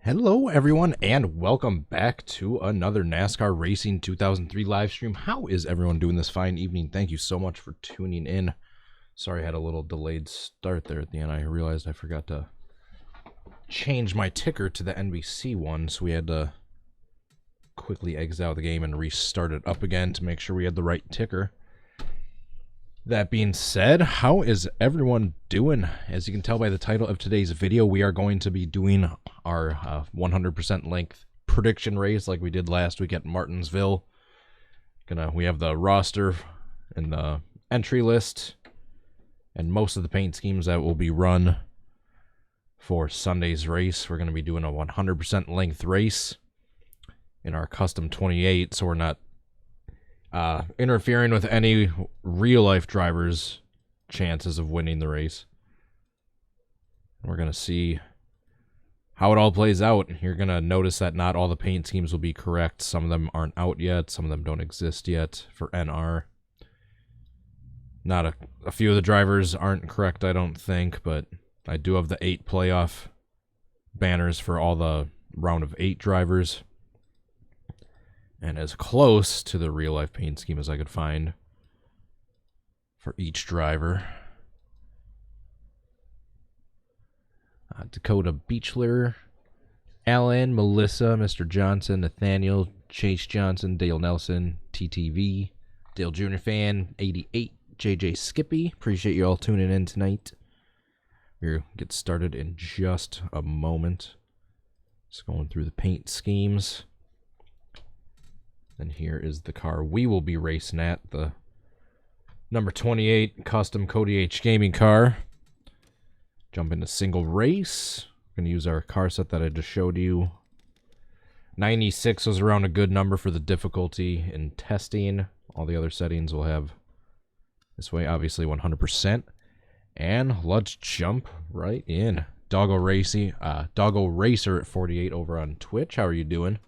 Hello everyone and welcome back to another NASCAR Racing 2003 live stream. How is everyone doing this fine evening? Thank you so much for tuning in. Sorry I had a little delayed start there at the end. I realized I forgot to change my ticker to the NBC one, so we had to quickly exit out of the game and restart it up again to make sure we had the right ticker. That being said, how is everyone doing? As you can tell by the title of today's video, we are going to be doing our 100% length prediction race like we did last week at Martinsville. We have the roster and the entry list and most of the paint schemes that will be run for Sunday's race. We're going to be doing a 100% length race in our custom 28, so we're not interfering with any real-life drivers' chances of winning the race. We're going to see how it all plays out. You're going to notice that not all the paint schemes will be correct. Some of them aren't out yet. Some of them don't exist yet for NR. Not a few of the drivers aren't correct, I don't think, but I do have the 8 playoff banners for all the round of 8 drivers. And as close to the real-life paint scheme as I could find for each driver. Dakota Beechler, Alan, Melissa, Mr. Johnson, Nathaniel, Chase Johnson, Dale Nelson, TTV, Dale Jr. Fan, 88, JJ Skippy. Appreciate you all tuning in tonight. We'll get started in just a moment. Just going through the paint schemes. And here is the car we will be racing at, the number 28 custom Cody H gaming car. Jump into single race. We're going to use our car set that I just showed you. 96 was around a good number for the difficulty in testing. All the other settings will have this way, obviously 100%. And let's jump right in. Doggo Racer at 48 over on Twitch. How are you doing?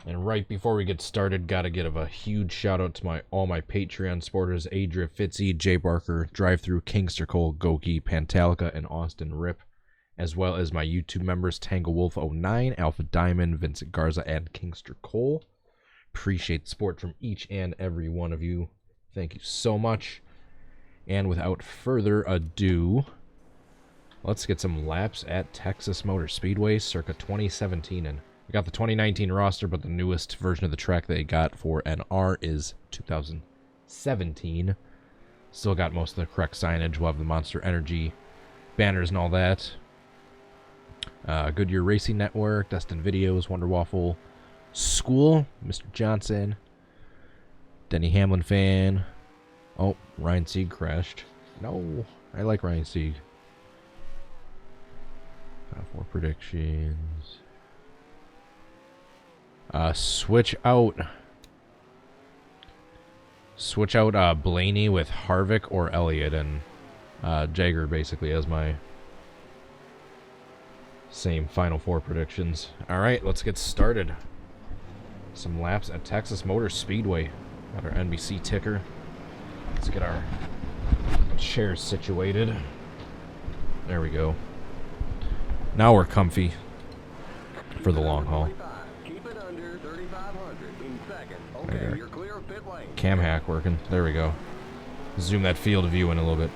And right before we get started, gotta give a huge shout out to all my Patreon supporters: Adria Fitzy, Jay Barker, Drive-Thru, Kingster Cole, Goki, Pantalica, and Austin Rip, as well as my YouTube members Tango Wolf 09, Alpha Diamond, Vincent Garza, and Kingster Cole. Appreciate the support from each and every one of you. Thank you so much. And without further ado, let's get some laps at Texas Motor Speedway circa 2017. And we got the 2019 roster, but the newest version of the track they got for NR is 2017. Still got most of the correct signage. We'll have the Monster Energy banners and all that. Goodyear Racing Network, Destin Videos, Wonder Waffle School, Mr. Johnson, Denny Hamlin fan. Oh, Ryan Sieg crashed. No, I like Ryan Sieg. 4 predictions. Switch out Blaney with Harvick or Elliott, and Jagger basically as my same final 4 predictions. Alright, let's get started. Some laps at Texas Motor Speedway. Got our NBC ticker. Let's get our chairs situated. There we go. Now we're comfy for the long haul. Okay, you're clear of pit lane. Cam hack working. There we go. Zoom that field of view in a little bit.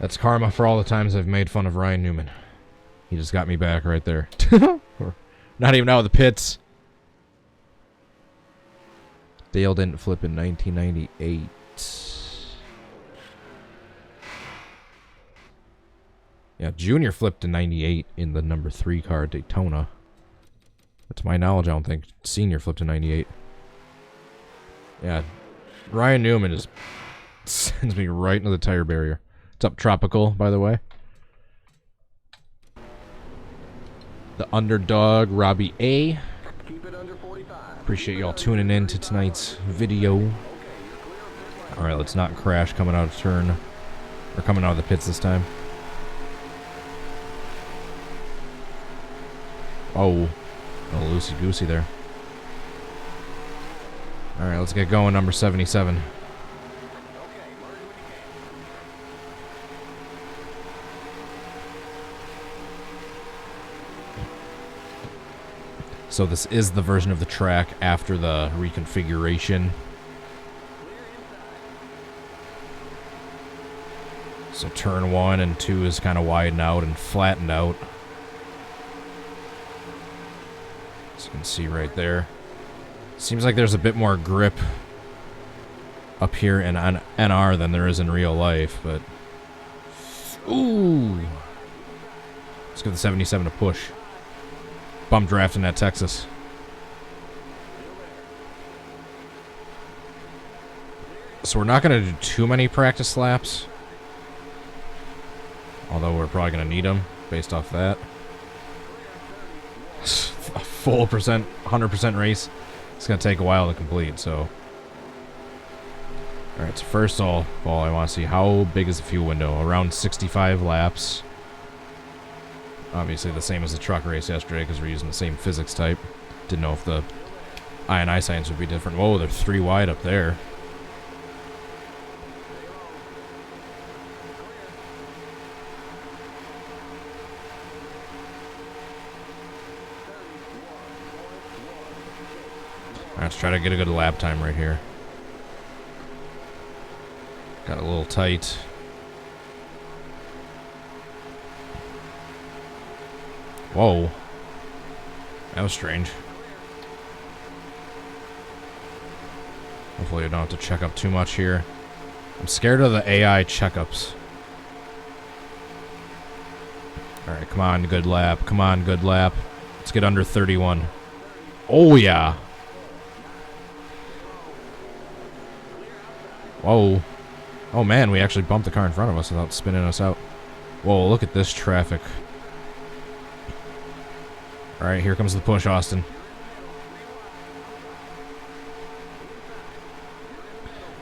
That's karma for all the times I've made fun of Ryan Newman. He just got me back right there. Not even out of the pits. Dale didn't flip in 1998. Yeah, Junior flipped in 98 in the number 3 car at Daytona. But to my knowledge, I don't think Senior flipped in 98. Yeah, Ryan Newman just sends me right into the tire barrier. What's up, Tropical, by the way? The Underdog, Robbie A. Appreciate y'all tuning in to tonight's video. Alright, let's not crash coming out of turn. Or coming out of the pits this time. Oh, loosey-goosey there. Alright, let's get going, number 77. So this is the version of the track after the reconfiguration. So turn 1 and 2 is kind of widened out and flattened out. As you can see right there. Seems like there's a bit more grip up here in NR than there is in real life, but... Ooh! Let's give the 77 a push. Bum drafting at Texas. So we're not going to do too many practice laps. Although we're probably going to need them based off that. A full 100% race. It's going to take a while to complete, so... Alright, so first of all, I want to see how big is the fuel window. Around 65 laps. Obviously the same as the truck race yesterday because we're using the same physics type. Didn't know if the I&I science would be different. Whoa, they're 3 wide up there. Alright, let's try to get a good lap time right here. Got a little tight. Whoa. That was strange. Hopefully I don't have to check up too much here. I'm scared of the AI checkups. Alright, come on, good lap. Come on, good lap. Let's get under 31. Oh, yeah. Whoa. Oh, man, we actually bumped the car in front of us without spinning us out. Whoa, look at this traffic. Alright, here comes the push, Austin.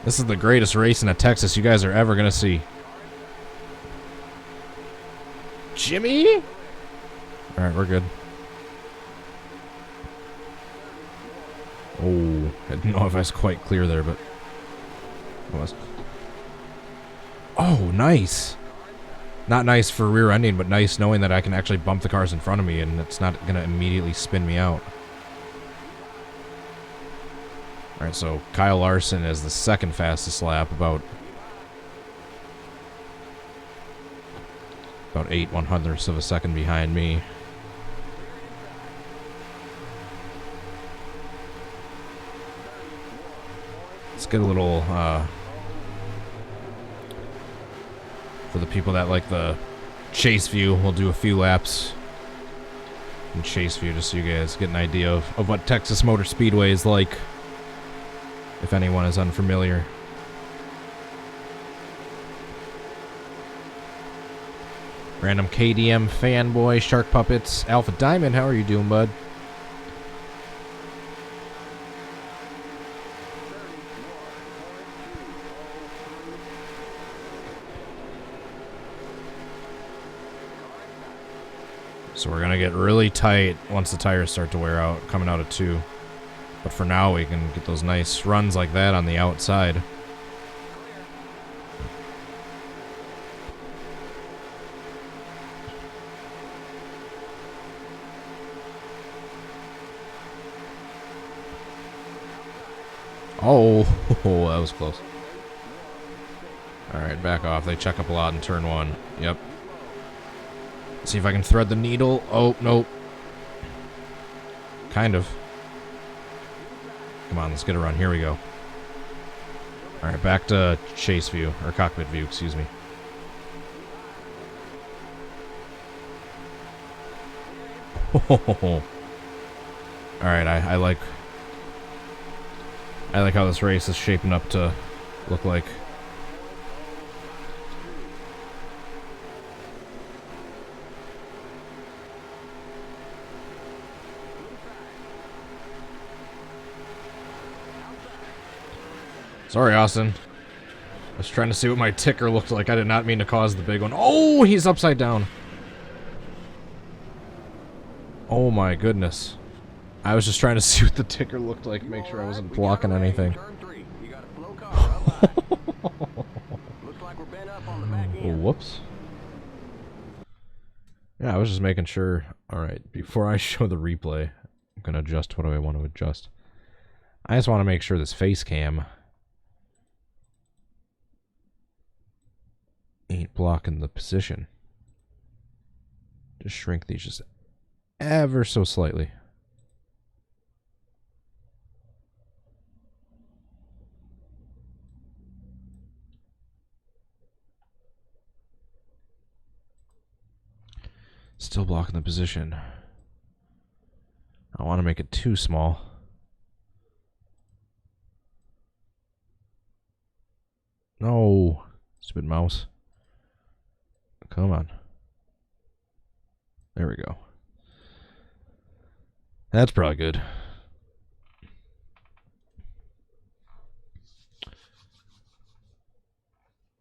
This is the greatest racing at Texas you guys are ever going to see. Jimmy? Alright, we're good. Oh, I didn't know if I was quite clear there, but... it was. Oh, nice. Not nice for rear ending, but nice knowing that I can actually bump the cars in front of me and it's not going to immediately spin me out. Alright, so Kyle Larson is the second fastest lap, about 8/100ths of a second behind me. Let's get a little, for the people that like the chase view, we'll do a few laps in chase view just so you guys get an idea of what Texas Motor Speedway is like, if anyone is unfamiliar. Random KDM fanboy, Shark Puppets, Alpha Diamond, how are you doing, bud? So we're going to get really tight once the tires start to wear out, coming out of 2. But for now, we can get those nice runs like that on the outside. Oh, that was close. Alright, back off. They check up a lot in turn 1. Yep. See if I can thread the needle. Oh, nope. Kind of. Come on, let's get a run. Here we go. Alright, back to chase view, or cockpit view, excuse me. Alright, I like how this race is shaping up to look like. Sorry, Austin. I was trying to see what my ticker looked like. I did not mean to cause the big one. Oh, he's upside down. Oh my goodness. I was just trying to see what the ticker looked like, make sure I wasn't blocking anything. Whoops. Yeah, I was just making sure. Alright, before I show the replay, I'm going to adjust what do I want to adjust. I just want to make sure this face cam ain't blocking the position. Just shrink these just ever so slightly. Still blocking the position. I don't want to make it too small. No, stupid mouse. Come on. There we go. That's probably good.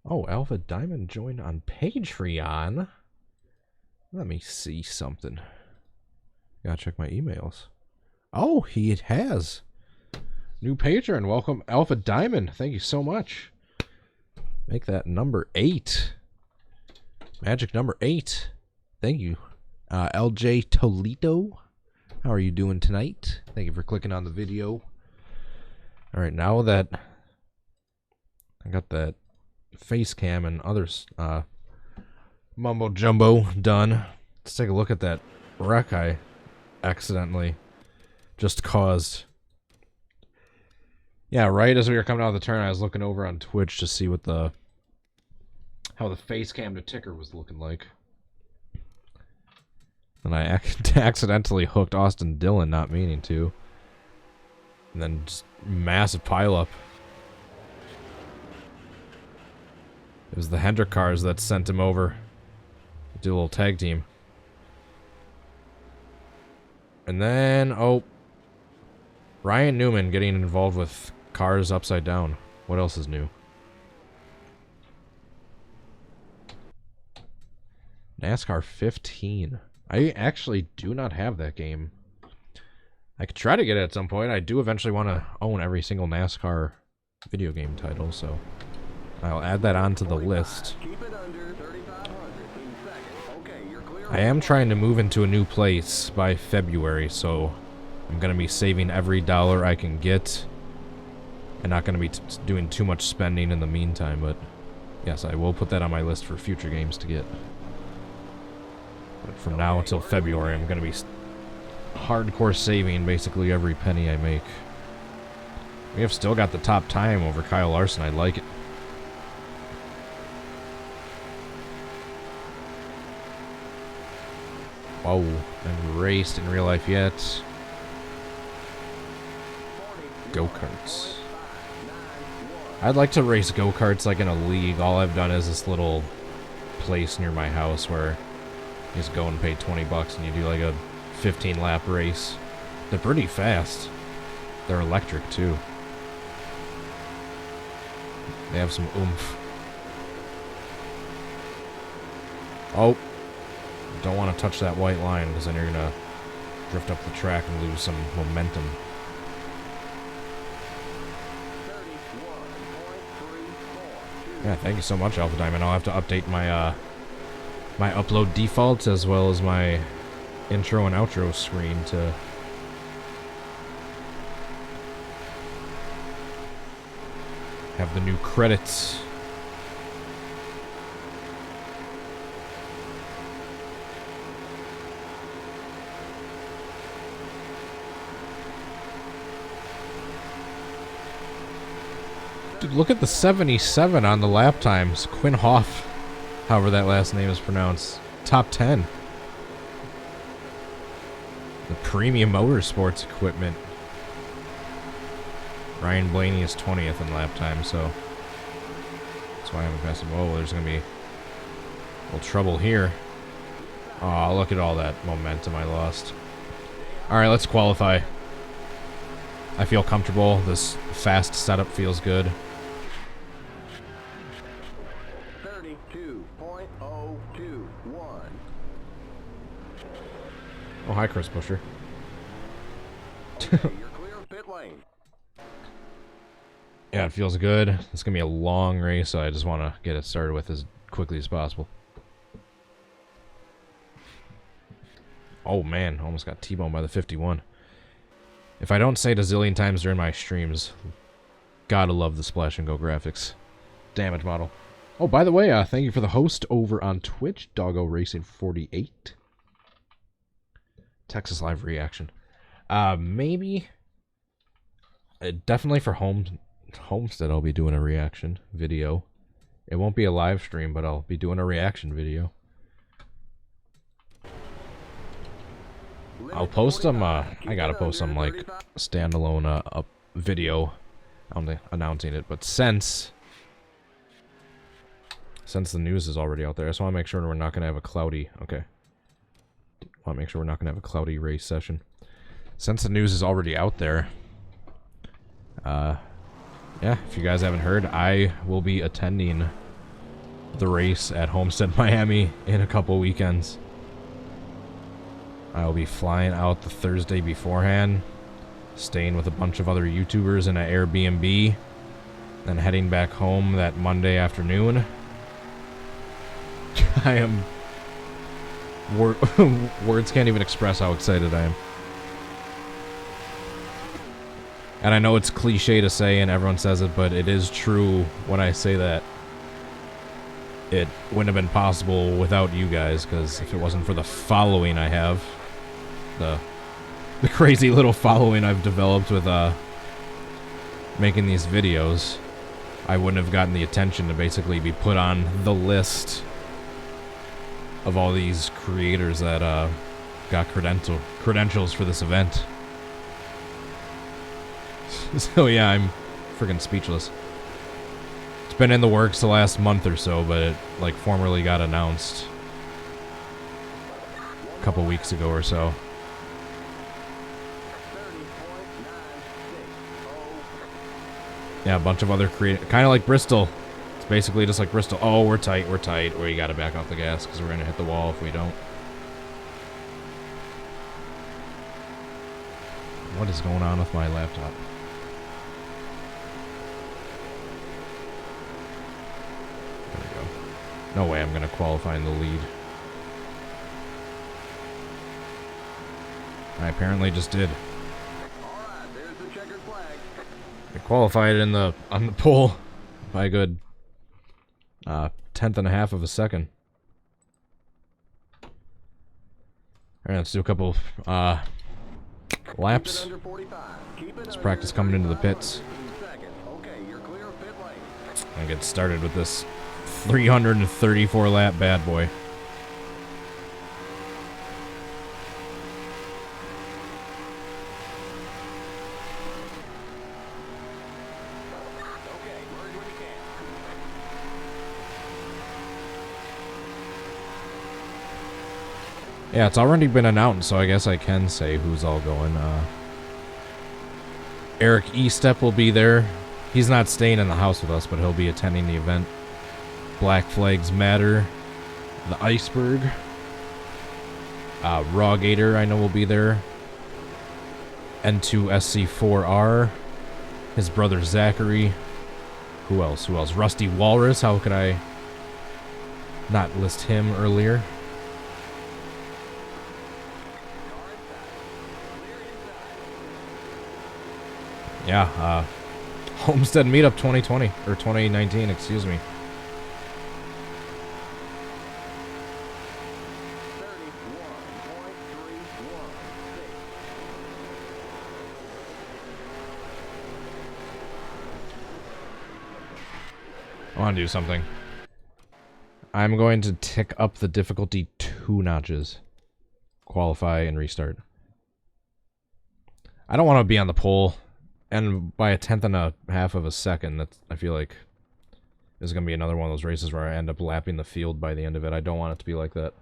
Oh, Alpha Diamond joined on Patreon. Let me see something. Gotta check my emails. Oh, he has. New patron. Welcome, Alpha Diamond. Thank you so much. Make that number 8. Magic number 8. Thank you. LJ Toledo. How are you doing tonight? Thank you for clicking on the video. Alright, now that I got that face cam and others mumbo jumbo done, let's take a look at that wreck I accidentally just caused. Yeah, right as we were coming out of the turn, I was looking over on Twitch to see what how the face cam to ticker was looking like. And I accidentally hooked Austin Dillon, not meaning to. And then just massive pileup. It was the Hendrick cars that sent him over. Do a little tag team. And then, oh, Ryan Newman getting involved with cars upside down. What else is new? NASCAR 15. I actually do not have that game. I could try to get it at some point. I do eventually want to own every single NASCAR video game title, so I'll add that onto the list. I am trying to move into a new place by February, so I'm going to be saving every dollar I can get and not going to be doing too much spending in the meantime, but yes, I will put that on my list for future games to get. But from now until February, I'm going to be hardcore saving basically every penny I make. We have still got the top time over Kyle Larson. I like it. Whoa, I haven't raced in real life yet. Go-karts. I'd like to race go-karts like in a league. All I've done is this little place near my house where you just go and pay 20 bucks and you do like a 15-lap race. They're pretty fast. They're electric too. They have some oomph. Oh. Don't want to touch that white line because then you're going to drift up the track and lose some momentum. Yeah, thank you so much, Alpha Diamond. I'll have to update my my upload defaults as well as my intro and outro screen to have the new credits. Dude, look at the 77 on the lap times. Quinn Hoff, however that last name is pronounced. Top 10. The premium motorsports equipment. Ryan Blaney is 20th in lap time, so that's why I haven't passed him. Oh, there's going to be a little trouble here. Oh, look at all that momentum I lost. Alright, let's qualify. I feel comfortable. This fast setup feels good. 32.021. Oh, hi, Chris Busher. Yeah, it feels good. It's going to be a long race, so I just want to get it started with as quickly as possible. Oh, man. Almost got T-boned by the 51. If I don't say it a zillion times during my streams, gotta love the Splash and Go graphics. Damage model. Oh, by the way, thank you for the host over on Twitch, Doggo Racing 48. Texas Live reaction. Maybe... definitely for Homestead, I'll be doing a reaction video. It won't be a live stream, but I'll be doing a reaction video. I'll post them, I gotta post some, like, standalone, up video announcing it, but since the news is already out there, I just want to make sure we're not gonna have a cloudy, okay. Want to make sure we're not gonna have a cloudy race session. Since the news is already out there, yeah, if you guys haven't heard, I will be attending the race at Homestead-Miami in a couple weekends. I'll be flying out the Thursday beforehand, staying with a bunch of other YouTubers in an Airbnb, then heading back home that Monday afternoon. I am... words can't even express how excited I am. And I know it's cliche to say, and everyone says it, but it is true when I say that. It wouldn't have been possible without you guys, because if it wasn't for the following I have, the crazy little following I've developed with making these videos, I wouldn't have gotten the attention to basically be put on the list of all these creators that got credentials for this event. So yeah, I'm freaking speechless. It's been in the works the last month or so, but it like formally got announced a couple weeks ago or so. Yeah, a bunch of other creators, kind of like Bristol. It's basically just like Bristol. Oh, we're tight, where you gotta back off the gas because we're gonna hit the wall if we don't. What is going on with my laptop? There we go. No way I'm gonna qualify in the lead. I apparently just did. I qualified on the pole by a good 1/10 of a second. Alright, let's do a couple laps. Let's practice coming into the pits. And get started with this 334 lap bad boy. Yeah, it's already been announced, so I guess I can say who's all going. Eric Estep will be there. He's not staying in the house with us, but he'll be attending the event. Black Flags Matter. The Iceberg. Raw Gator, I know, will be there. N2SC4R. His brother Zachary. Who else? Rusty Walrus. How could I not list him earlier? Yeah, Homestead Meetup 2020, or 2019, excuse me. I want to do something. I'm going to tick up the difficulty 2 notches. Qualify and restart. I don't want to be on the pole. And by 1/10 of a second, that's, I feel like this is going to be another one of those races where I end up lapping the field by the end of it. I don't want it to be like that.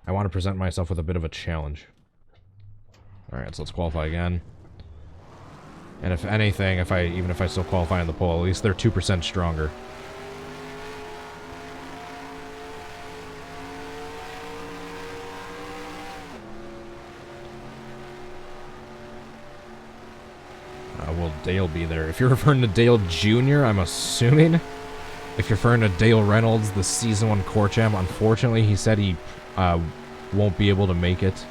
I want to present myself with a bit of a challenge. Alright, so let's qualify again. And if anything, even if I still qualify on the pole, at least they're 2% stronger. will Dale be there? If you're referring to Dale Jr., I'm assuming. If you're referring to Dale Reynolds, the Season 1 Core Champ, unfortunately, he said he won't be able to make it.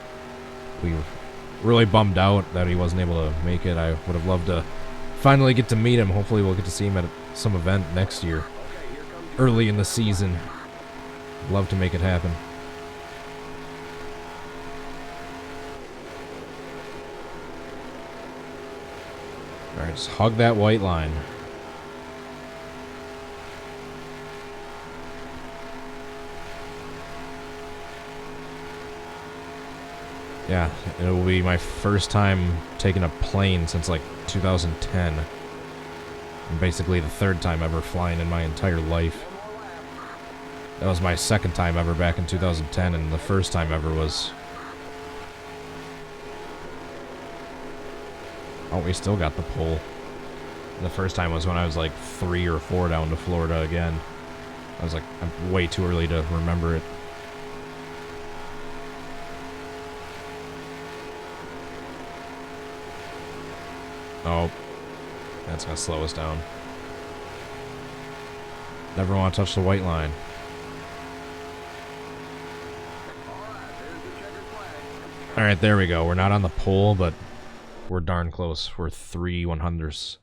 We were really bummed out that he wasn't able to make it. I would have loved to finally get to meet him. Hopefully we'll get to see him at some event next year. Early in the season. Love to make it happen. Alright, just hug that white line. Yeah, it will be my first time taking a plane since like 2010. And basically the third time ever flying in my entire life. That was my second time ever back in 2010, and the first time ever was... Oh, we still got the pole. The first time was when I was like 3 or 4 down to Florida again. I was like, I'm way too early to remember it. Oh, that's gonna slow us down. Never want to touch the white line. Alright, there we go. We're not on the pole, but we're darn close. We're 3/100ths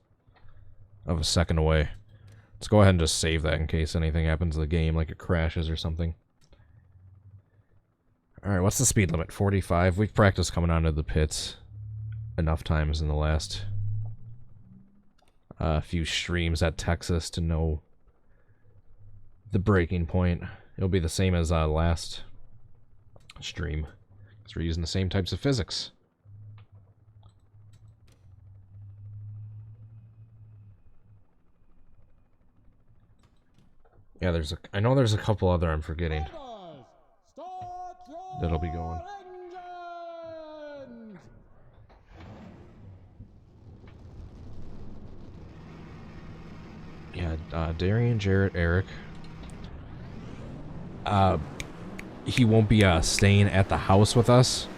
of a second away. Let's go ahead and just save that in case anything happens to the game, like it crashes or something. Alright, what's the speed limit? 45? We've practiced coming onto the pits enough times in the last few streams at Texas to know the breaking point. It'll be the same as last stream, because we're using the same types of physics. Yeah, I know there's a couple other I'm forgetting that'll be going. Yeah, Darian, Jarrett, Eric. He won't be staying at the house with us,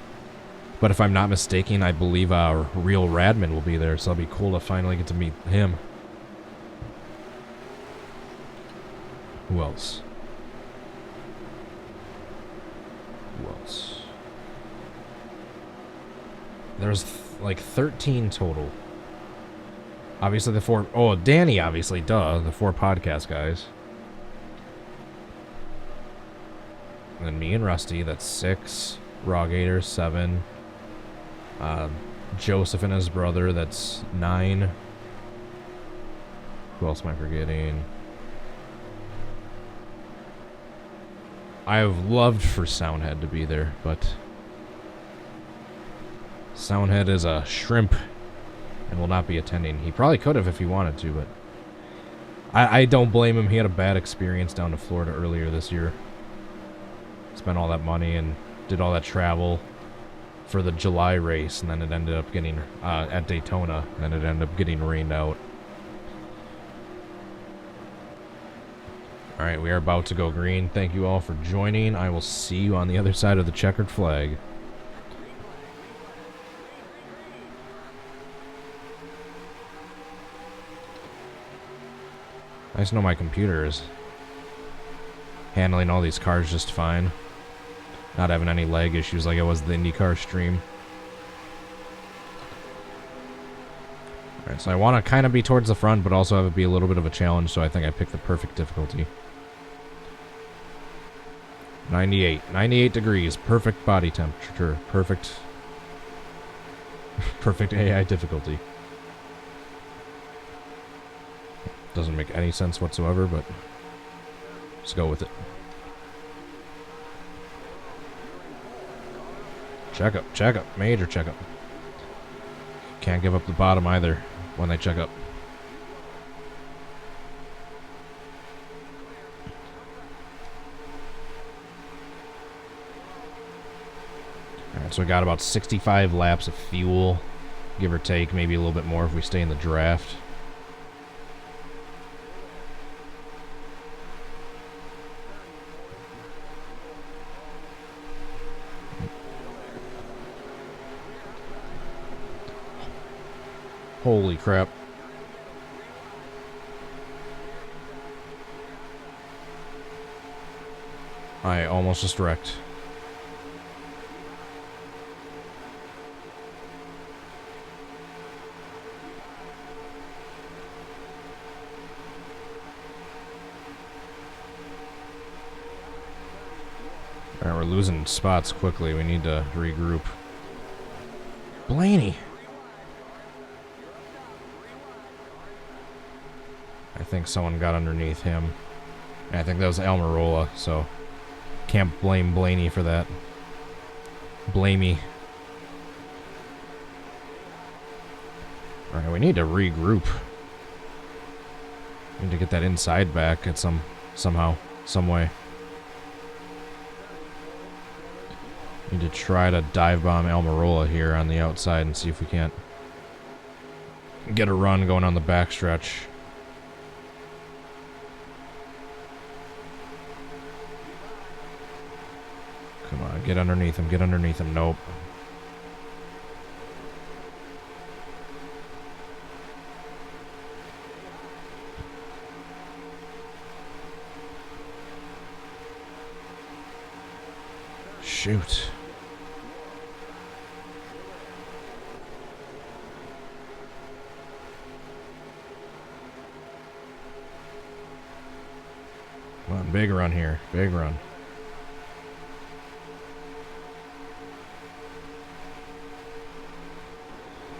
but if I'm not mistaken, I believe Real Radman will be there, so it'll be cool to finally get to meet him. Who else? Who else? There's like 13 total. Obviously the 4... Oh, Danny, obviously, duh. The 4 podcast guys. And then me and Rusty, that's 6. Rawgator, 7. Joseph and his brother, that's 9. Who else am I forgetting? I have loved for Soundhead to be there, but Soundhead is a shrimp and will not be attending. He probably could have if he wanted to, but I don't blame him. He had a bad experience down to Florida earlier this year. Spent all that money and did all that travel for the July race, and then it ended up getting at Daytona, and it ended up getting rained out. Alright, we are about to go green. Thank you all for joining. I will see you on the other side of the checkered flag. I just know my computer is handling all these cars just fine. Not having any lag issues like it was the IndyCar stream. Alright, so I want to kind of be towards the front, but also have it be a little bit of a challenge, so I think I picked the perfect difficulty. 98. 98 degrees. Perfect body temperature. Perfect... perfect AI difficulty. Doesn't make any sense whatsoever, but let's go with it. Checkup, major checkup. Can't give up the bottom either when they check up. Alright, so we got about 65 laps of fuel, give or take, maybe a little bit more if we stay in the draft. Holy crap. I almost just wrecked. Alright, we're losing spots quickly. We need to regroup. Blaney! I think someone got underneath him. And I think that was Almirola, so can't blame Blaney for that. Blamey. Alright, we need to regroup. We need to get that inside back at somehow, some way. Need to try to dive bomb Almirola here on the outside and see if we can't get a run going on the backstretch. Come on, get underneath him, get underneath him. Nope. Shoot. Come on, big run here. Big run.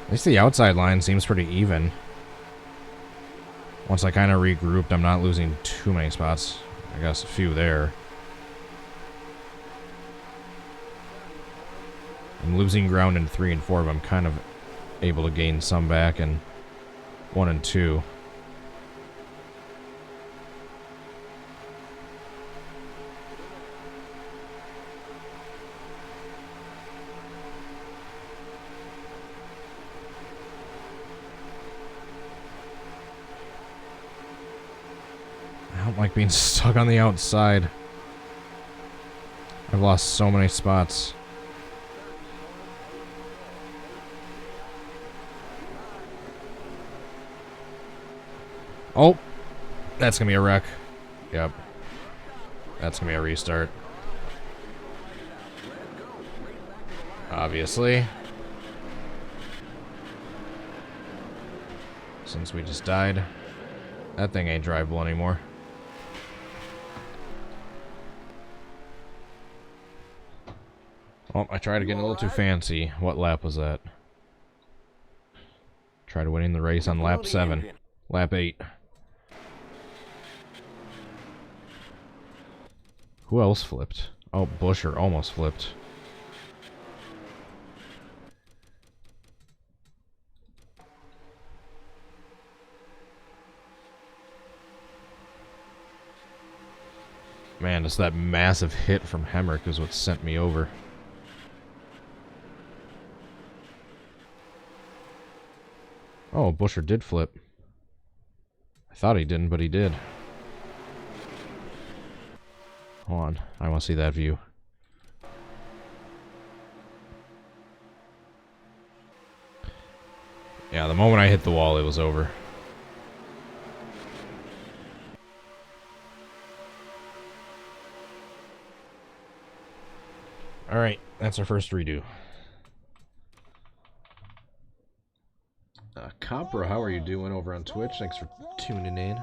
At least the outside line seems pretty even. Once I kind of regrouped, I'm not losing too many spots. I guess a few there. I'm losing ground in 3 and 4, but I'm kind of able to gain some back in 1 and 2. I don't like being stuck on the outside. I've lost so many spots. Oh, that's gonna be a wreck. Yep. That's gonna be a restart. Obviously. Since we just died. That thing ain't drivable anymore. Oh, I tried to get a little too fancy. What lap was that? Tried winning the race on lap 7. Lap 8. Who else flipped? Oh, Busher almost flipped. Man, it's that massive hit from Hemrick is what sent me over. Oh, Busher did flip. I thought he didn't, but he did. Hold on, I want to see that view. Yeah, the moment I hit the wall, it was over. Alright, that's our first redo. Copra, how are you doing over on Twitch? Thanks for tuning in.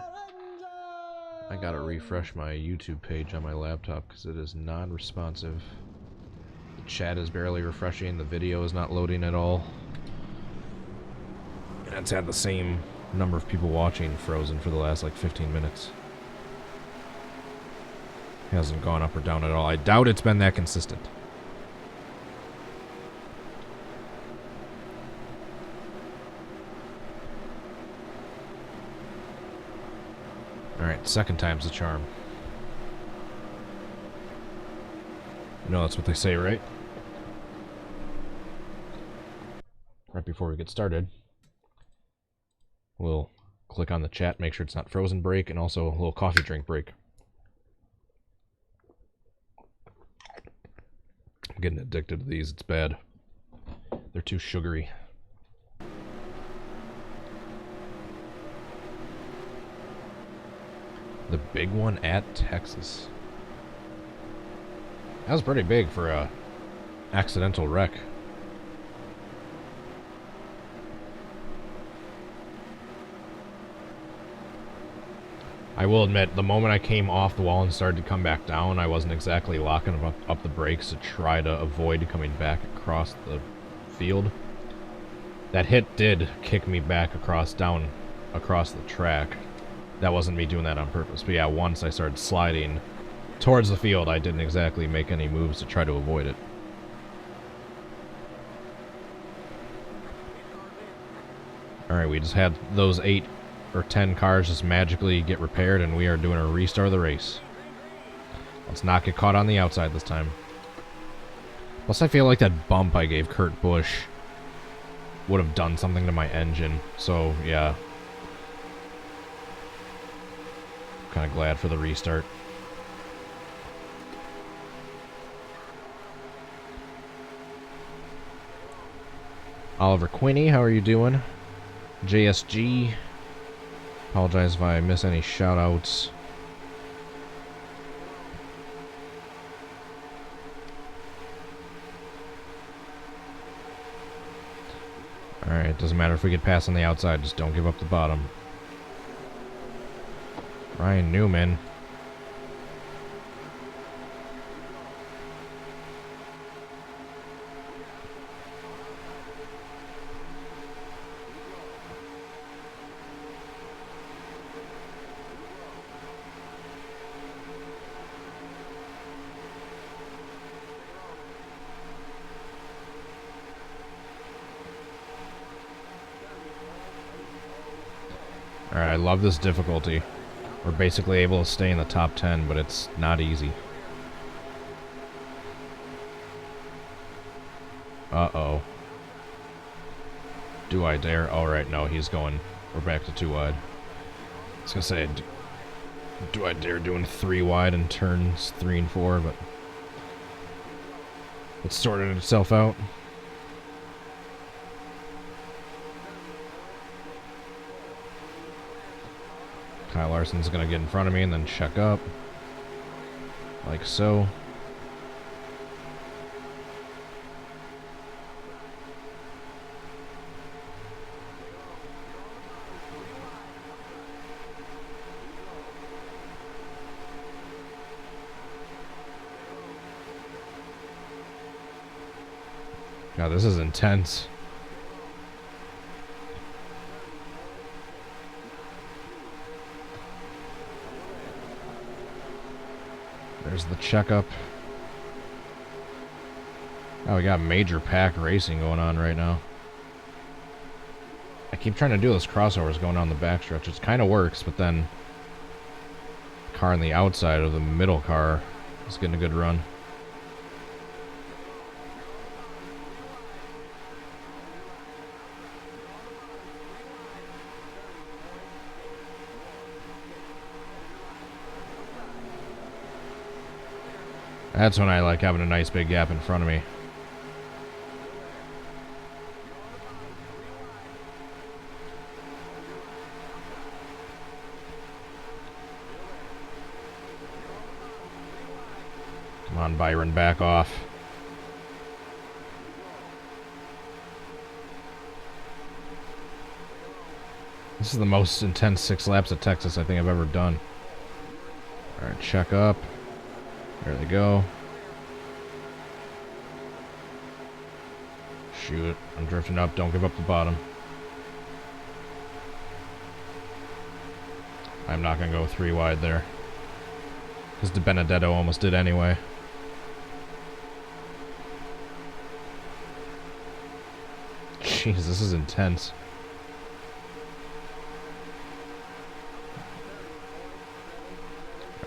I gotta refresh my YouTube page on my laptop because it is non-responsive. The chat is barely refreshing, the video is not loading at all. And it's had the same number of people watching Frozen for the last like 15 minutes. It hasn't gone up or down at all. I doubt it's been that consistent. Alright, second time's the charm. You know that's what they say, right? Right before we get started, we'll click on the chat, make sure it's not frozen break, and also a little coffee drink break. I'm getting addicted to these, it's bad. They're too sugary. The big one at Texas. That was pretty big for a accidental wreck. I will admit, the moment I came off the wall and started to come back down, I wasn't exactly locking up the brakes to try to avoid coming back across the field. That hit did kick me back across the track. That wasn't me doing that on purpose. But yeah, once I started sliding towards the field, I didn't exactly make any moves to try to avoid it. Alright, we just had those 8 or 10 cars just magically get repaired, and we are doing a restart of the race. Let's not get caught on the outside this time. Plus, I feel like that bump I gave Kurt Busch would have done something to my engine. So, yeah. Kind of glad for the restart. Oliver Quinney, how are you doing? JSG. Apologize if I miss any shoutouts. Alright, doesn't matter if we get past on the outside, just don't give up the bottom. Ryan Newman. Alright, I love this difficulty. We're basically able to stay in the top 10, but it's not easy. Uh-oh. Do I dare? Alright, no, he's going. We're back to 2 wide. I was gonna say, do I dare doing 3 wide in turns 3 and 4, but it's sorted itself out. Kyle Larson's gonna get in front of me and then check up. Like so. God, this is intense. There's the checkup. Oh, we got major pack racing going on right now. I keep trying to do those crossovers going down the backstretch. It kind of works, but then the car on the outside of the middle car is getting a good run. That's when I like having a nice big gap in front of me. Come on, Byron, back off. This is the most intense 6 laps at Texas I think I've ever done. Alright, check up. There they go. Shoot, I'm drifting up. Don't give up the bottom. I'm not going to go 3 wide there. Because De Benedetto almost did anyway. Jeez, this is intense.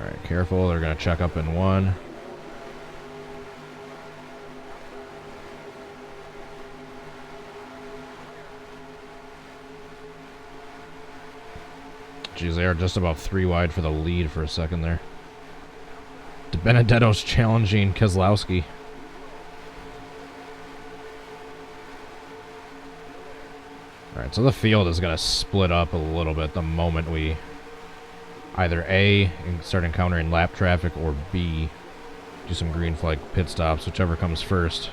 Alright, careful. They're going to check up in 1. Jeez, they are just about 3 wide for the lead for a second there. De Benedetto's challenging Keselowski. Alright, so the field is going to split up a little bit the moment we either A, start encountering lap traffic, or B, do some green flag pit stops, whichever comes first.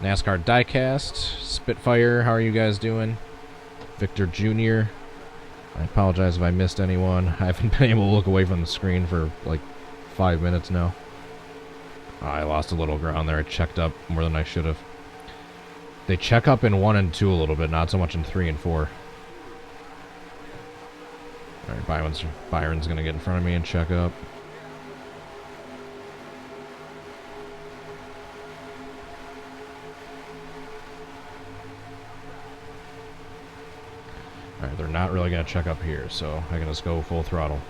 NASCAR Diecast, Spitfire, how are you guys doing? Victor Jr., I apologize if I missed anyone. I haven't been able to look away from the screen for like 5 minutes now. I lost a little ground there. I checked up more than I should have. They check up in 1 and 2 a little bit, not so much in 3 and 4. Alright, Byron's going to get in front of me and check up. Alright, they're not really going to check up here, so I can just go full throttle.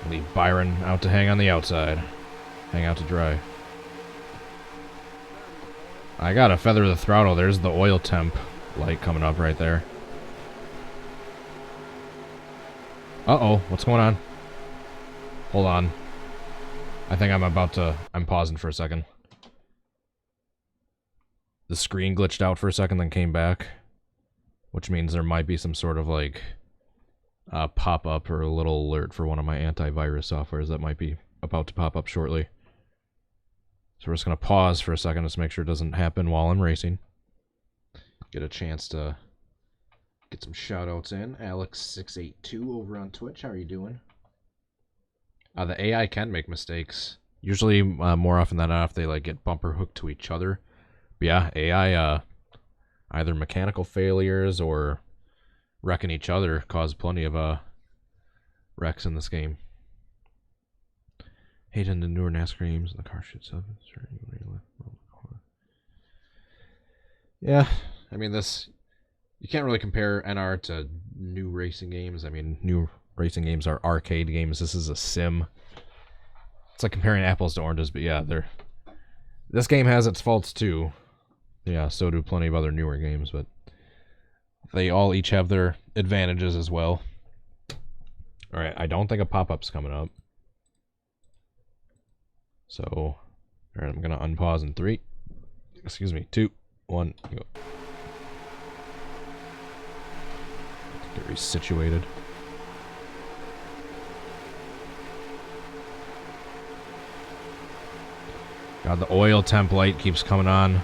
Leave Byron out to hang on the outside. Hang out to dry. I gotta feather the throttle. There's the oil temp light coming up right there. Uh-oh, what's going on? Hold on. I think I'm pausing for a second. The screen glitched out for a second, then came back. Which means there might be some sort of like pop-up or a little alert for one of my antivirus softwares that might be about to pop up shortly. So we're just going to pause for a second just to make sure it doesn't happen while I'm racing. Get a chance to get some shoutouts in. Alex682 over on Twitch, how are you doing? The AI can make mistakes. Usually, more often than not, if they like get bumper hooked to each other. But yeah, AI, either mechanical failures or wrecking each other cause plenty of wrecks in this game. Hating the newer NASCAR games, the car shoots up. Yeah, I mean you can't really compare NR to new racing games. I mean, new racing games are arcade games. This is a sim. It's like comparing apples to oranges, but yeah, this game has its faults too. Yeah, so do plenty of other newer games, but they all each have their advantages as well. Alright, I don't think a pop-up's coming up. So, alright, I'm going to unpause in 3. Excuse me, 2, 1, go. Get resituated. God, the oil temp light keeps coming on.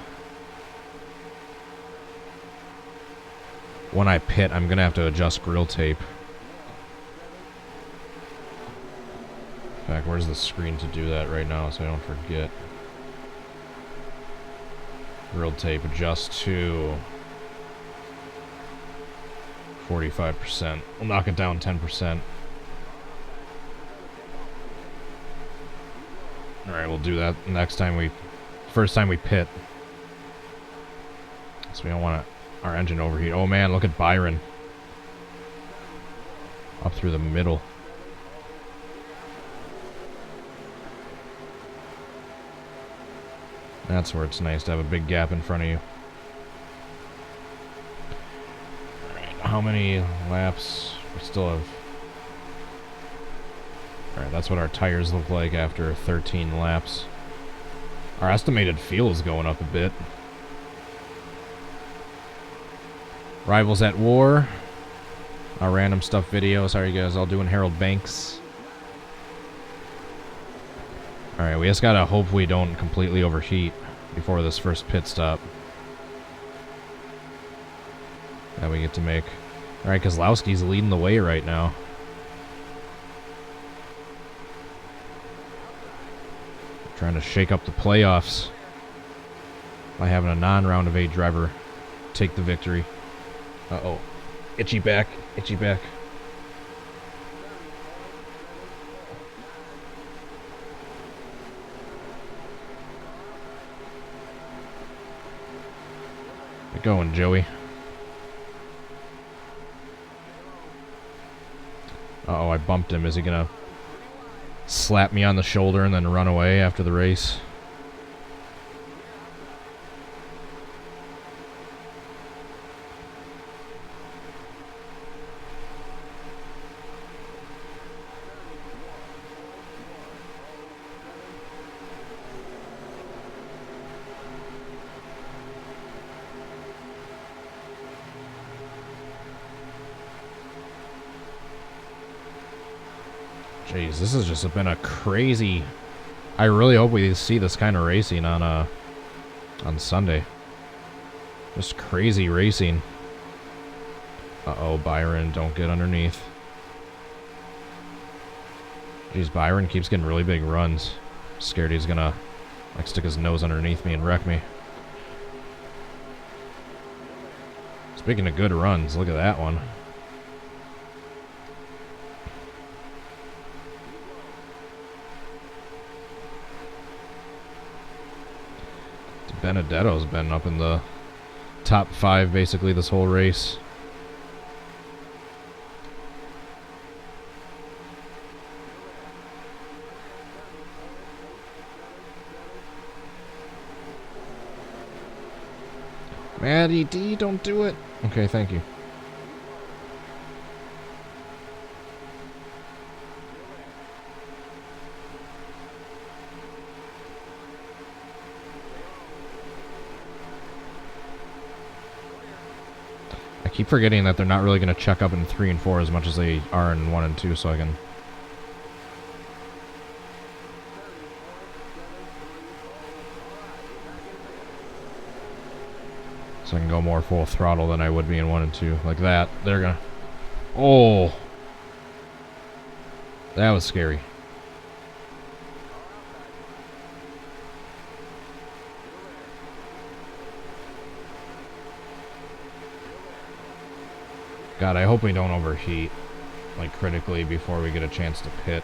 When I pit, I'm going to have to adjust grill tape. In fact, where's the screen to do that right now so I don't forget? Grill tape, adjust to 45%. We'll knock it down 10%. Alright, we'll do that next time first time we pit. So we don't want our engine overheat. Oh man, look at Byron. Up through the middle. That's where it's nice to have a big gap in front of you. Alright, how many laps? We still have... Alright, that's what our tires look like after 13 laps. Our estimated fuel is going up a bit. Rivals at War. Our random stuff videos. How are you guys all doing? Harold Banks. Alright, we just gotta hope we don't completely overheat before this first pit stop that we get to make. Alright, Kozlowski's leading the way right now. Trying to shake up the playoffs by having a non-round of 8 driver take the victory. Uh-oh. Itchy back. Itchy back. Get going, Joey. Uh-oh, I bumped him. Is he gonna slap me on the shoulder and then run away after the race? Jeez, this has just been a crazy... I really hope we see this kind of racing on Sunday. Just crazy racing. Uh-oh, Byron, don't get underneath. Jeez, Byron keeps getting really big runs. Scared he's gonna, like, stick his nose underneath me and wreck me. Speaking of good runs, look at that one. Benedetto's been up in the top 5 basically this whole race. Maddie D, don't do it. Okay, thank you. I keep forgetting that they're not really going to check up in 3 and 4 as much as they are in 1 and 2, so I can... So I can go more full throttle than I would be in 1 and 2. Like that. They're gonna... Oh! That was scary. God, I hope we don't overheat, like, critically before we get a chance to pit.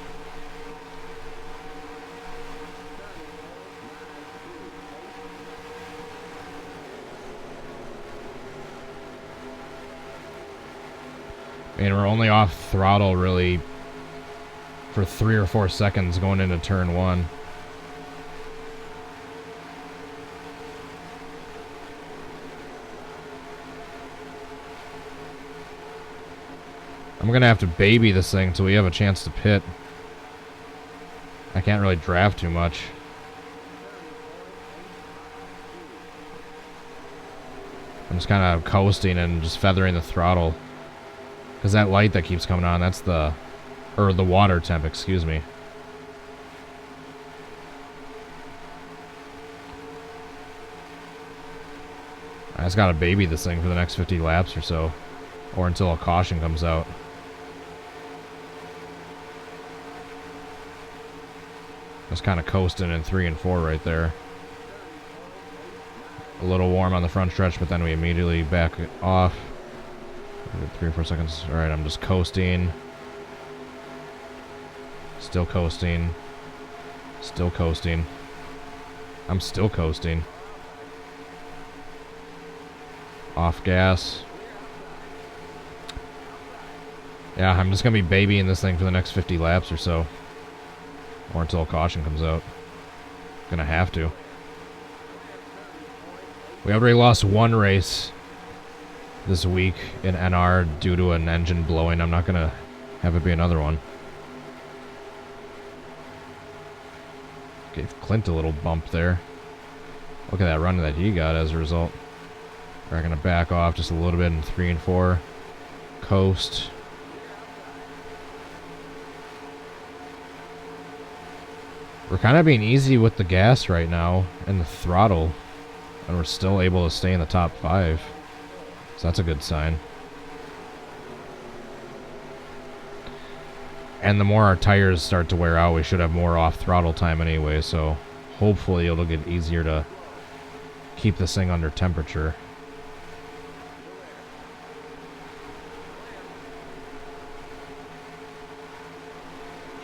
I mean, we're only off throttle, really, for 3 or 4 seconds going into turn 1. I'm going to have to baby this thing until we have a chance to pit. I can't really draft too much. I'm just kind of coasting and just feathering the throttle. Because that light that keeps coming on, that's the... Or the water temp, excuse me. I just gotta baby this thing for the next 50 laps or so. Or until a caution comes out. Just kind of coasting in 3 and 4 right there. A little warm on the front stretch, but then we immediately back it off. 3 or 4 seconds. Alright, I'm just coasting. Still coasting. Still coasting. I'm still coasting. Off gas. Yeah, I'm just going to be babying this thing for the next 50 laps or so. Or until a caution comes out. Gonna have to. We already lost 1 race this week in NR due to an engine blowing. I'm not gonna have it be another one. Gave Clint a little bump there. Look at that run that he got as a result. We're gonna back off just a little bit in 3 and 4. Coast. We're kind of being easy with the gas right now and the throttle, and we're still able to stay in the top 5. So that's a good sign. And the more our tires start to wear out, we should have more off throttle time anyway, so hopefully it'll get easier to keep this thing under temperature.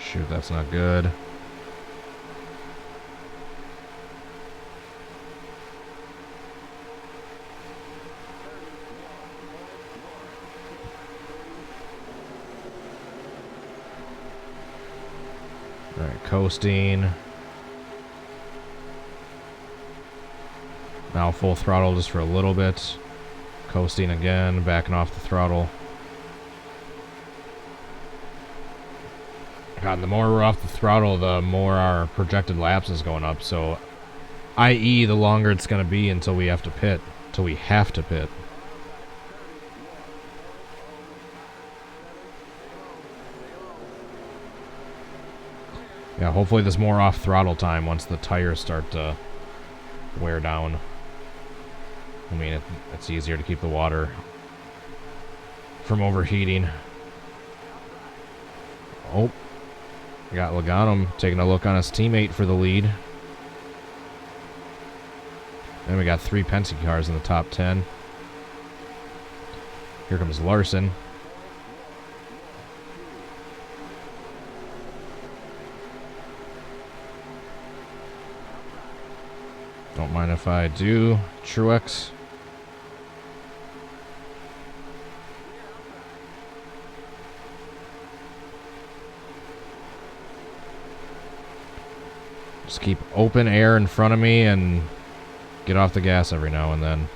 Shoot, that's not good. Alright, coasting. Now full throttle just for a little bit. Coasting again, backing off the throttle. God, the more we're off the throttle, the more our projected laps is going up, so i.e. the longer it's going to be until we have to pit. Until we have to pit. Yeah, hopefully there's more off throttle time once the tires start to wear down. I mean, it's easier to keep the water from overheating. Oh, we got Elgato taking a look on his teammate for the lead. And we got 3 Penske cars in the top 10. Here comes Larson. Don't mind if I do. Truex. Just keep open air in front of me and get off the gas every now and then.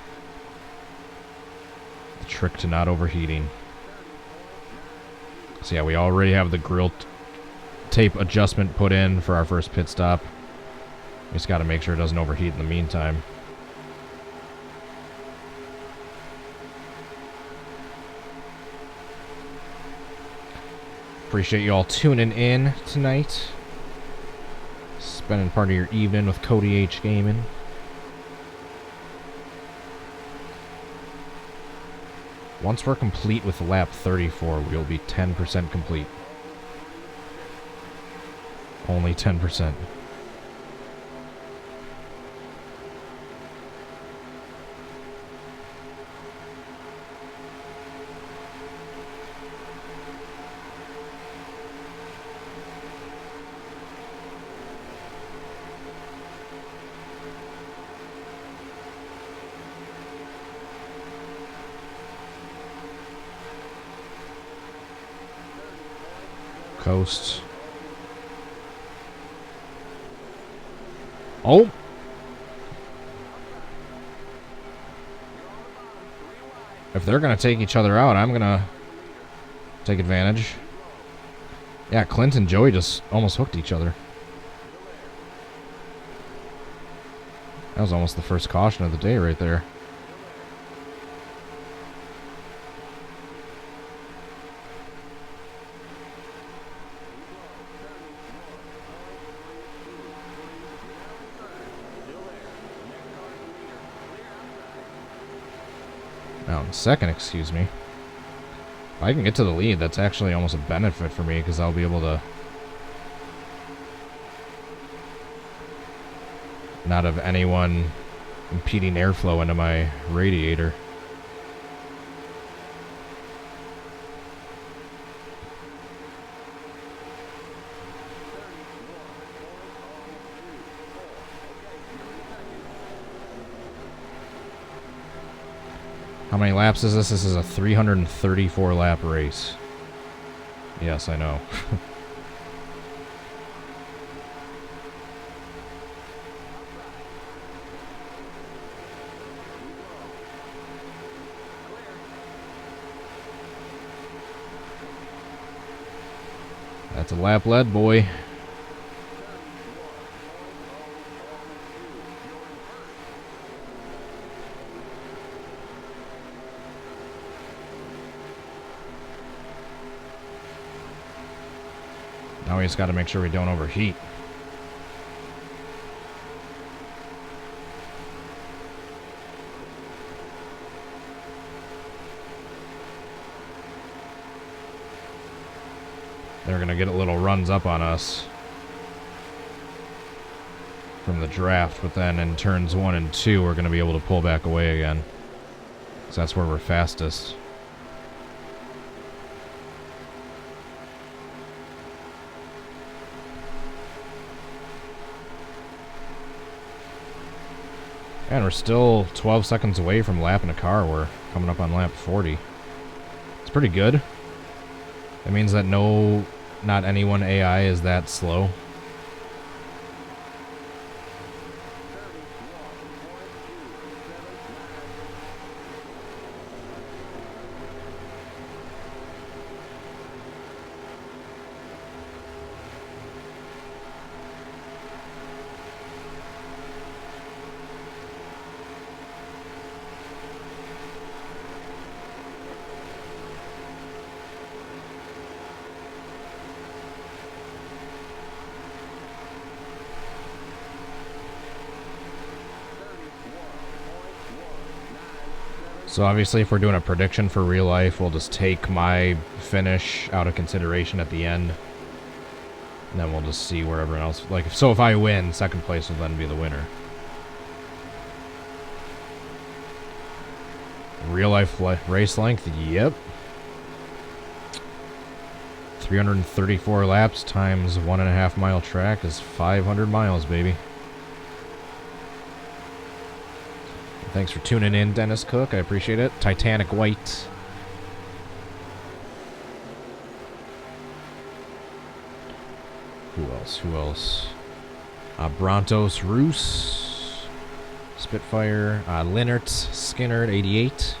The trick to not overheating. So yeah, we already have the grill tape adjustment put in for our first pit stop. We just got to make sure it doesn't overheat in the meantime. Appreciate you all tuning in tonight. Spending part of your evening with Cody H Gaming. Once we're complete with lap 34, we'll be 10% complete. Only 10%. Coast. Oh! If they're going to take each other out, I'm going to take advantage. Yeah, Clint and Joey just almost hooked each other. That was almost the first caution of the day right there. Second, excuse me. If I can get to the lead, that's actually almost a benefit for me because I'll be able to not have anyone impeding airflow into my radiator. How many laps is this? This is a 334 lap race. Yes, I know. That's a lap lead, boy. Now we just got to make sure we don't overheat. They're going to get a little runs up on us from the draft, but then in turns 1 and 2, we're going to be able to pull back away again. So that's where we're fastest. And we're still 12 seconds away from lapping a car. We're coming up on lap 40. It's pretty good. It means that not any one AI is that slow. So obviously if we're doing a prediction for real life, we'll just take my finish out of consideration at the end. And then we'll just see where everyone else... Like, so if I win, second place will then be the winner. Real life race length, yep. 334 laps times 1.5 mile track is 500 miles, baby. Thanks for tuning in, Dennis Cook. I appreciate it. Titanic White. Who else? Who else? Brontos Roos. Spitfire. Linnert Skinner 88.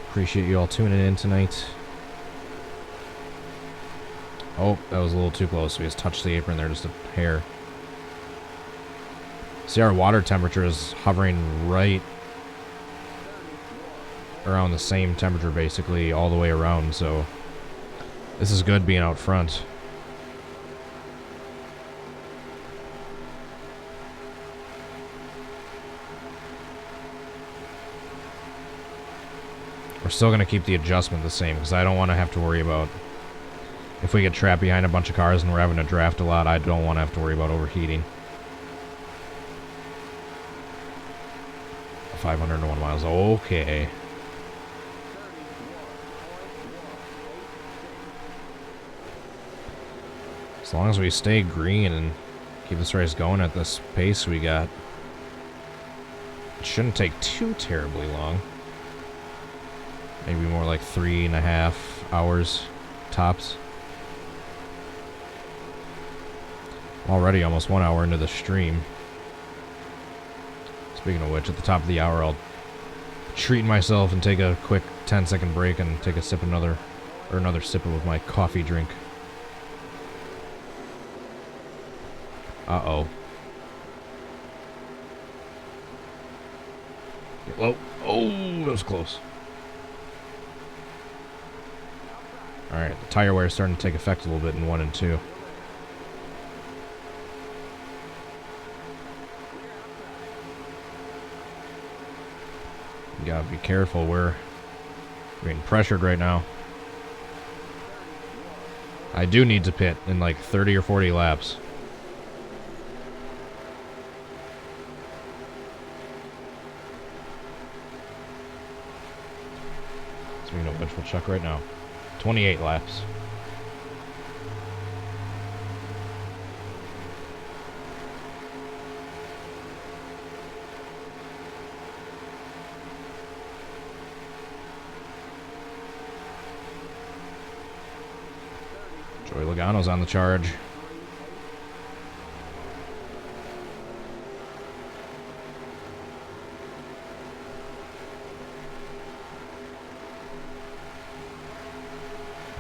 Appreciate you all tuning in tonight. Oh, that was a little too close. We just touched the apron there just a hair. See, our water temperature is hovering right around the same temperature basically all the way around, so this is good being out front. We're still going to keep the adjustment the same because I don't want to have to worry about if we get trapped behind a bunch of cars and we're having to draft a lot. I don't want to have to worry about overheating. 501 miles. Okay. As long as we stay green and keep this race going at this pace we got, it shouldn't take too terribly long. Maybe more like 3.5 hours tops. Already almost 1 hour into the stream. Speaking of which, at the top of the hour, I'll treat myself and take a quick 10-second break and take a sip of another sip of my coffee drink. Uh-oh. Get low. Oh, that was close. Alright, the tire wear is starting to take effect a little bit in 1 and 2. You gotta be careful, we're being pressured right now. I do need to pit in like 30 or 40 laps. Speaking of which, we'll check right now. 28 laps. Joey Logano's on the charge.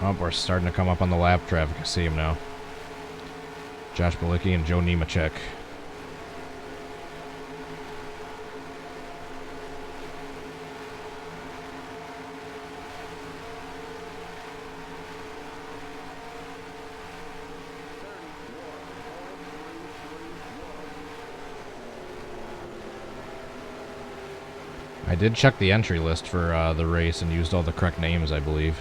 Oh, we're starting to come up on the lap traffic. I see him now. Josh Balicki and Joe Nemechek. I did check the entry list for the race and used all the correct names, I believe.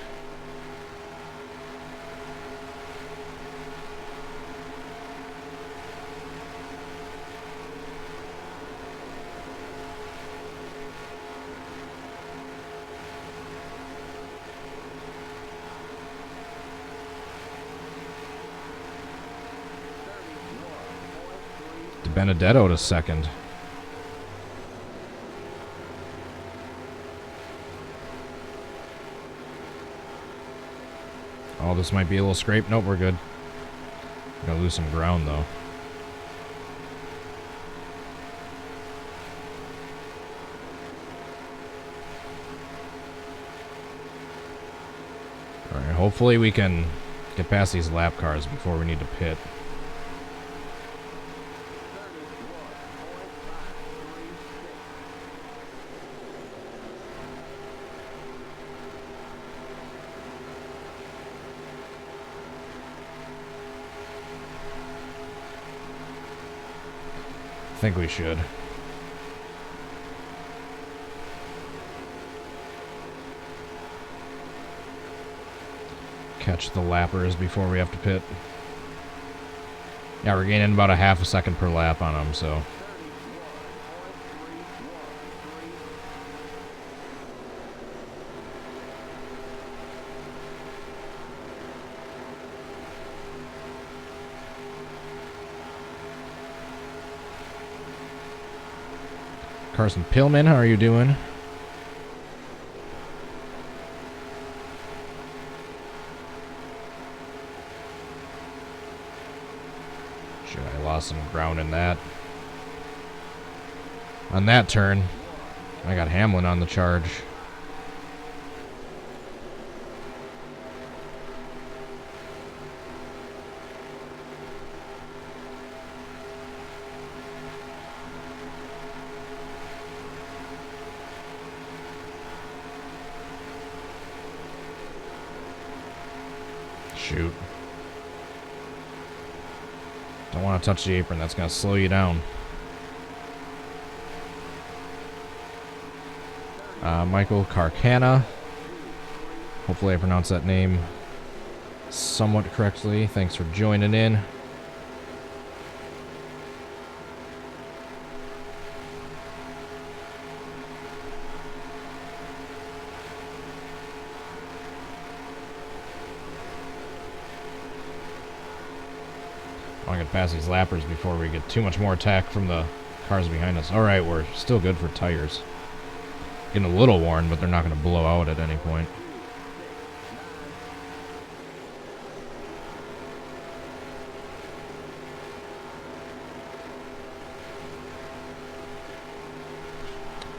Benedetto to second. Oh, this might be a little scrape. Nope, we're good. Gonna lose some ground though. Alright, hopefully we can get past these lap cars before we need to pit. I think we should. catch the lappers before we have to pit. Yeah, we're gaining about a half a second per lap on them, so. Carson Pillman, how are you doing? Shit, I lost some ground in that. On that turn, I got Hamlin on the charge. Shoot. Don't want to touch the apron. That's going to slow you down. Michael Carcana. Hopefully I pronounced that name somewhat correctly. Thanks for joining in. I want to get past these lappers before we get too much more attack from the cars behind us. Alright, we're still good for tires. Getting a little worn, but they're not going to blow out at any point.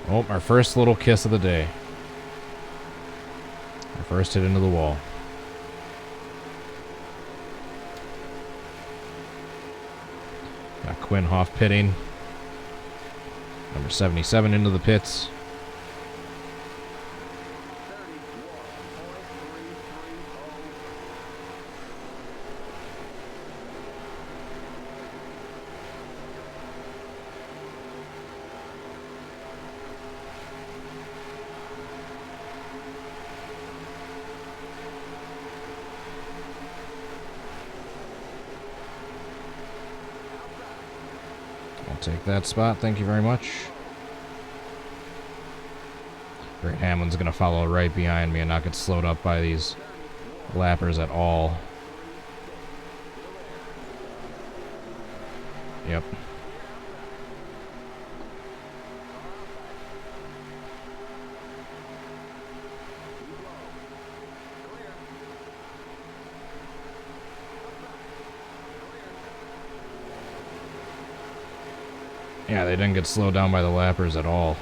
Oh, our first little kiss of the day. Our first hit into the wall. Got Quinn Hoff pitting. Number 77 into the pits. Take that spot. Thank you very much. Great. Hamlin's going to follow right behind me and not get slowed up by these lappers at all. Yep. Yeah, they didn't get slowed down by the lappers at all. Of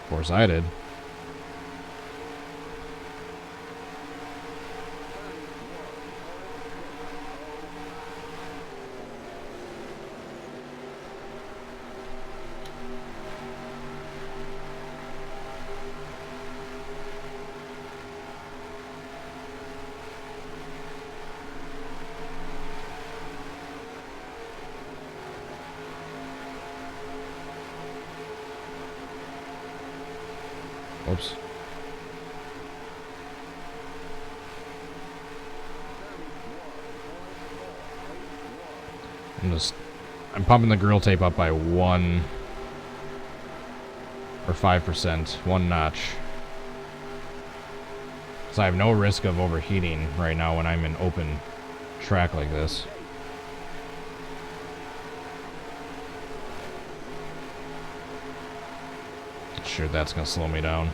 course, I did. Oops. I'm pumping the grill tape up by 1 or 5%, 1 notch. So I have no risk of overheating right now when I'm in open track like this. Sure, that's gonna slow me down.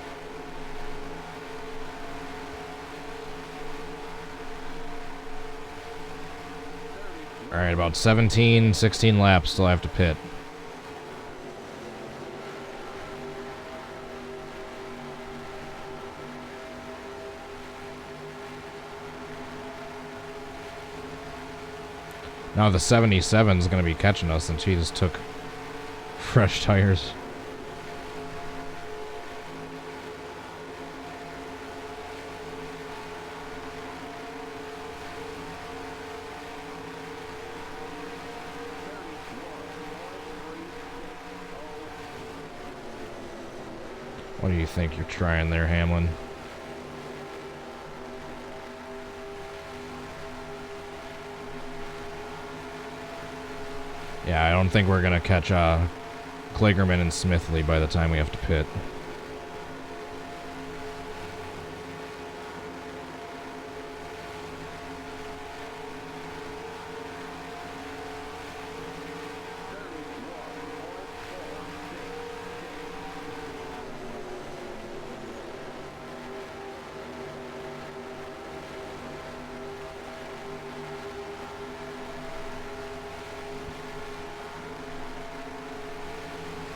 Alright, about 17, 16 laps still have to pit. Now the 77 is going to be catching us since he just took fresh tires. What do you think you're trying there, Hamlin? Yeah, I don't think we're going to catch Klagerman and Smithley by the time we have to pit.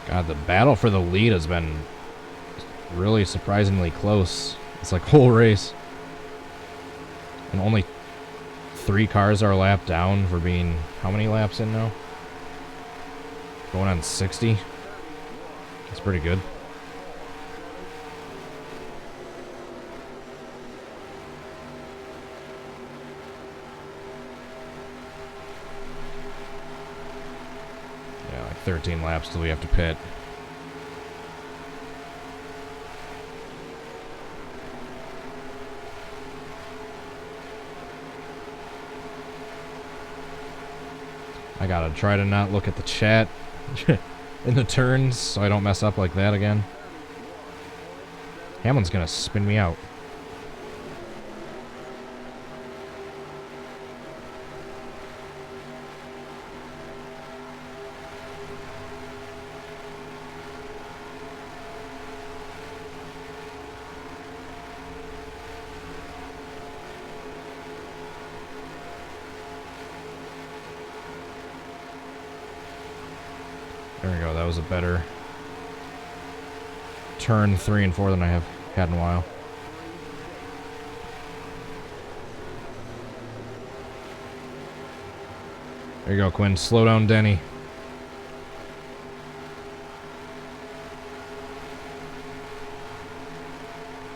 God, the battle for the lead has been really surprisingly close. It's like whole race. And only 3 cars are a lap down for being... How many laps in now? Going on 60. That's pretty good. Yeah, like 13 laps till we have to pit. I gotta try to not look at the chat in the turns so I don't mess up like that again. Hamlin's gonna spin me out. There we go, that was a better turn 3 and 4 than I have had in a while. There you go, Quinn. Slow down, Denny.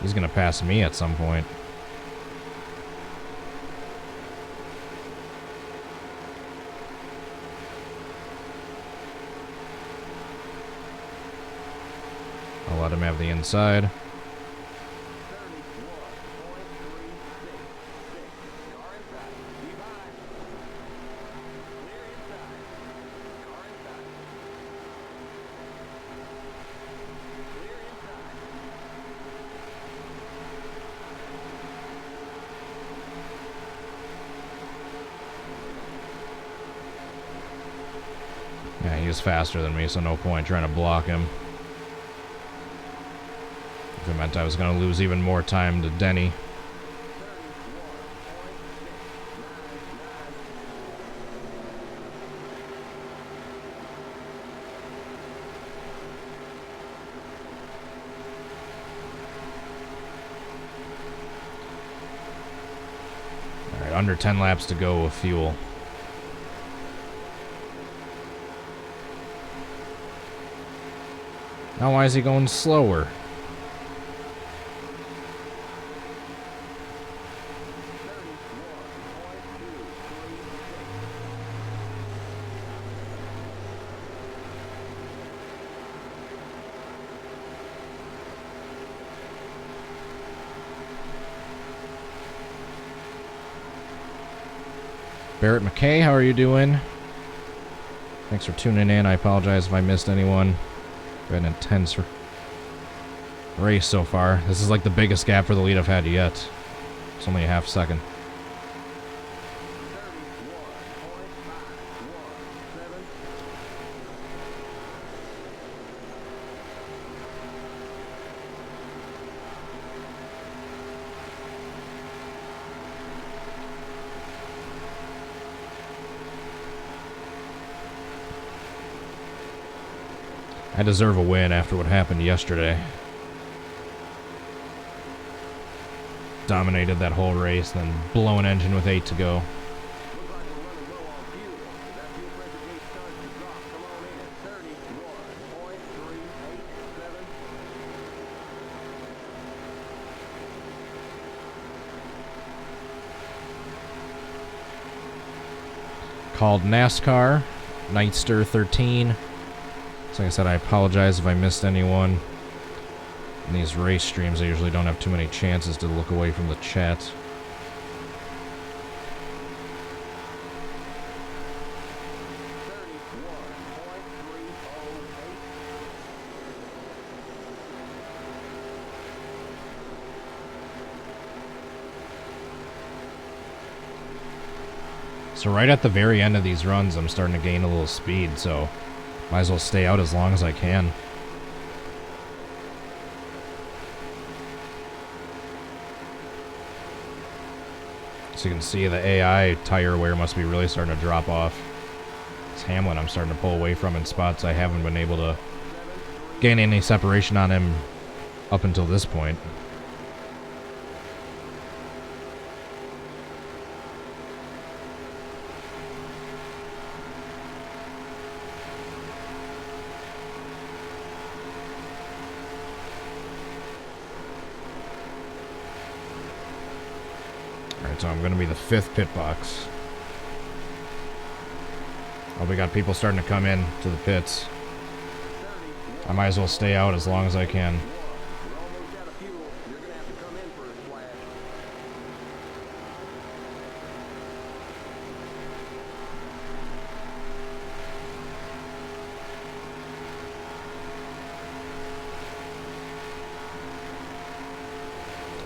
He's gonna pass me at some point. I'll let him have the inside. Yeah, he was faster than me, so no point trying to block him. If it meant I was going to lose even more time to Denny. Alright, under 10 laps to go with fuel. Now why is he going slower? Barrett McKay, how are you doing? Thanks for tuning in. I apologize if I missed anyone. Been an intense race so far. This is like the biggest gap for the lead I've had yet. It's only a half second. I deserve a win after what happened yesterday. Dominated that whole race, then blow an engine with 8 to go. Called Nascar, Nightster 13. Like I said, I apologize if I missed anyone. In these race streams, I usually don't have too many chances to look away from the chat. So right at the very end of these runs, I'm starting to gain a little speed, so might as well stay out as long as I can. So you can see the AI tire wear must be really starting to drop off. It's Hamlin I'm starting to pull away from in spots I haven't been able to gain any separation on him up until this point. Alright, so I'm going to be the 5th pit box. Oh, we got people starting to come in to the pits. I might as well stay out as long as I can.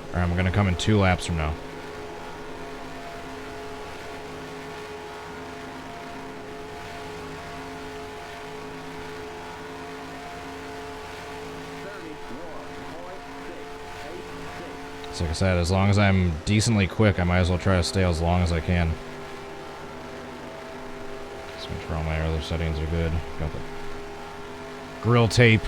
Alright, I'm going to come in 2 laps from now. So like I said, as long as I'm decently quick, I might as well try to stay as long as I can. Just make sure all my other settings are good. Got the grill tape.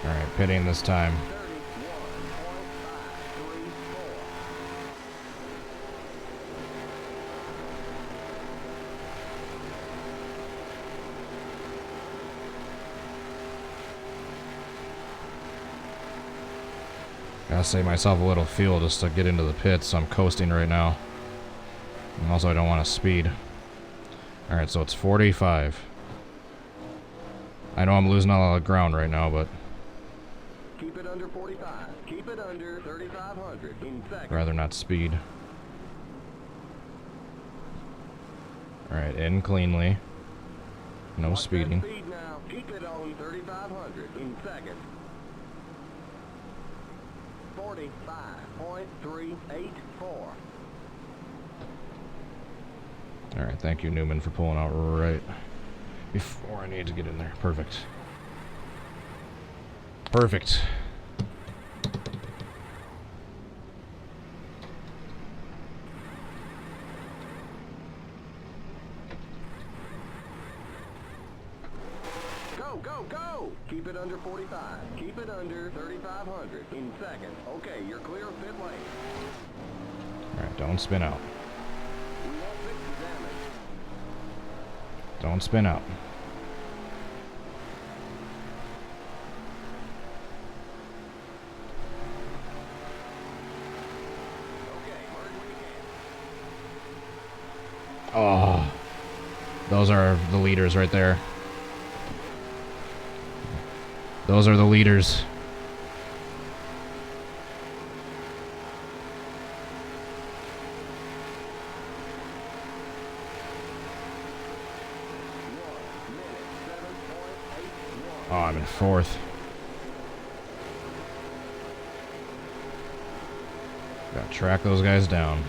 Alright, pitting this time. Gotta save myself a little fuel just to get into the pits, so I'm coasting right now. And also I don't want to speed. Alright, so it's 45. I know I'm losing a lot of ground right now, but keep it under 45. Keep it under 3,500 in seconds. Rather not speed. Alright, in cleanly. No Watch speeding. Speed now. Keep it on 3,500 in seconds. 45.384. Alright, thank you, Newman, for pulling out right before I need to get in there. Perfect. Perfect. Go, go, go! Keep it under 45. Keep it under 3,500 in seconds. Okay, you're clear of pit lane. Alright, don't spin out. We won't fix the damage. Don't spin out. Okay, merge when you can. Oh, those are the leaders right there. Those are the leaders. Oh, I'm in 4th. Gotta track those guys down.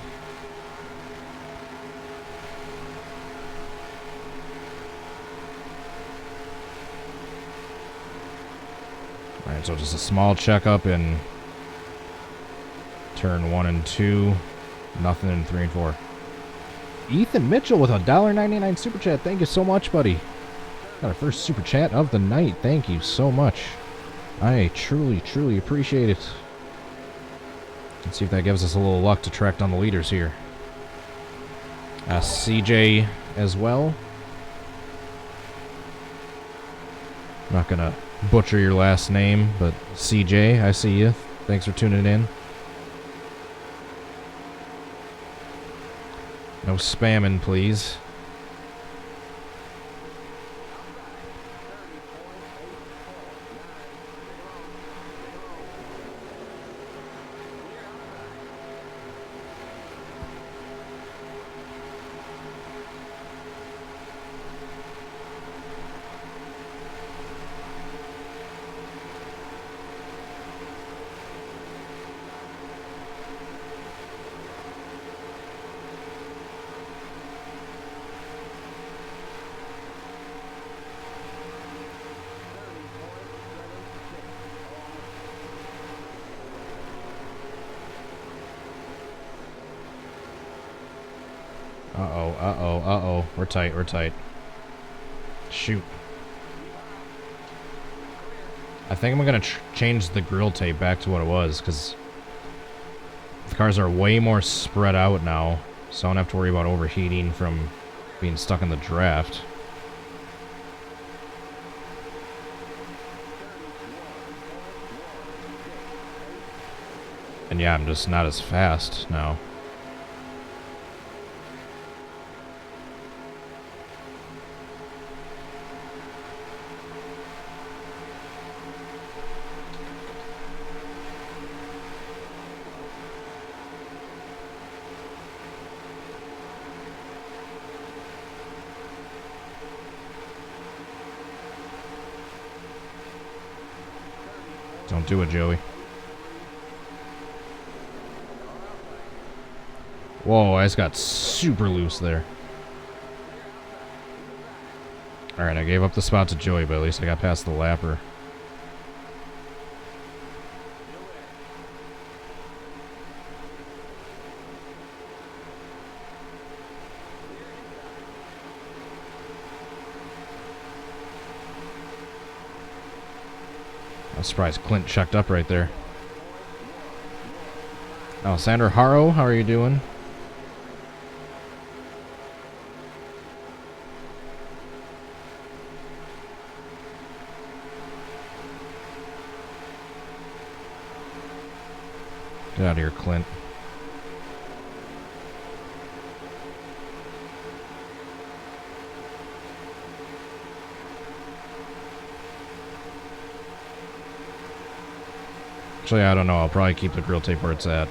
Alright, so just a small checkup in turn 1 and 2. Nothing in 3 and 4. Ethan Mitchell with a $1.99 super chat. Thank you so much, buddy. Got our first super chat of the night. Thank you so much. I truly, truly appreciate it. Let's see if that gives us a little luck to track down the leaders here. CJ as well. I'm not gonna butcher your last name, but CJ, I see you. Thanks for tuning in. No spamming, please. We're tight, we're tight. Shoot. I think I'm going to change the grill tape back to what it was, because the cars are way more spread out now, so I don't have to worry about overheating from being stuck in the draft. And yeah, I'm just not as fast now. Don't do it, Joey. Whoa, I just got super loose there. Alright, I gave up the spot to Joey, but at least I got past the lapper. I'm surprised Clint checked up right there. Alessandro Haro, how are you doing? Get out of here, Clint. Actually, I don't know. I'll probably keep the grill tape where it's at.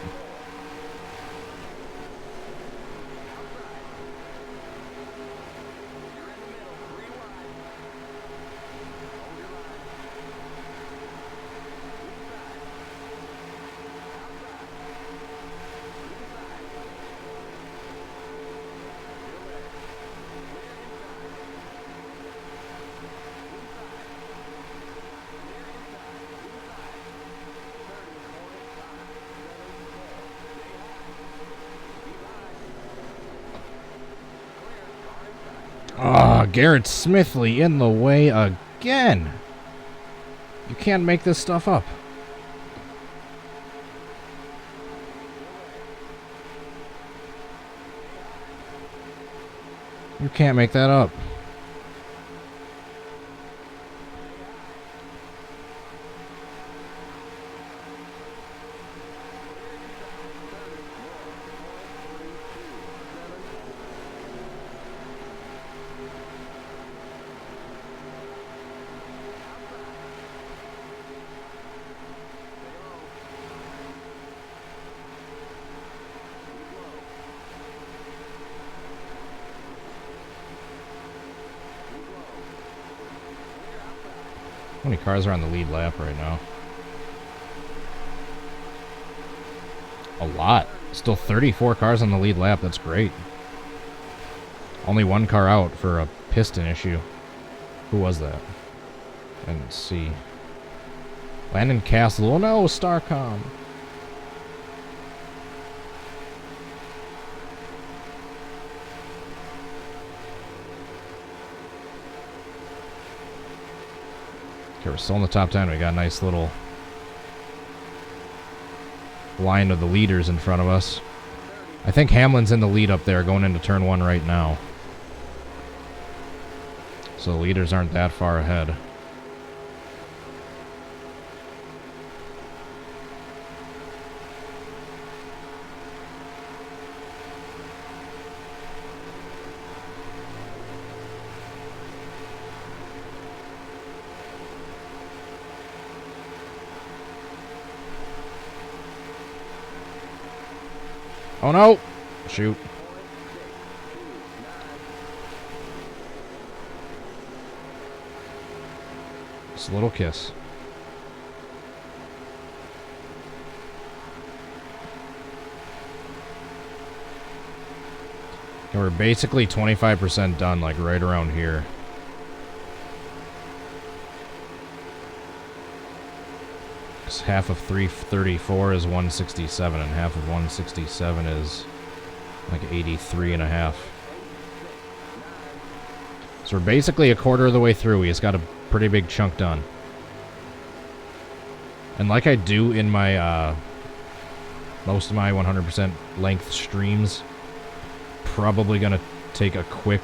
Garrett Smithley in the way again. You can't make this stuff up. You can't make that up. How many cars are on the lead lap right now? A lot. Still 34 cars on the lead lap. That's great. Only one car out for a piston issue. Who was that? I didn't see. Landon Castle. Oh no, Starcom. Okay, we're still in the top 10. We got a nice little line of the leaders in front of us. I think Hamlin's in the lead up there going into turn 1 right now. So the leaders aren't that far ahead. Oh no! Shoot. Just a little kiss. And we're basically 25% done, like right around here. Half of 334 is 167, and half of 167 is like 83 and a half. So we're basically a quarter of the way through. He's got a pretty big chunk done. And like I do in my, most of my 100% length streams, probably going to take a quick,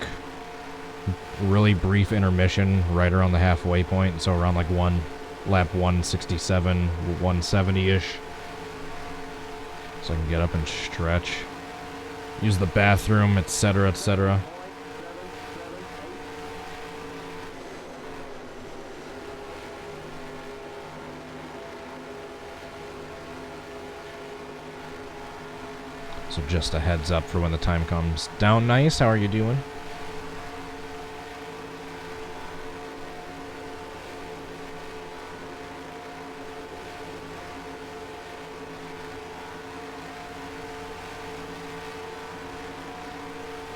really brief intermission right around the halfway point. So around like lap 167, 170-ish. So I can get up and stretch. Use the bathroom, etc., etc. So just a heads up for when the time comes. Down nice, how are you doing?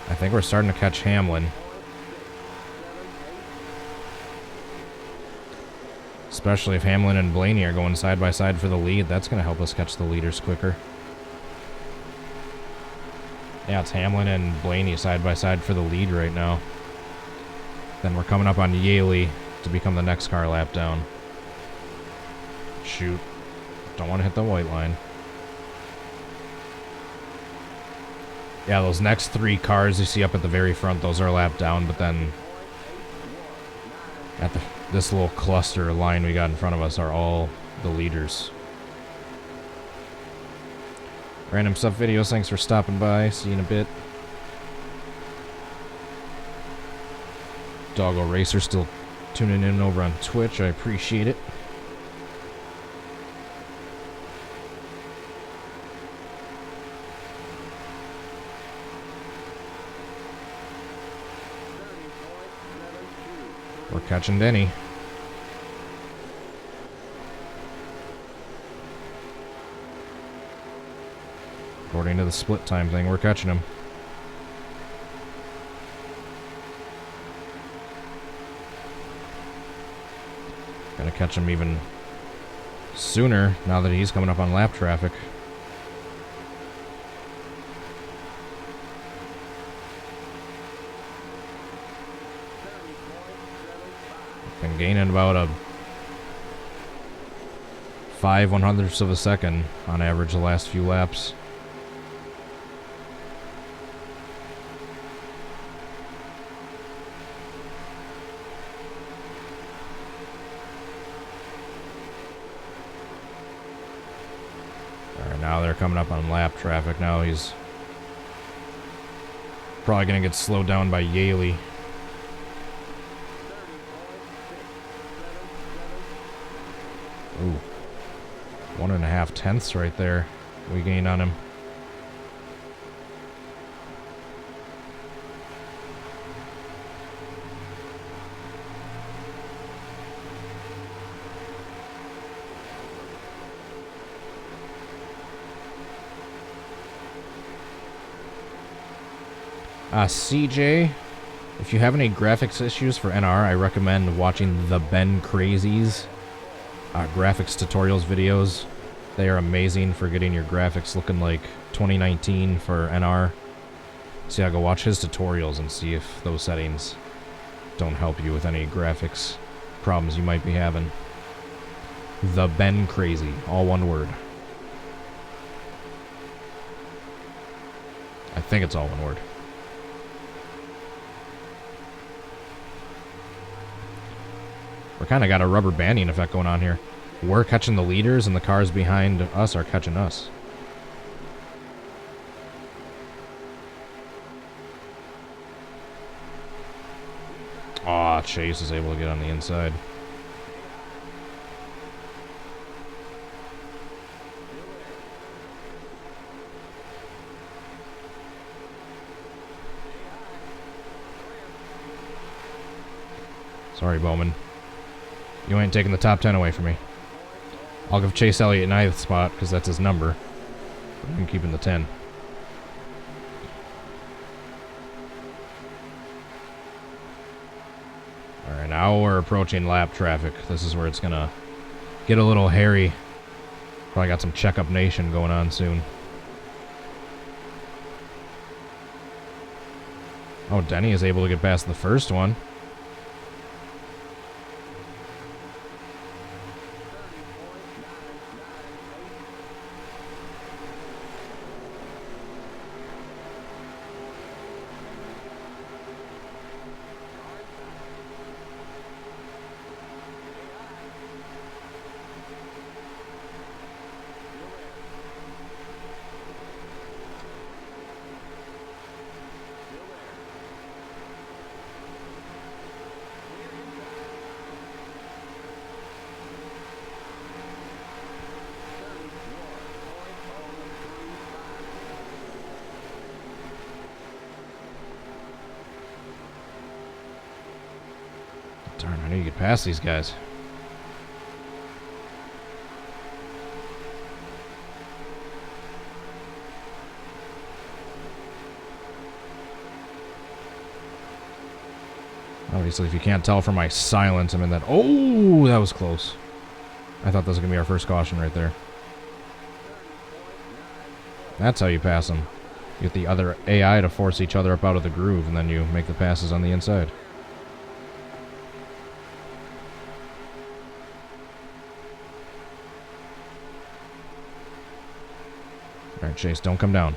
I think we're starting to catch Hamlin. Especially if Hamlin and Blaney are going side by side for the lead. That's going to help us catch the leaders quicker. Yeah, it's Hamlin and Blaney side by side for the lead right now. Then we're coming up on Yaley to become the next car lap down. Shoot. Don't want to hit the white line. Yeah, those next three cars you see up at the very front, those are a lap down, but then at this little cluster line we got in front of us are all the leaders. Random Stuff Videos, thanks for stopping by. See you in a bit. Doggo Racer still tuning in over on Twitch. I appreciate it. We're catching Denny. According to the split time thing, we're catching him. Gonna catch him even sooner now that he's coming up on lap traffic. Been gaining about a 5/100ths of a second on average the last few laps. Alright, now they're coming up on lap traffic. Now he's probably going to get slowed down by Yaley. Ooh, 1.5 tenths right there we gained on him. CJ, if you have any graphics issues for NR, I recommend watching the Ben Crazies graphics tutorials videos. They are amazing for getting your graphics looking like 2019 for NR. So yeah, go watch his tutorials and see if those settings don't help you with any graphics problems you might be having. The Ben Crazy, all one word. I think it's all one word. We're kind of got a rubber banding effect going on here. We're catching the leaders, and the cars behind us are catching us. Aw, Chase is able to get on the inside. Sorry, Bowman. You ain't taking the top 10 away from me. I'll give Chase Elliott 9th spot, because that's his number. I'm keeping the 10. Alright, now we're approaching lap traffic. This is where it's going to get a little hairy. Probably got some checkup nation going on soon. Oh, Denny is able to get past the first one. Darn, I knew you could pass these guys. Obviously, if you can't tell from my silence, I'm in that. Oh, that was close. I thought that was going to be our first caution right there. That's how you pass them. You get the other AI to force each other up out of the groove, and then you make the passes on the inside. Alright, Chase, don't come down.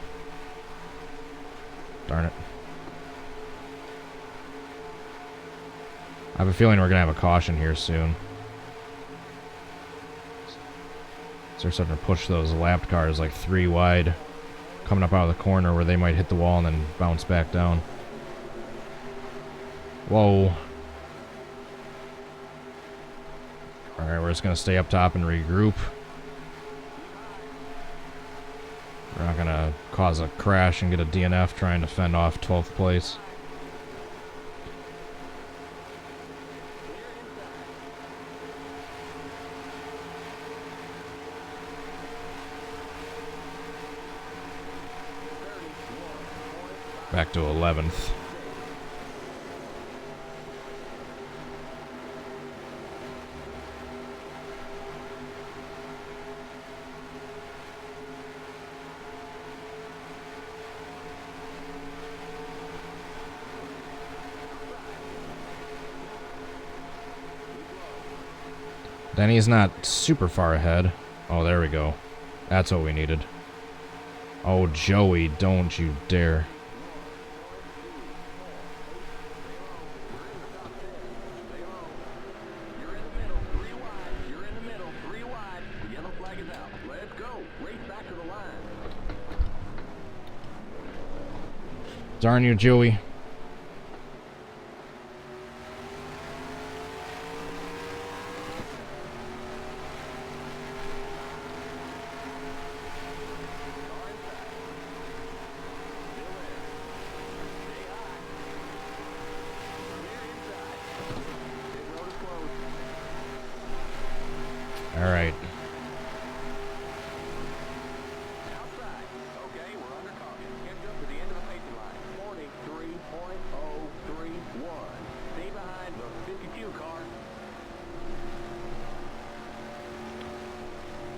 Darn it. I have a feeling we're going to have a caution here soon. So they're starting to push those lapped cars like 3 wide, coming up out of the corner where they might hit the wall and then bounce back down. Whoa. Alright, we're just going to stay up top and regroup. We're not going to cause a crash and get a DNF trying to fend off 12th place. Back to 11th. Denny's not super far ahead. Oh, there we go. That's what we needed. Oh, Joey, don't you dare. Darn you, Joey. All right.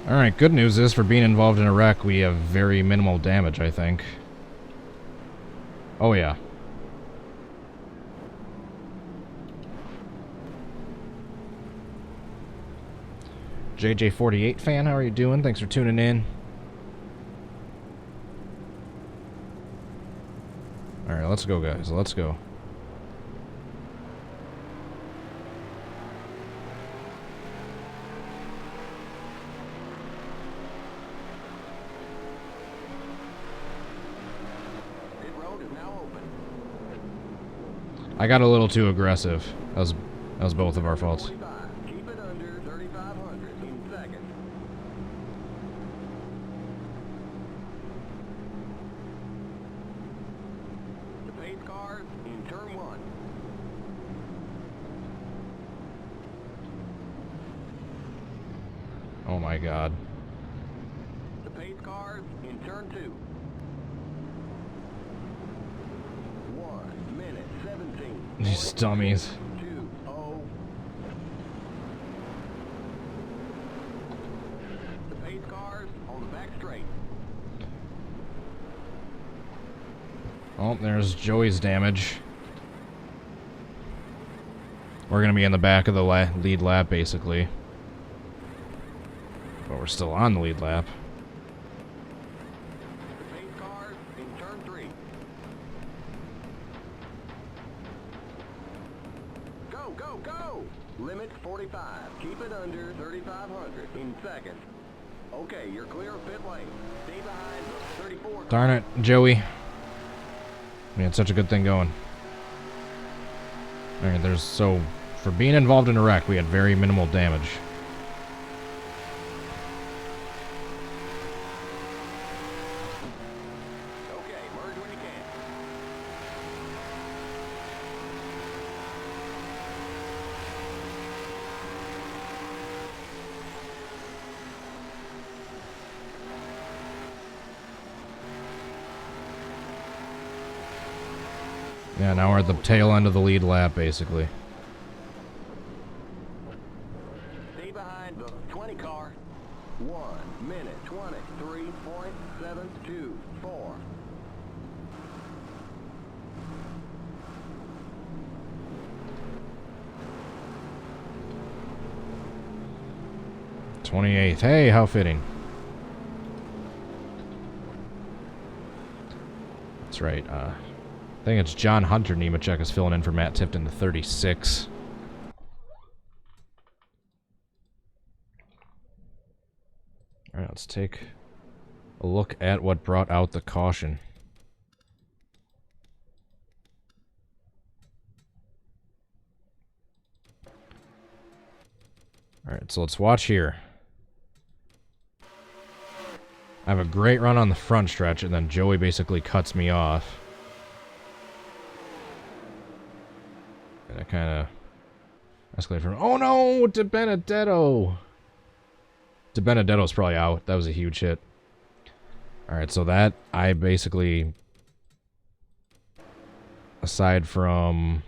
Alright, good news is for being involved in a wreck, we have very minimal damage, I think. Oh, yeah. JJ48 fan, how are you doing? Thanks for tuning in. Alright, let's go, guys. Let's go. I got a little too aggressive. That was both of our faults. Keep it under 3,500 in second. The pace car in turn 1. Oh my god. The pace car in turn 2. 1 minute 17. These dummies. 2-0. The pace cars on the back straight. Oh, there's Joey's damage. We're going to be in the back of the lead lap, basically. But we're still on the lead lap. The pace cars in turn 3. Go, go, go! Limit 45. Keep it under 3,500 in second. Okay, you're clear of pit lane. Stay behind 34. Darn it, Joey. We had such a good thing going. Alright, so, for being involved in a wreck, we had very minimal damage. Okay, merge when you can. Yeah, now we're at the tail end of the lead lap, basically. Stay behind the 20 car. 1 minute 23.724. '28th. Hey, how fitting. That's right. I think it's John Hunter Nemechek is filling in for Matt Tipton, the 36. All right, let's take a look at what brought out the caution. All right, so let's watch here. I have a great run on the front stretch, and then Joey basically cuts me off. And I kind of escalated from, oh no, De Benedetto! De Benedetto's probably out. That was a huge hit. Alright, so that, I basically, aside from,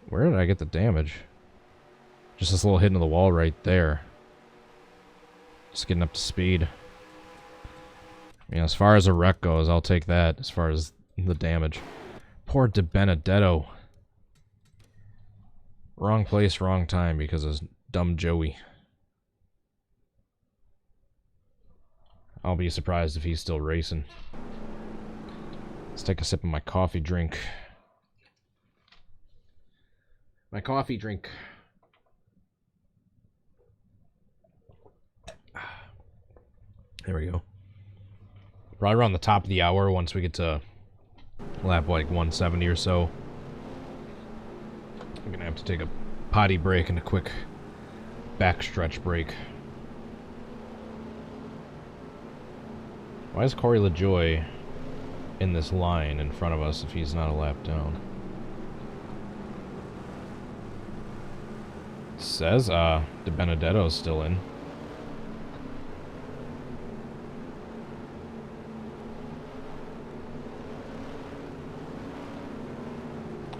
where did I get the damage? Just this little hit into the wall right there. Just getting up to speed. I mean, as far as a wreck goes, I'll take that as far as the damage. Poor De Benedetto. Wrong place, wrong time because of dumb Joey. I'll be surprised if he's still racing. Let's take a sip of my coffee drink. My coffee drink. There we go. Probably around the top of the hour once we get to lap like 170 or so. I'm gonna have to take a potty break and a quick backstretch break. Why is Corey LaJoie in this line in front of us if he's not a lap down? It says De Benedetto's still in.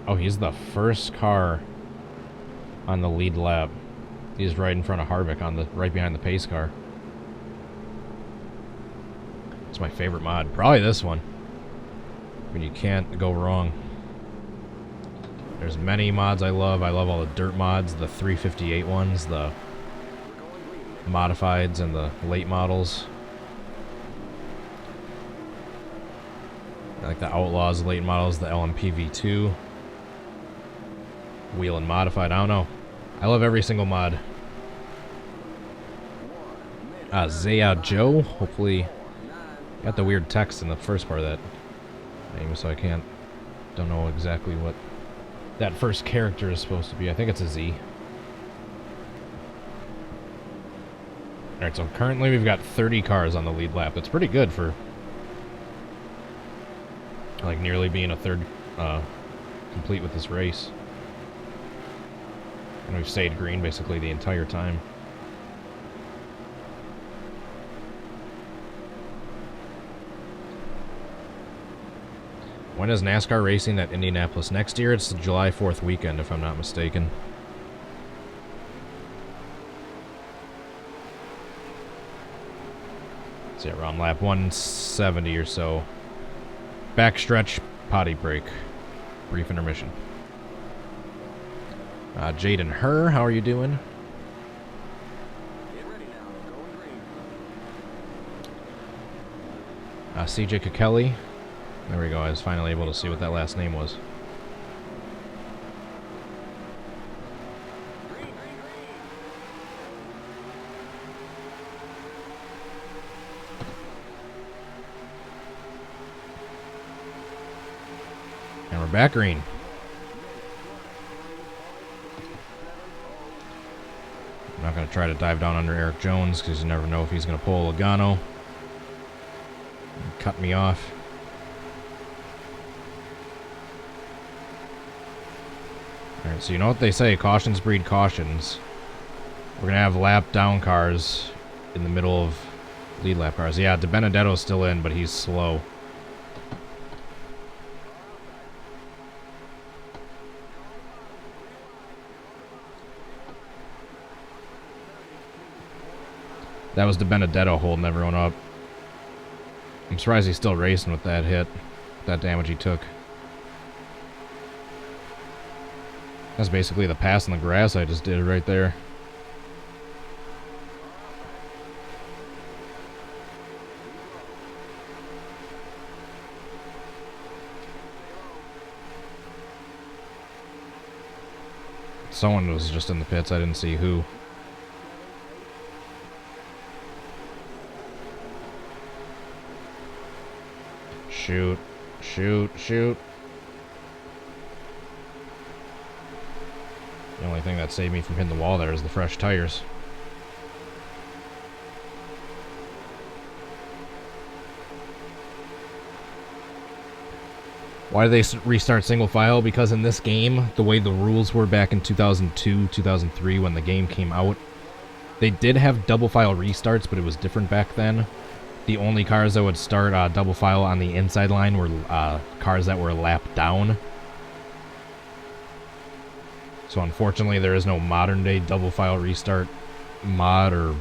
Oh, he's the first car on the lead lap. He's right in front of Harvick on the right behind the pace car. It's my favorite mod. Probably this one. I mean, you can't go wrong. There's many mods I love. I love all the dirt mods, the 358 ones, the modifieds, and the late models. I like the Outlaws late models, the LMPV2. Wheel and modified. I don't know. I love every single mod. Zaya Joe. Hopefully, got the weird text in the first part of that name, so I don't know exactly what that first character is supposed to be. I think it's a Z. Alright, so currently we've got 30 cars on the lead lap. That's pretty good for like nearly being a third complete with this race. And we've stayed green basically the entire time. When is NASCAR racing at Indianapolis? Next year, it's the July 4th weekend, if I'm not mistaken. So yeah, around lap 170 or so. Backstretch, potty break. Brief intermission. Jaden Herr, how are you doing? Get ready now. Going green. CJ Kekeli. There we go. I was finally able to see what that last name was. Green, green, green. And we're back green. I'm not going to try to dive down under Eric Jones because you never know if he's going to pull a Logano. Cut me off. Alright, so you know what they say, cautions breed cautions. We're going to have lap down cars in the middle of Lead lap cars. Yeah, De Benedetto's still in, but he's slow. That was De Benedetto holding everyone up. I'm surprised he's still racing with that hit. That damage he took. That's basically the pass in the grass I just did right there. Someone was just in the pits. I didn't see who. Shoot. Shoot. Shoot. The only thing that saved me from hitting the wall there is the fresh tires. Why do they restart single file? Because in this game, the way the rules were back in 2002, 2003 when the game came out, they did have double file restarts, but it was different back then. The only cars that would start double file on the inside line were cars that were a lap down. So unfortunately, there is no modern day double file restart mod or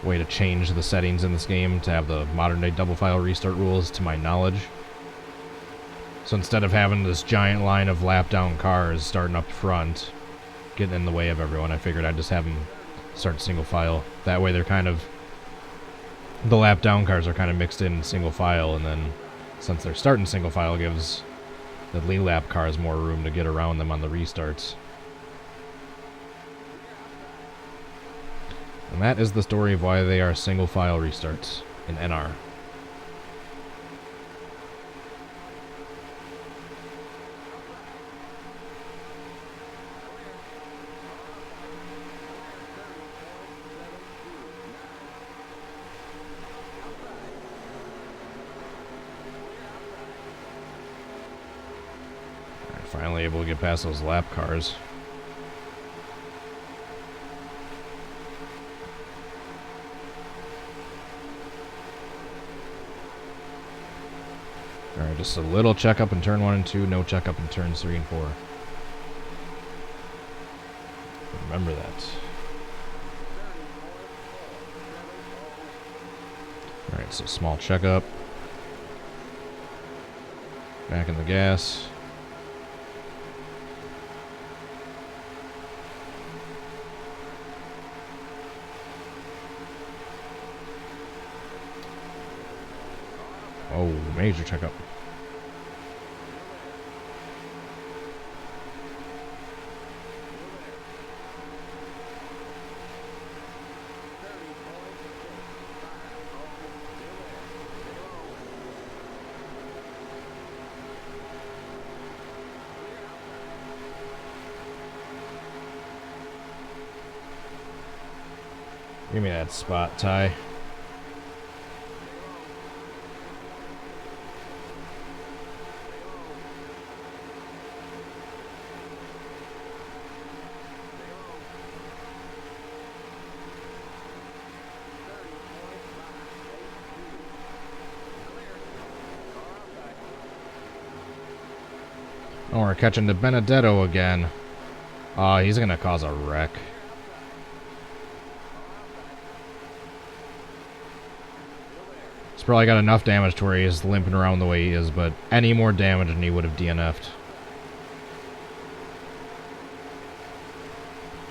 way to change the settings in this game to have the modern day double file restart rules, to my knowledge. So instead of having this giant line of lap down cars starting up front, getting in the way of everyone, I figured I'd just have them start single file. That way they're kind of, the lap down cars are kind of mixed in single file, and then since they're starting single file, it gives the lead lap cars more room to get around them on the restarts. And that is the story of why they are single file restarts in NR. Finally able to get past those lap cars. Alright, just a little checkup in turn 1 and 2, no checkup in turns 3 and 4. Remember that. Alright, so small checkup. Back in the gas. Oh, major checkup. Give me that spot, Ty. Oh, we're catching De Benedetto again. He's gonna cause a wreck. He's probably got enough damage to where he is limping around the way he is, but any more damage and he would have DNF'd.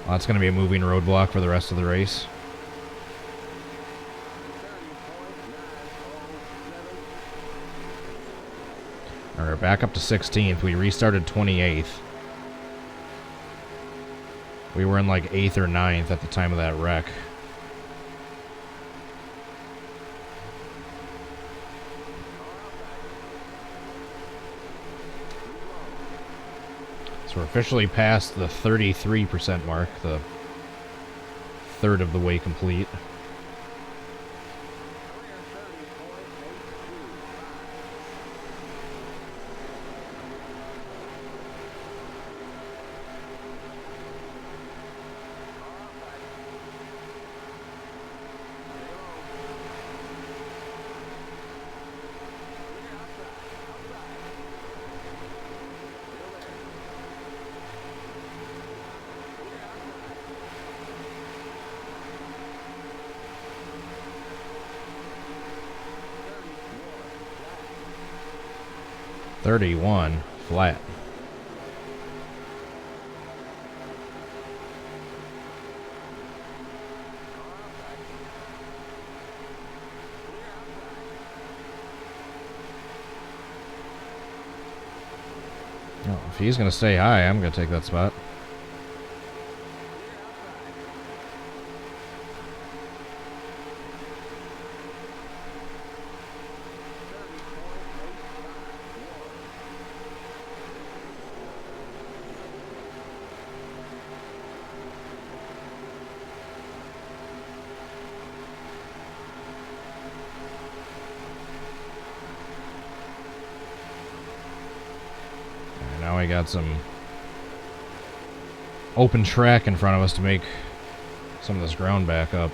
Well, that's gonna be a moving roadblock for the rest of the race. Alright, back up to 16th. We restarted 28th. We were in like 8th or 9th at the time of that wreck. So we're officially past the 33% mark, the third of the way complete. 31 flat. Oh, if he's going to say hi, I'm going to take that spot. Now we got some open track in front of us to make some of this ground back up.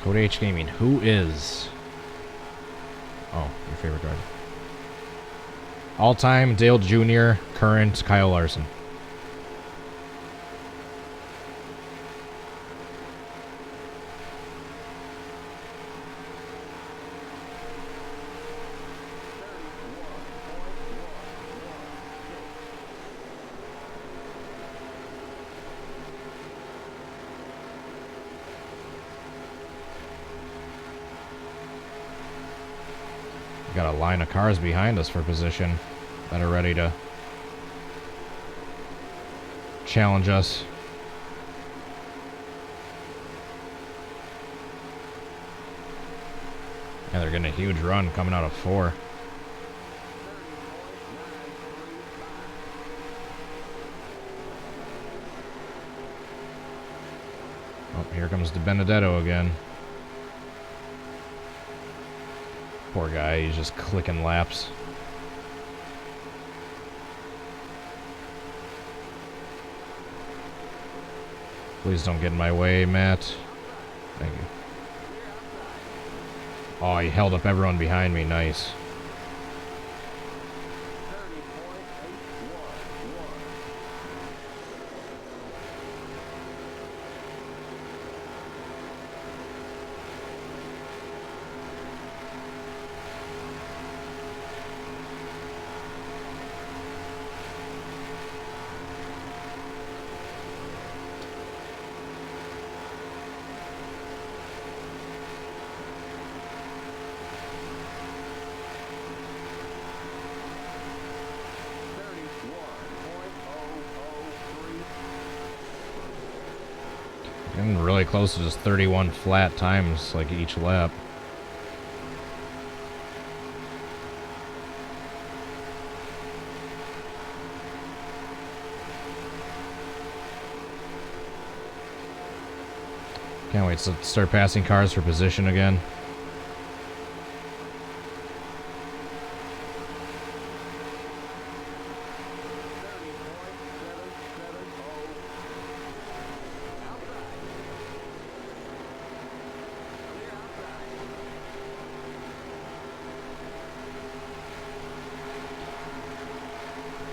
Code H Gaming, who is... Oh, your favorite driver. All-time Dale Jr., current Kyle Larson. Got a line of cars behind us for position that are ready to challenge us. And they're getting a huge run coming out of 4. Oh, here comes De Benedetto again. Poor guy, he's just clicking laps. Please don't get in my way, Matt. Thank you. Oh, he held up everyone behind me. Nice. Getting really close to just 31 flat times, like each lap. Can't wait to start passing cars for position again.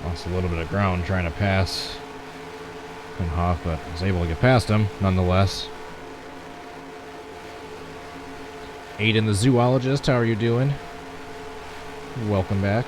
Lost a little bit of ground trying to pass Hoff, but was able to get past him nonetheless. Aiden the zoologist, how are you doing? Welcome back.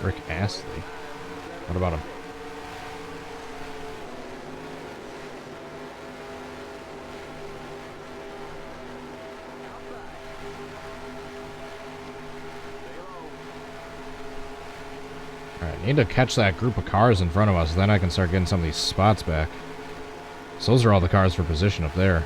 Rick Astley. What about him? Alright, need to catch that group of cars in front of us, then I can start getting some of these spots back. So those are all the cars for position up there.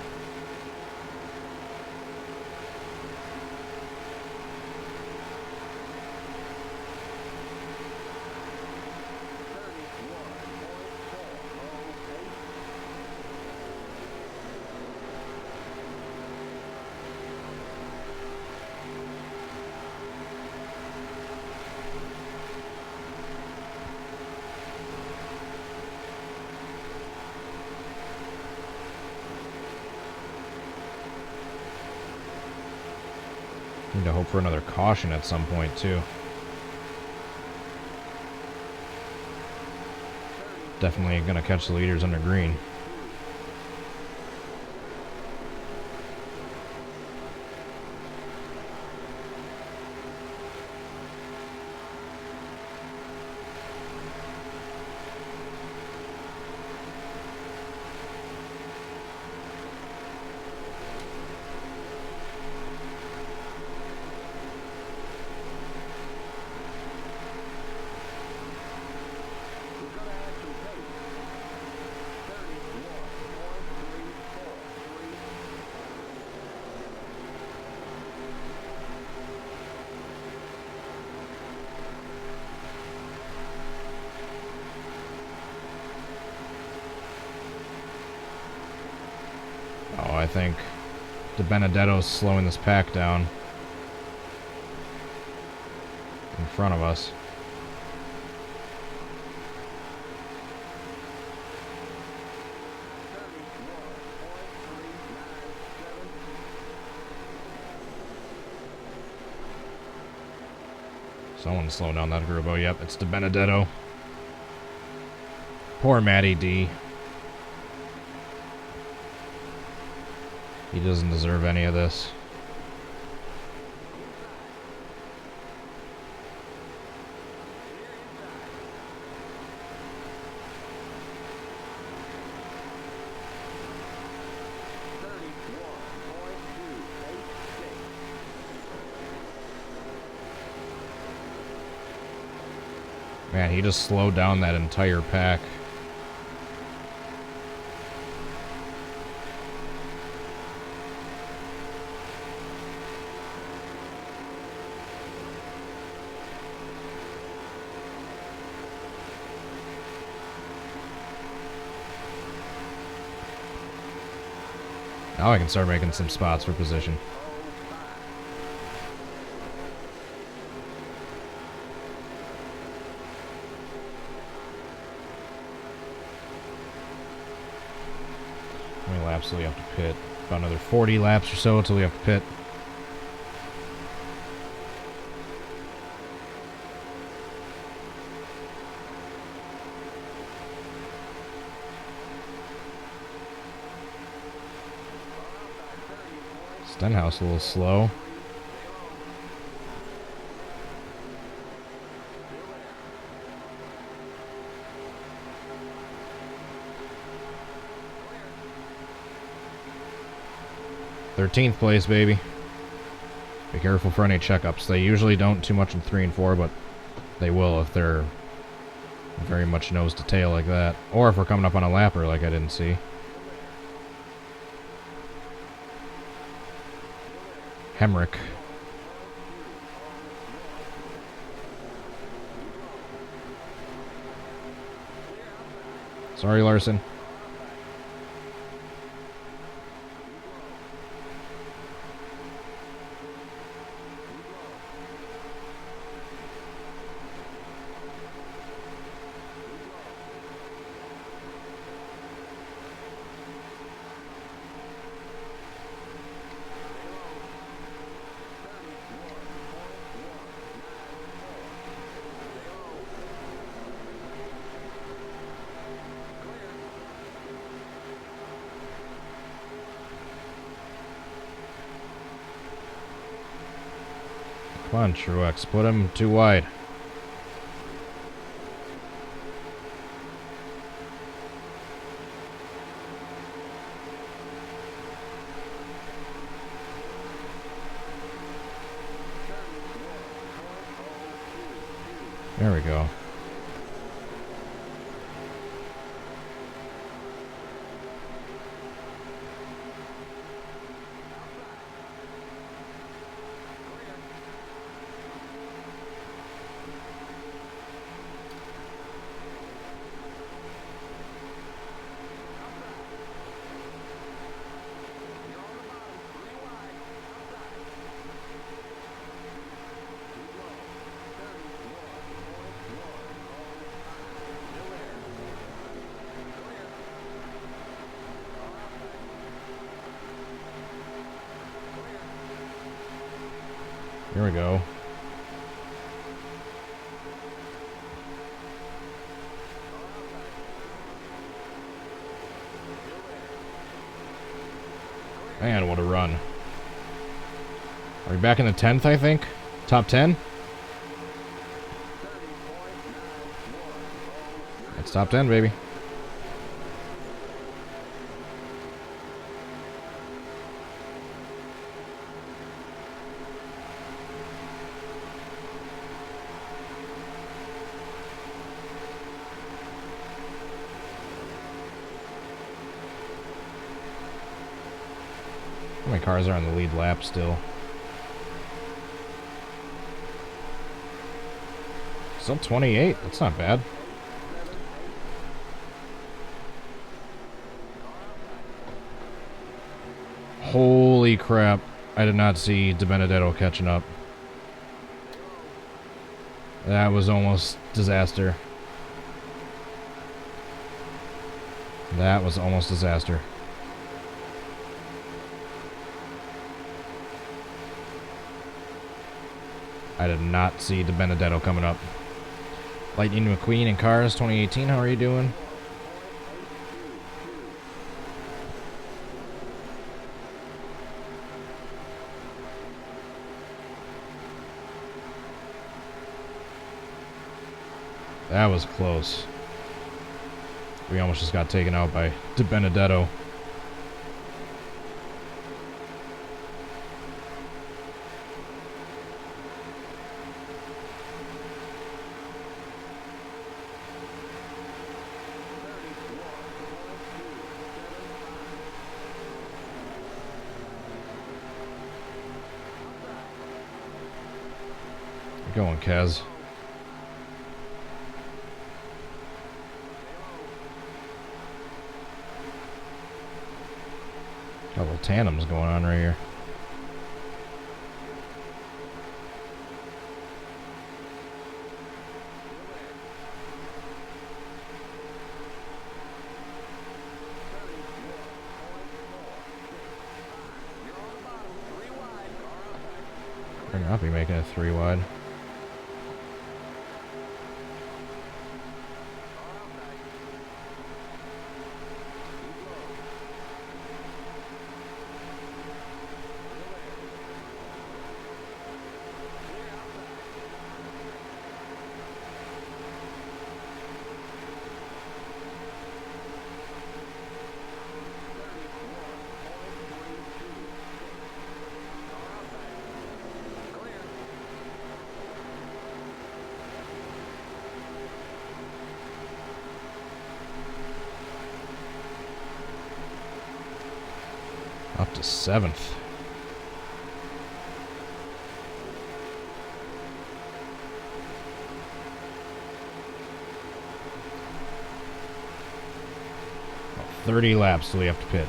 Need to hope for another caution at some point, too. Definitely gonna catch the leaders under green. Oh, I think De Benedetto's slowing this pack down in front of us. Someone slow down that group. Oh, yep, it's De Benedetto. Poor Matty D. He doesn't deserve any of this. Man, he just slowed down that entire pack. Now I can start making some spots for position. How many laps till we have to pit? About another 40 laps or so until we have to pit. Stenhouse a little slow. "13th place, baby." Be careful for any checkups. They usually don't too much in 3 and 4, but they will if they're very much nose to tail like that. Or if we're coming up on a lapper like I didn't see. Hemrick. Sorry, Larson. Come on, Truex. Put him too wide. There we go. Here we go. Man, what a run. Are we back in the 10th, I think? Top 10? It's top 10, baby. How many cars are on the lead lap still? Still 28. That's not bad. Holy crap. I did not see DiBenedetto catching up. That was almost disaster. That was almost disaster. I did not see DiBenedetto coming up. Lightning McQueen and Cars 2018, how are you doing? That was close. We almost just got taken out by DiBenedetto. You're going, Kez. Couple tandems going on right here. Better not be making it 3 wide. Up to 7th. About 30 laps till we have to pit.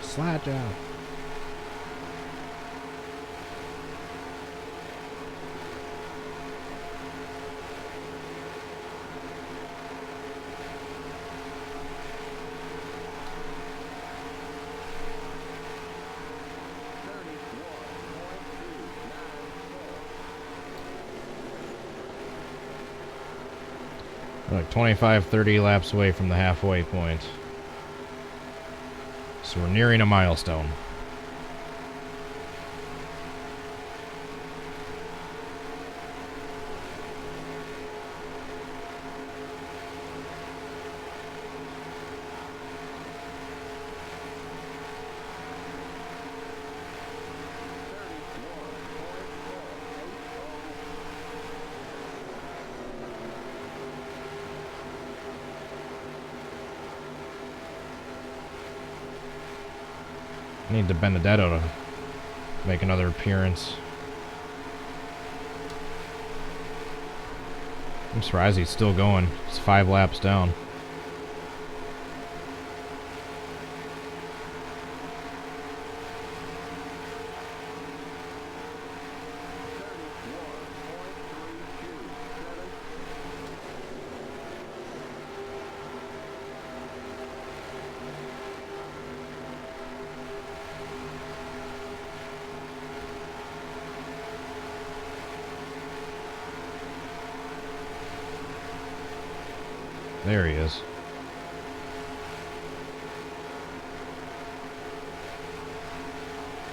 Slide down. Like 25, 30 laps away from the halfway point. So we're nearing a milestone. I need the Benedetto to make another appearance. I'm surprised he's still going. It's 5 laps down. There he is.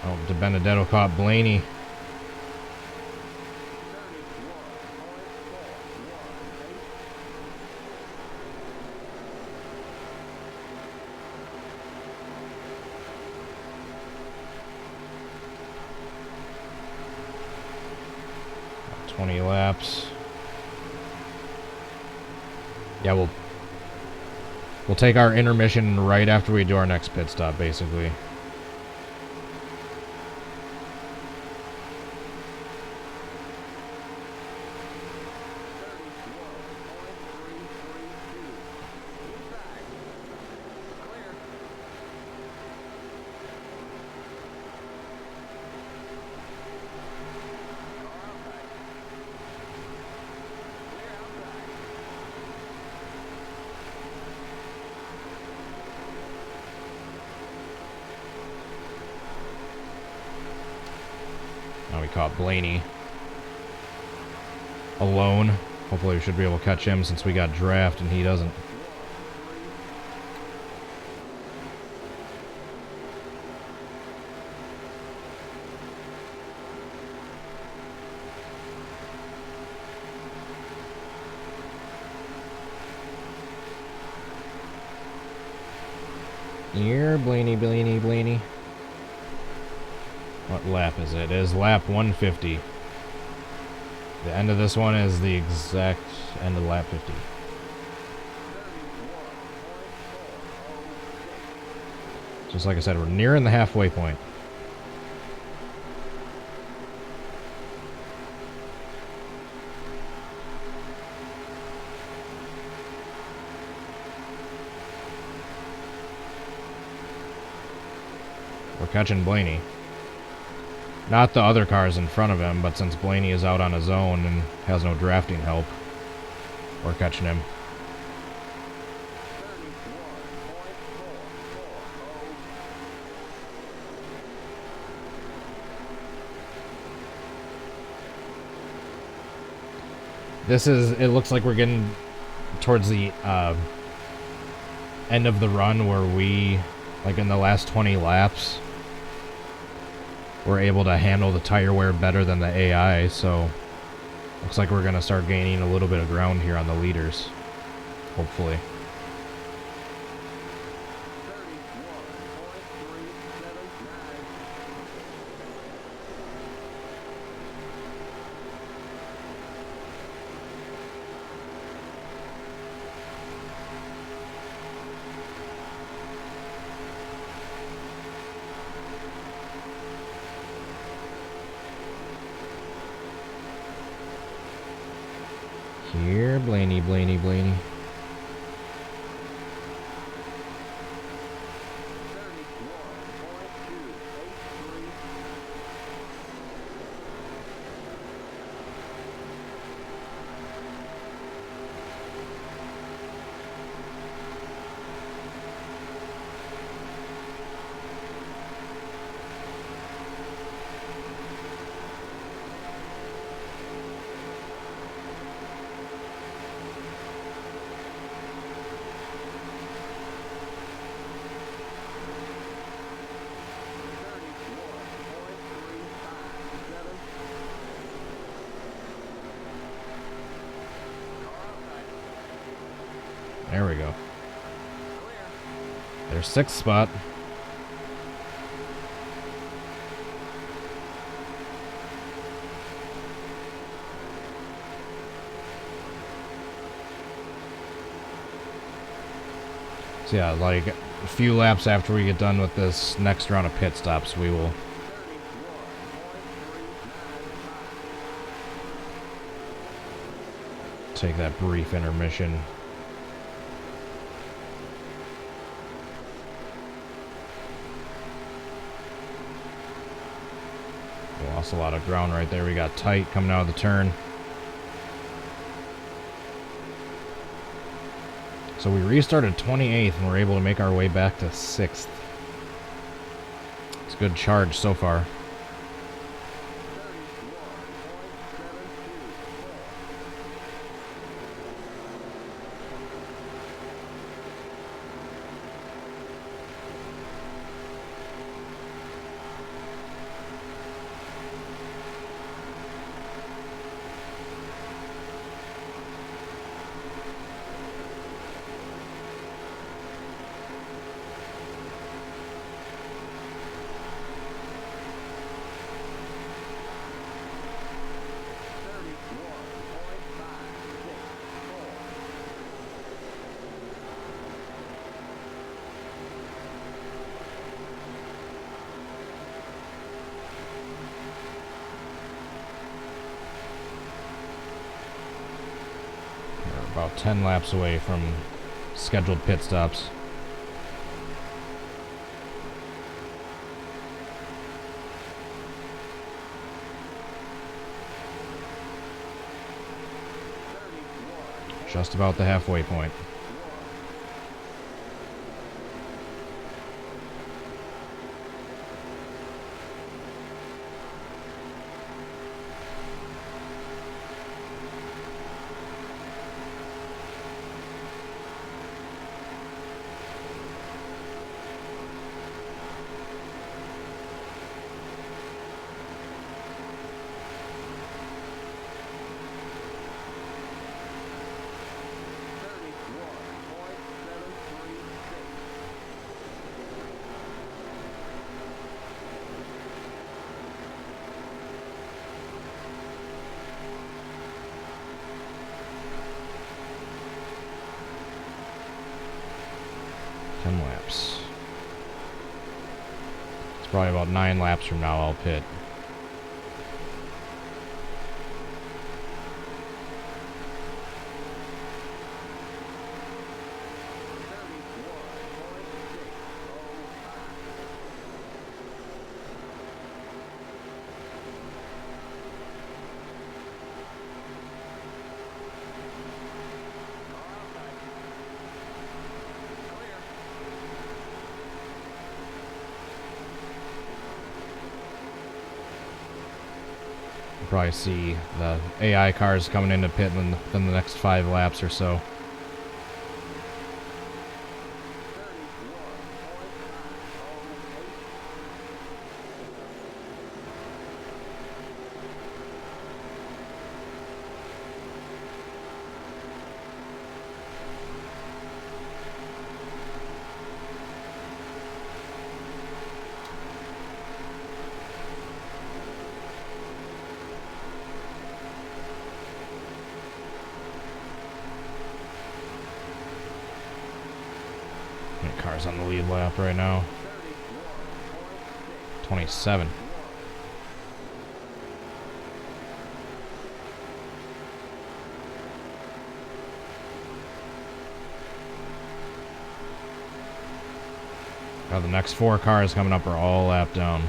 Oh, De Benedetto caught Blaney. About 20 laps. Yeah, we'll take our intermission right after we do our next pit stop, basically. Now we caught Blaney alone. Hopefully we should be able to catch him since we got draft and he doesn't. Here, Blaney, Blaney, Blaney. What lap is it? It is lap 150. The end of this one is the exact end of lap 50. Just like I said, we're nearing the halfway point. We're catching Blaney. Not the other cars in front of him, but since Blaney is out on his own and has no drafting help, we're catching him. It looks like we're getting towards the end of the run where we, like in the last 20 laps, we're able to handle the tire wear better than the AI, so looks like we're going to start gaining a little bit of ground here on the leaders, hopefully. Here, Blaney, Blaney, Blaney. There we go. There's 6th spot. So yeah, like a few laps after we get done with this next round of pit stops, we will take that brief intermission. We lost a lot of ground right there. We got tight coming out of the turn. So we restarted 28th and we're able to make our way back to 6th. It's a good charge so far. About 10 laps away from scheduled pit stops. Just about the halfway point. Laps. It's probably about 9 laps from now I'll pit. Probably see the AI cars coming into pit within the next 5 laps or so. Cars on the lead lap right now. 27. Now the next 4 cars coming up are all lap down.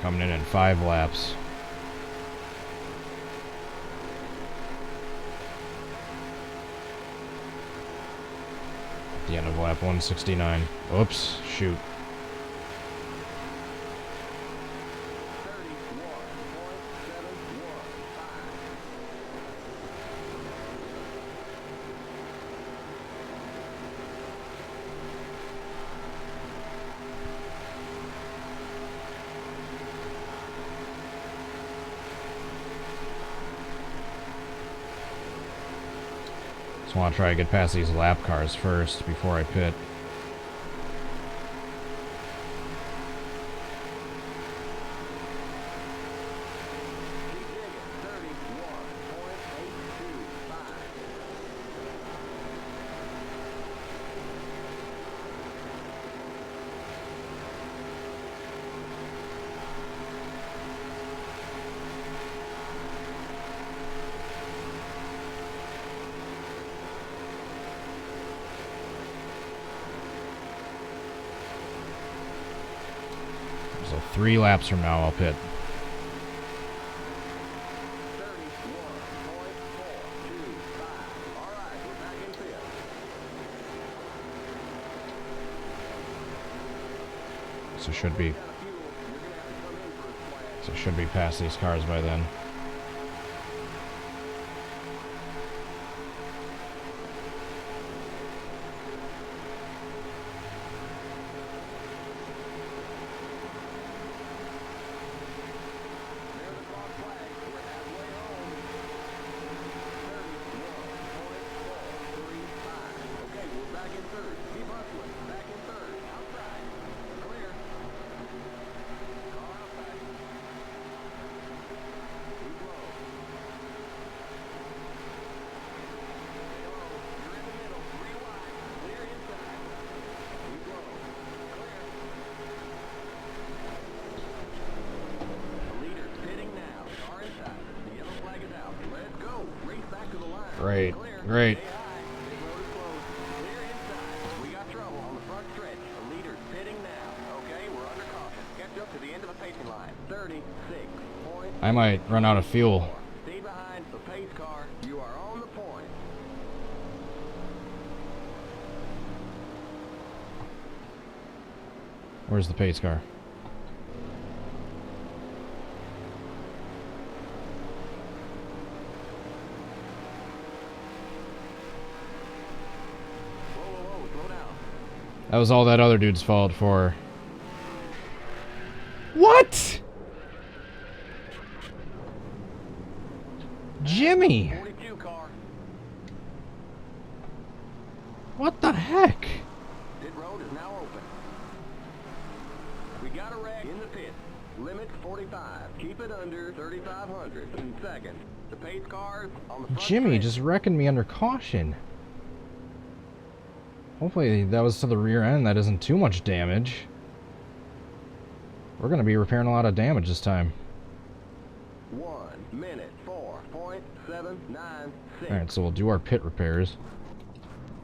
Coming in 5 laps. The end of lap 169. Oops, shoot. I want to try to get past these lap cars first before I pit. So 3 laps from now, I'll pit. So should be past these cars by then. Great, great. We got trouble on the front stretch. The leader's pitting now. Okay, we're under caution. Catch up to the end of the pacing line. 36 points. I might run out of fuel. Stay behind the pace car. You are on the point. Where's the pace car? That was all that other dude's fault for. What? Jimmy! 42 car. What the heck? Pit road is now open. We got a wreck in the pit. Limit 45. Keep it under 3,500 in seconds. The pace cars on the front Jimmy stretch. just wrecking me under caution. Hopefully that was to the rear end. That isn't too much damage. We're going to be repairing a lot of damage this time. 1 minute 4.796. Alright, so we'll do our pit repairs.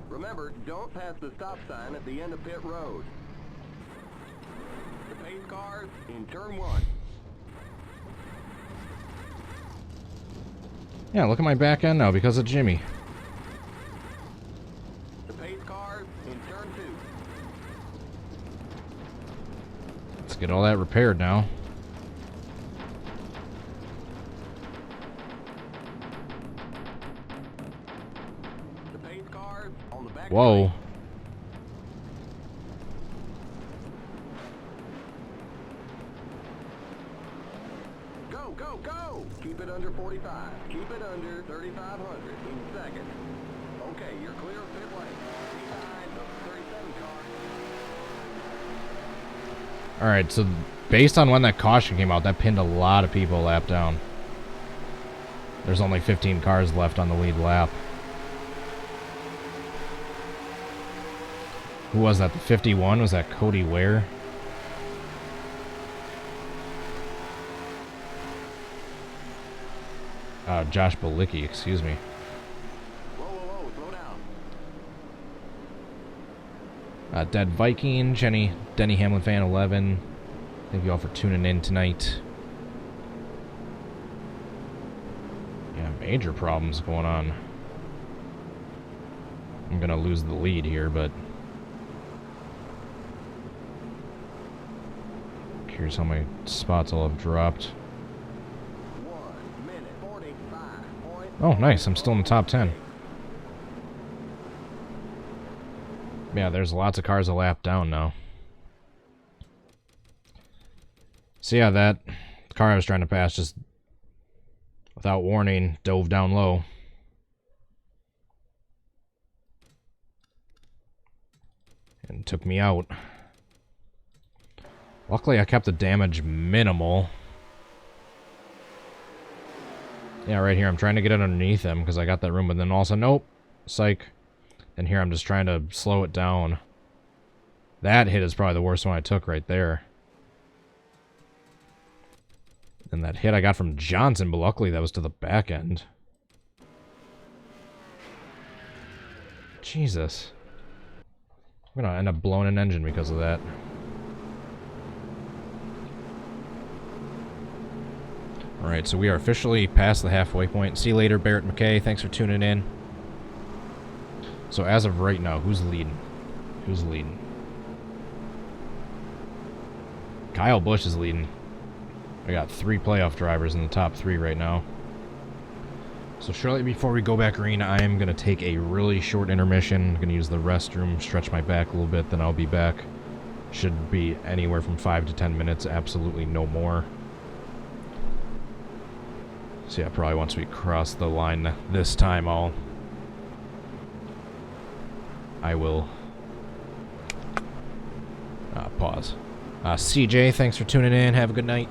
Remember, don't pass the stop sign at the end of pit road. The pace cars in turn 1. Yeah, look at my back end now because of Jimmy. The pace cars in turn 2. Let's get all that repaired now. The pace cars on the back. Whoa. straight. Go, go, go! Keep it under 45. Keep it under 3,500 in seconds. Okay, you're clear of pit lane. Stay behind the 37 car. Alright, so based on when that caution came out, that pinned a lot of people a lap down. There's only 15 cars left on the lead lap. Who was that? The 51? Was that Cody Ware? Josh Balicki, excuse me. Whoa, whoa, whoa, slow down. Dead Viking, Denny Hamlin Fan 11. Thank you all for tuning in tonight. Yeah, major problems going on. I'm gonna lose the lead here, but Here's how many spots I'll have dropped. 1 minute 45. Oh, nice. I'm still in the top 10. Yeah, there's lots of cars a lap down now. So yeah, that car I was trying to pass just, without warning, dove down low. And took me out. Luckily, I kept the damage minimal. Yeah, right here, I'm trying to get it underneath him because I got that room, but then also, nope, psych. And here I'm just trying to slow it down. That hit is probably the worst one I took right there. And that hit I got from Johnson, but luckily that was to the back end. Jesus. I'm gonna end up blowing an engine because of that. Alright, so we are officially past the halfway point. See you later, Barrett McKay. Thanks for tuning in. So as of right now, who's leading? Who's leading? Kyle Busch is leading. I got 3 playoff drivers in the top 3 right now. So shortly before we go back arena, I am going to take a really short intermission. I'm going to use the restroom, stretch my back a little bit, then I'll be back. Should be anywhere from 5 to 10 minutes, absolutely no more. So yeah, probably once we cross the line this time, I will pause. CJ, thanks for tuning in. Have a good night.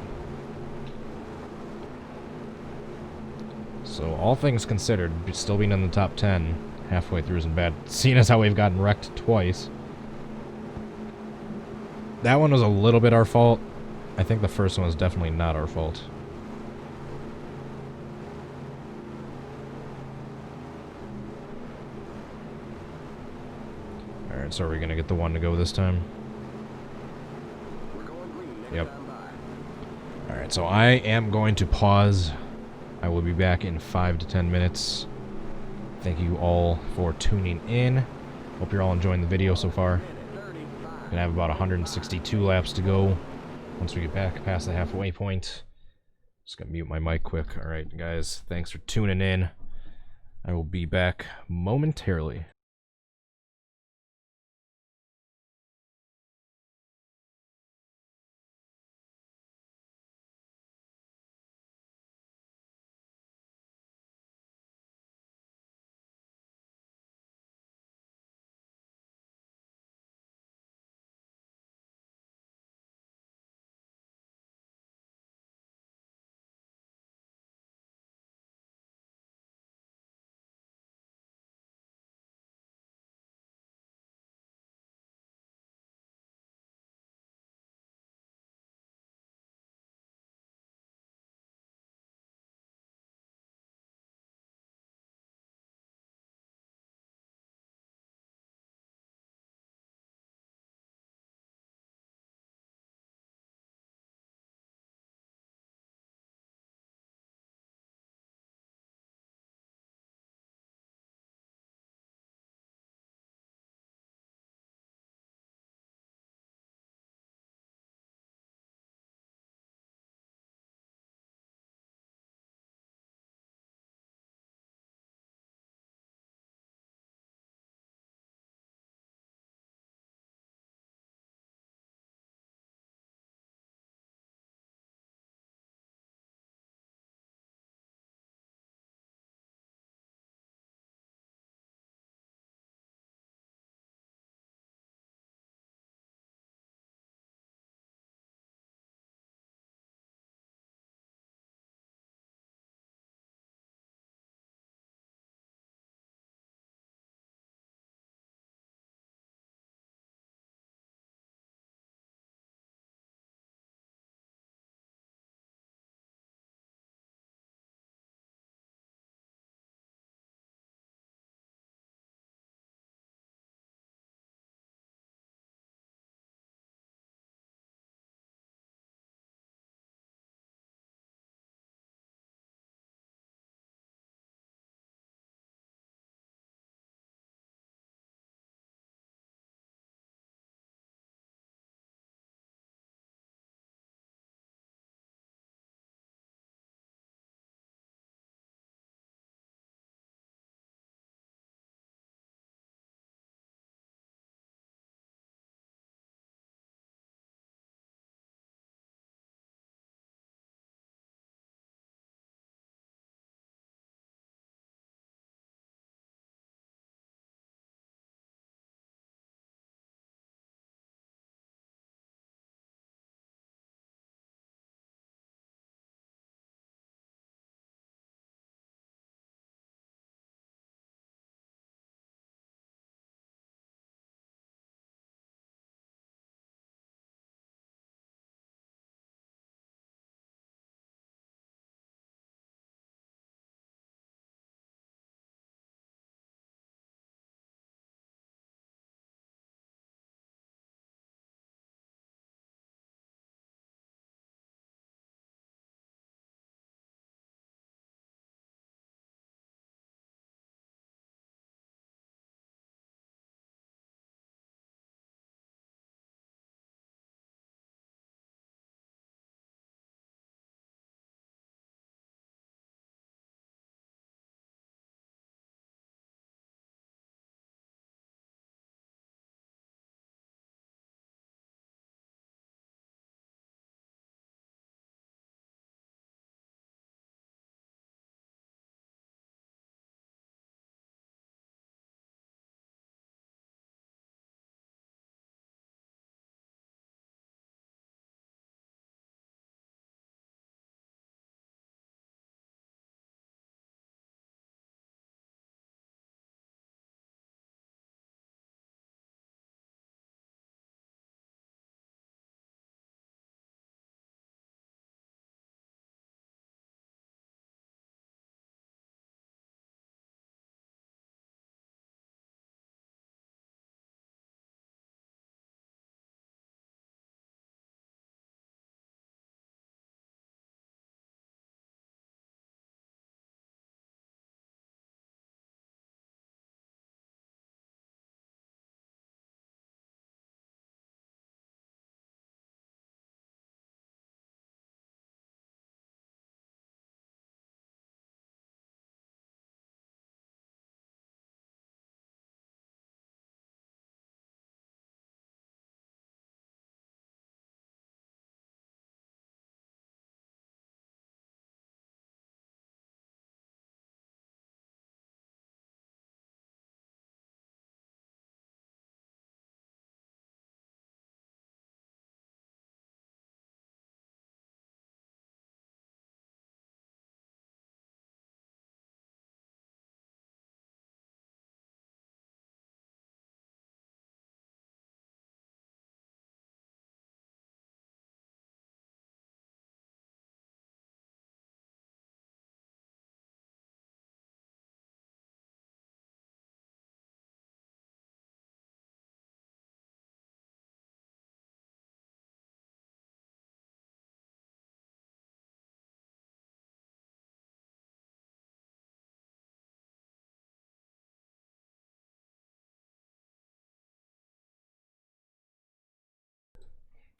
So, all things considered, still being in the top 10 halfway through isn't bad. Seeing as how we've gotten wrecked twice. That one was a little bit our fault. I think the first one was definitely not our fault. Alright, so are we going to get the one to go this time? We're going green next Yep. time by. Alright, so I am going to pause. I will be back in 5 to 10 minutes. Thank you all for tuning in. Hope you're all enjoying the video so far. Gonna have about 162 laps to go once we get back past the halfway point. Just gonna mute my mic quick. Alright, guys, thanks for tuning in. I will be back momentarily.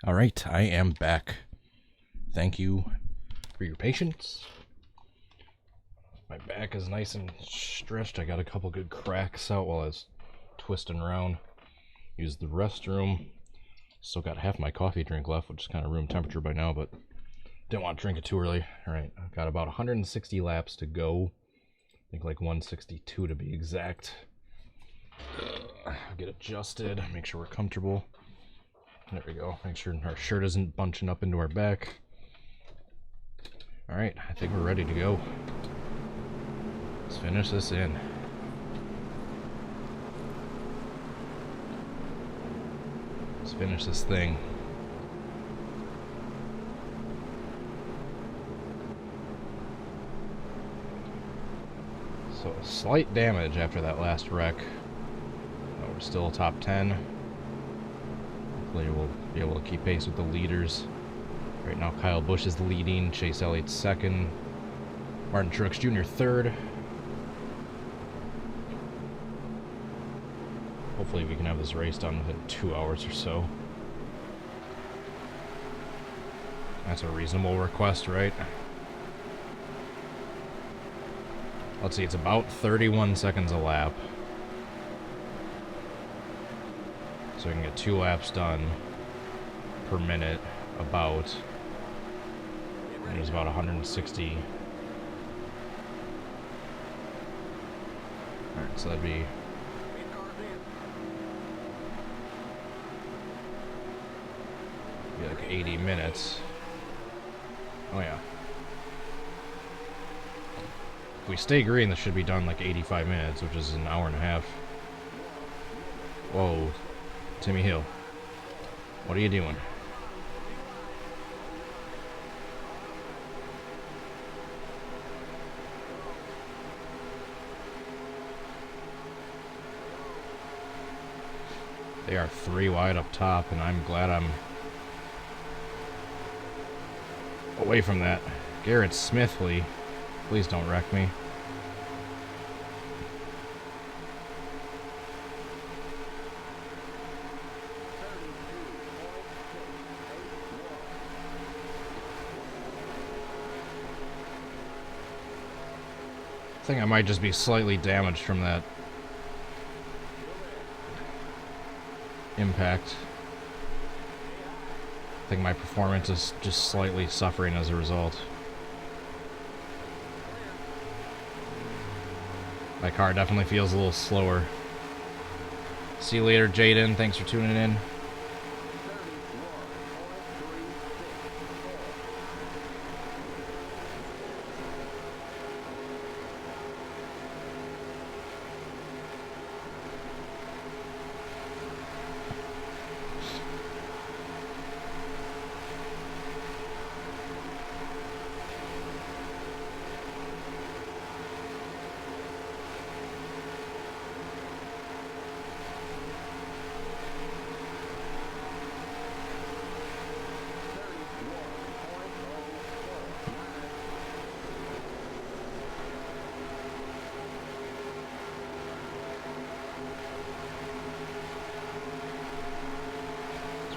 All right, I am back. Thank you for your patience. My back is nice and stretched. I got a couple good cracks out while I was twisting around. Used the restroom. Still got half my coffee drink left, which is kind of room temperature by now, but didn't want to drink it too early. All right, I've got about 160 laps to go. I think like 162 to be exact. Get adjusted, make sure we're comfortable. There we go. Make sure our shirt isn't bunching up into our back. All right, I think we're ready to go. Let's finish this in. Let's finish this thing. So slight damage after that last wreck. We're still top 10. Hopefully we'll be able to keep pace with the leaders. Right now Kyle Busch is leading, Chase Elliott's second, Martin Truex Jr. third. Hopefully we can have this race done within 2 hours or so. That's a reasonable request, right? Let's see, it's about 31 seconds a lap. So we can get 2 laps done per minute, about. And there's about 160. Alright, so that'd be like 80 minutes. Oh yeah. If we stay green, this should be done like 85 minutes, which is an hour and a half. Whoa. Timmy Hill, what are you doing? They are 3 wide up top, and I'm glad I'm away from that. Garrett Smithley, please don't wreck me. I think I might just be slightly damaged from that impact. I think my performance is just slightly suffering as a result. My car definitely feels a little slower. See you later, Jaden. Thanks for tuning in.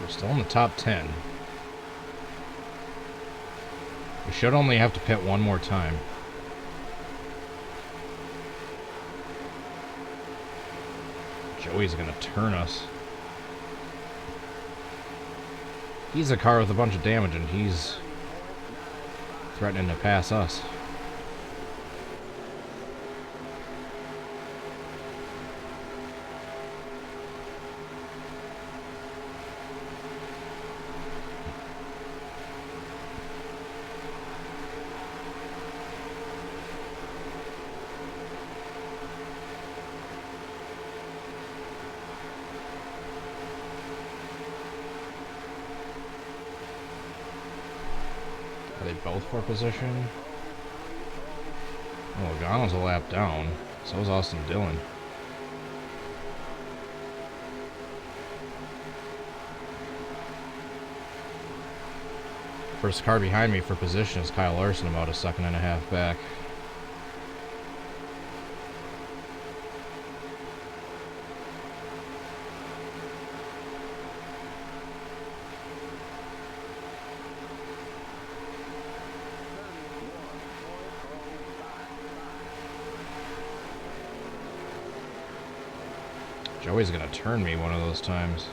We're still in the top 10. We should only have to pit one more time. Joey's gonna turn us. He's a car with a bunch of damage and he's threatening to pass us. Are they both for position? Oh, Logano's a lap down. So is Austin Dillon. First car behind me for position is Kyle Larson, about a second and a half back. Joey's gonna turn me one of those times.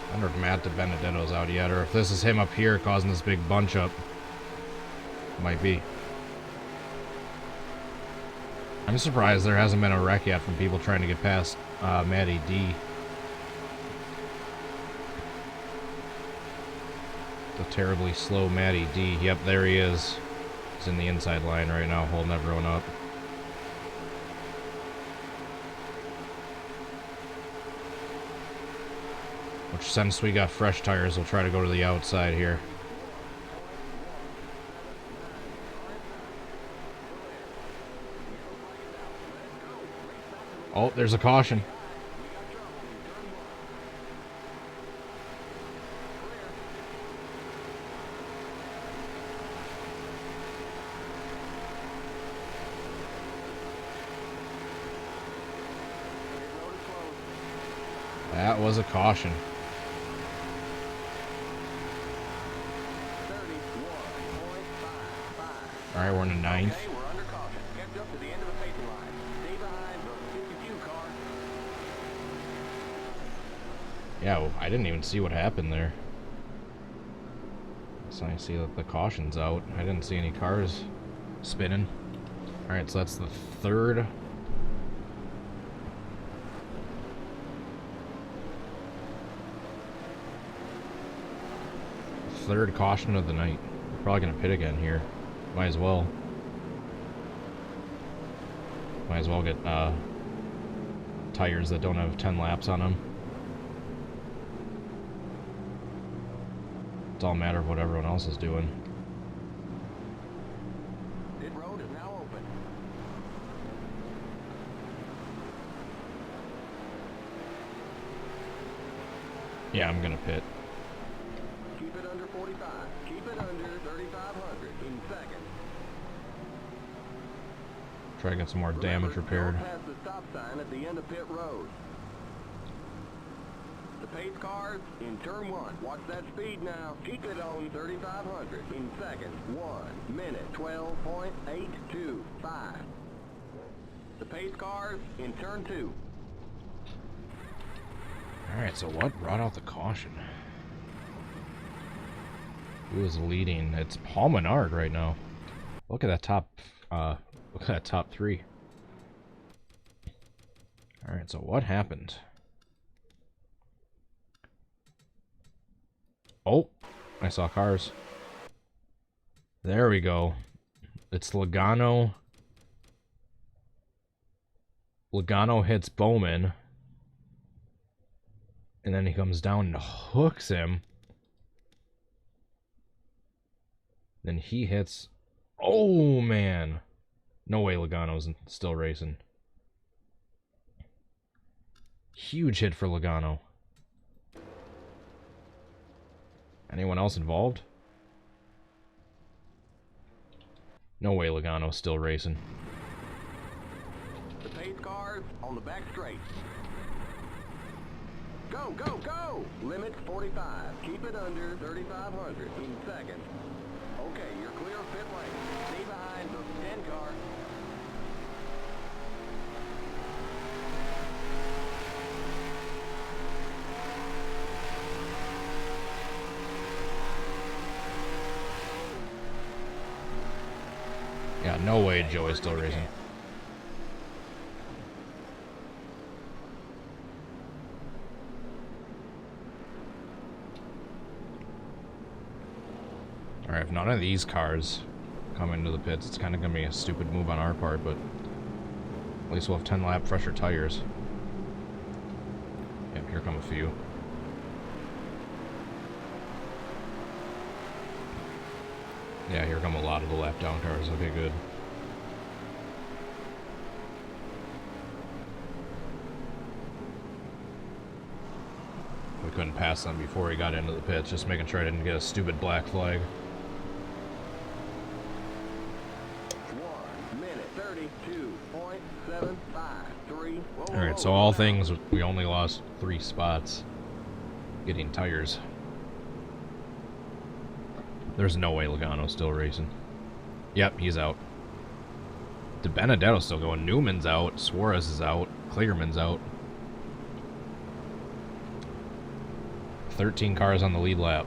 I wonder if Matt DiBenedetto's out yet, or if this is him up here causing this big bunch up. Might be. I'm surprised there hasn't been a wreck yet from people trying to get past Matty D. The terribly slow Matty D. Yep, there he is. He's in the inside line right now, holding everyone up. Which, since we got fresh tires, we'll try to go to the outside here. Oh, there's a caution. That was a caution. All right, we're in the ninth. Yeah, well, I didn't even see what happened there. So I see that the caution's out. I didn't see any cars spinning. Alright, so that's the third caution of the night. We're probably gonna pit again here. Might as well. Might as well get tires that don't have 10 laps on them. It's all a matter of what everyone else is doing. Pit road is now open. Yeah, I'm gonna pit. Keep it under 45. Keep it under 3,500 in second. Try to get some more damage repaired. Don't pass the stop sign at the end of pit road. The pace cars in turn 1. Watch that speed now. Keep it on 3,500 in second. 1 minute 12.825. The pace cars in turn 2. Alright, so what brought out the caution? Who is leading? It's Paul Menard right now. Look at that top top 3. Alright, so what happened? Oh, I saw cars. There we go. It's Logano. Logano hits Bowman. And then he comes down and hooks him. Then he hits... Oh, man. No way Logano's still racing. Huge hit for Logano. Anyone else involved? No way Logano's still racing. The pace cars on the back straight. Go, go, go! Limit 45. Keep it under 3,500 in second. Okay, you're clear of pit lane. Stay behind the 10 car. Yeah, no way Joey's still racing. Alright, if none of these cars come into the pits, it's kind of going to be a stupid move on our part, but at least we'll have 10 lap fresher tires. Yep, here come a few. Yeah, here come a lot of the lap down cars. Okay, good. We couldn't pass them before he got into the pits, just making sure I didn't get a stupid black flag. 32.753. All right, so all things, we only lost 3 spots getting tires. There's no way Logano's still racing. Yep, he's out. DeBenedetto's still going. Newman's out. Suarez is out. Kligerman's out. 13 cars on the lead lap.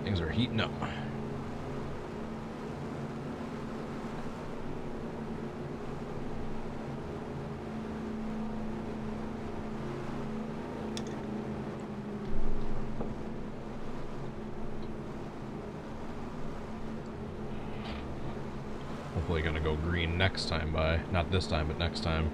Things are heating up. Hopefully gonna go green next time by. Not this time, but next time.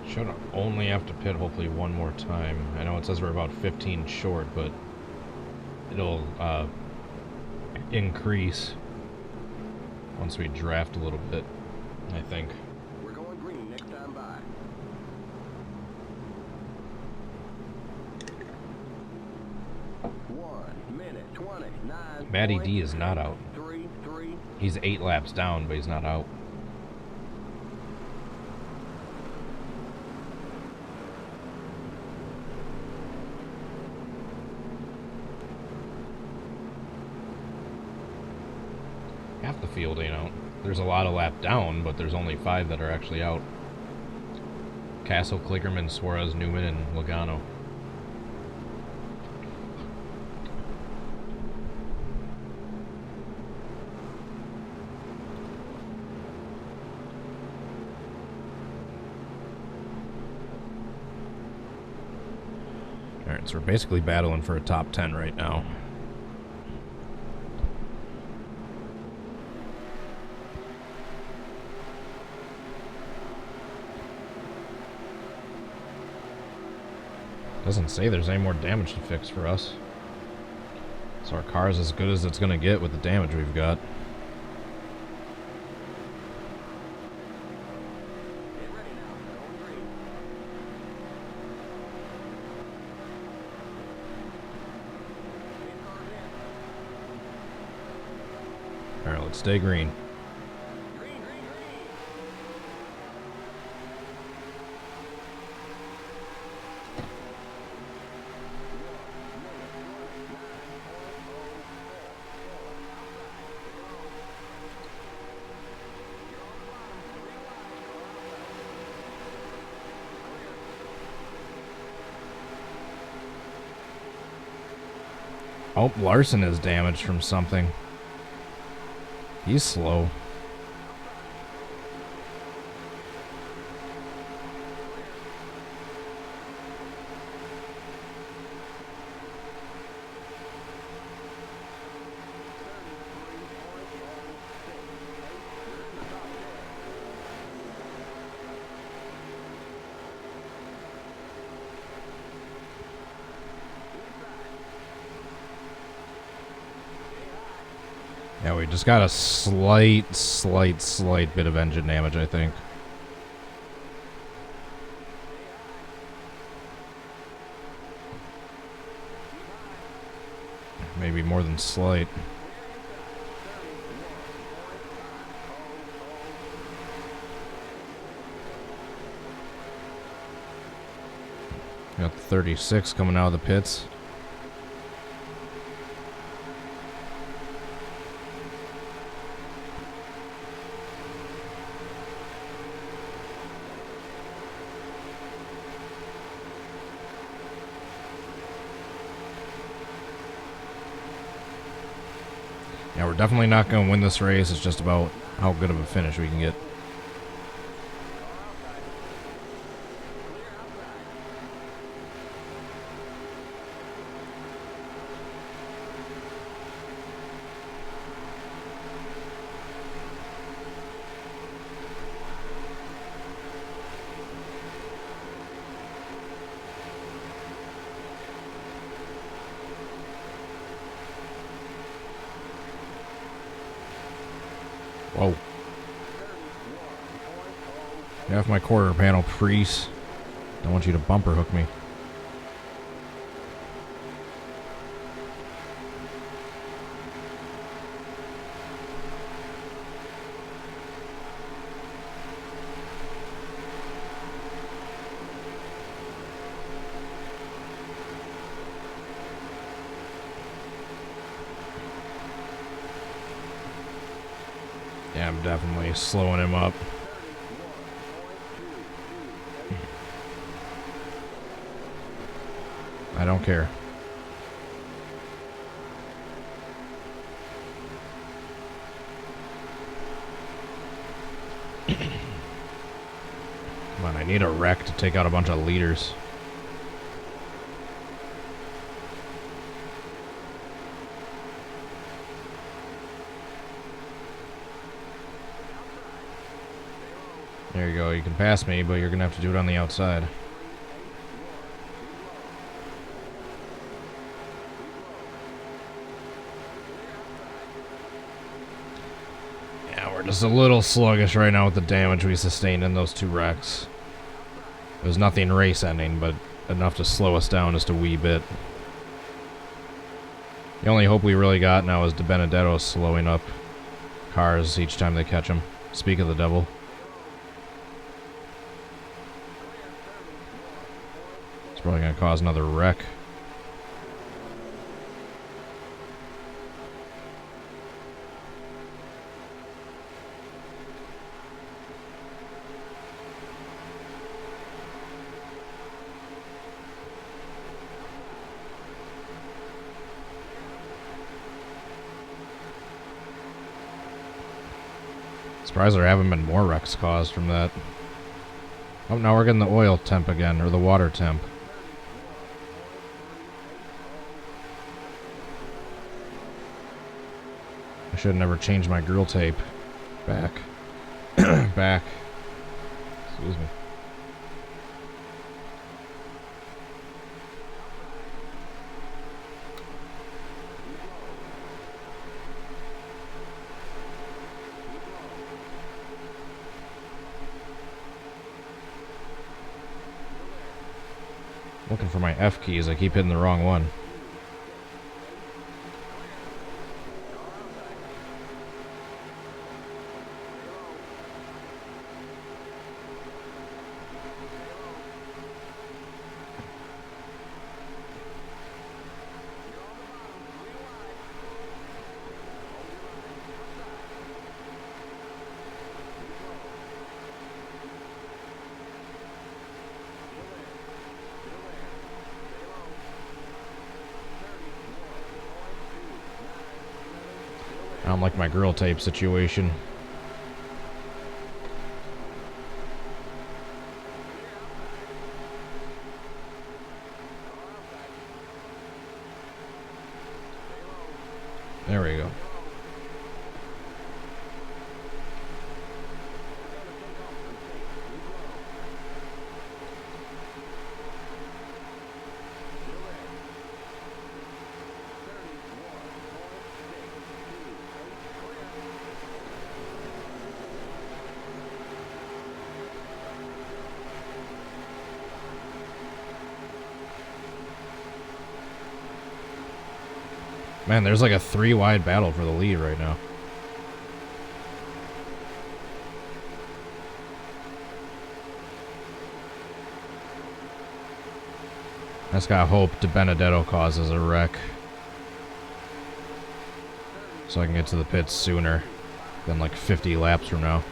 Should only have to pit hopefully one more time. I know it says we're about 15 short, but it'll increase once we draft a little bit, I think. We're going green next time by. One minute 29. Matty D is not out. 3-3. He's 8 laps down, but he's not out. Half the field ain't out. There's a lot of lap down, but there's only 5 that are actually out. Castle, Kligerman, Suarez, Newman, and Logano. Alright, so we're basically battling for a top 10 right now. Doesn't say there's any more damage to fix for us. So our car's as good as it's going to get with the damage we've got. Get ready now. Going green. Pit cars in. Alright, let's stay green. Green, green, green. Oh, Larson is damaged from something. He's slow. Yeah, we just got a slight bit of engine damage, I think. Maybe more than slight. Got the 36 coming out of the pits. Yeah, we're definitely not going to win this race. It's just about how good of a finish we can get. Get off my quarter panel, priest. Don't want you to bumper hook me. Yeah, I'm definitely slowing him up. I don't care. Come on, I need a wreck to take out a bunch of leaders. There you go, you can pass me, but you're gonna have to do it on the outside. Yeah, we're just a little sluggish right now with the damage we sustained in those two wrecks. It was nothing race ending, but enough to slow us down just a wee bit. The only hope we really got now is DiBenedetto slowing up cars each time they catch him. Speak of the devil. It's probably going to cause another wreck. Surprised there haven't been more wrecks caused from that. Oh, now we're getting the oil temp again, or the water temp. I should have never changed my grill tape. Back. Back. Excuse me. Looking for my F keys, I keep hitting the wrong one. I don't like my grill tape situation. There we go. Man, there's like a 3-wide battle for the lead right now. I just gotta hope DiBenedetto causes a wreck, so I can get to the pits sooner than like 50 laps from now.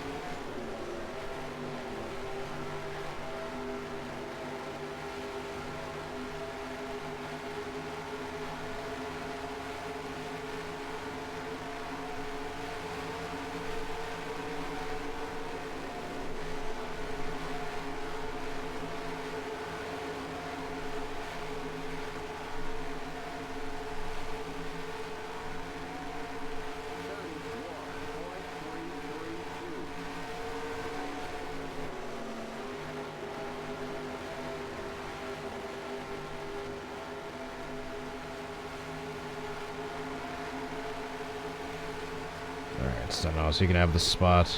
So now, so you can have the spot.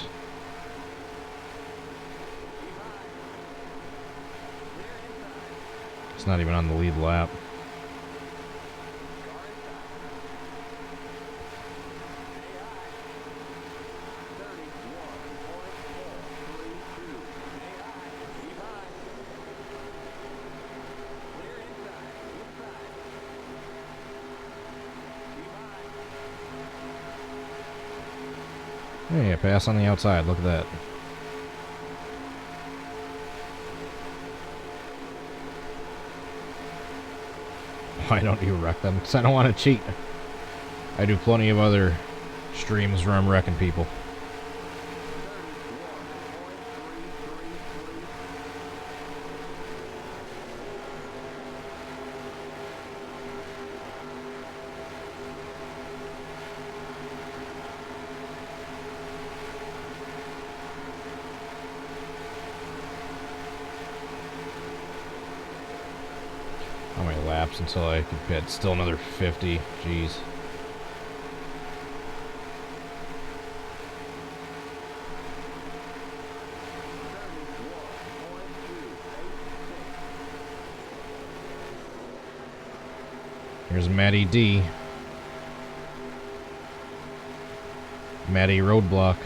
It's not even on the lead lap. Hey, I pass on the outside. Look at that. Why don't you wreck them? Because I don't want to cheat. I do plenty of other streams where I'm wrecking people. How many laps until I can pit? Still another 50. Jeez. Here's Matty D. Matty Roadblock.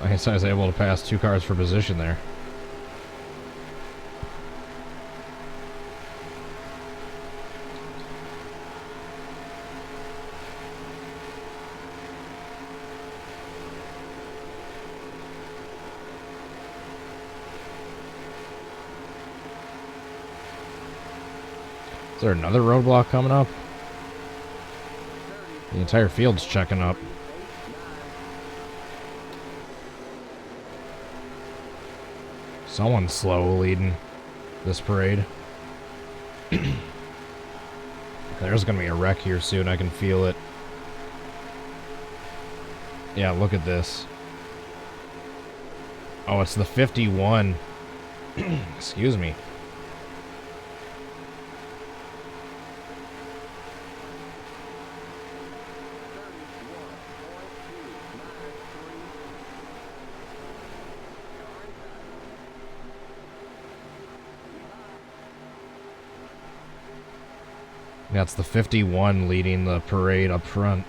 I guess I was able to pass 2 cars for position there. Is there another roadblock coming up? The entire field's checking up. Someone's slow leading this parade. There's gonna be a wreck here soon. I can feel it. Yeah, look at this. Oh, it's the 51. Excuse me. That's the 51 leading the parade up front.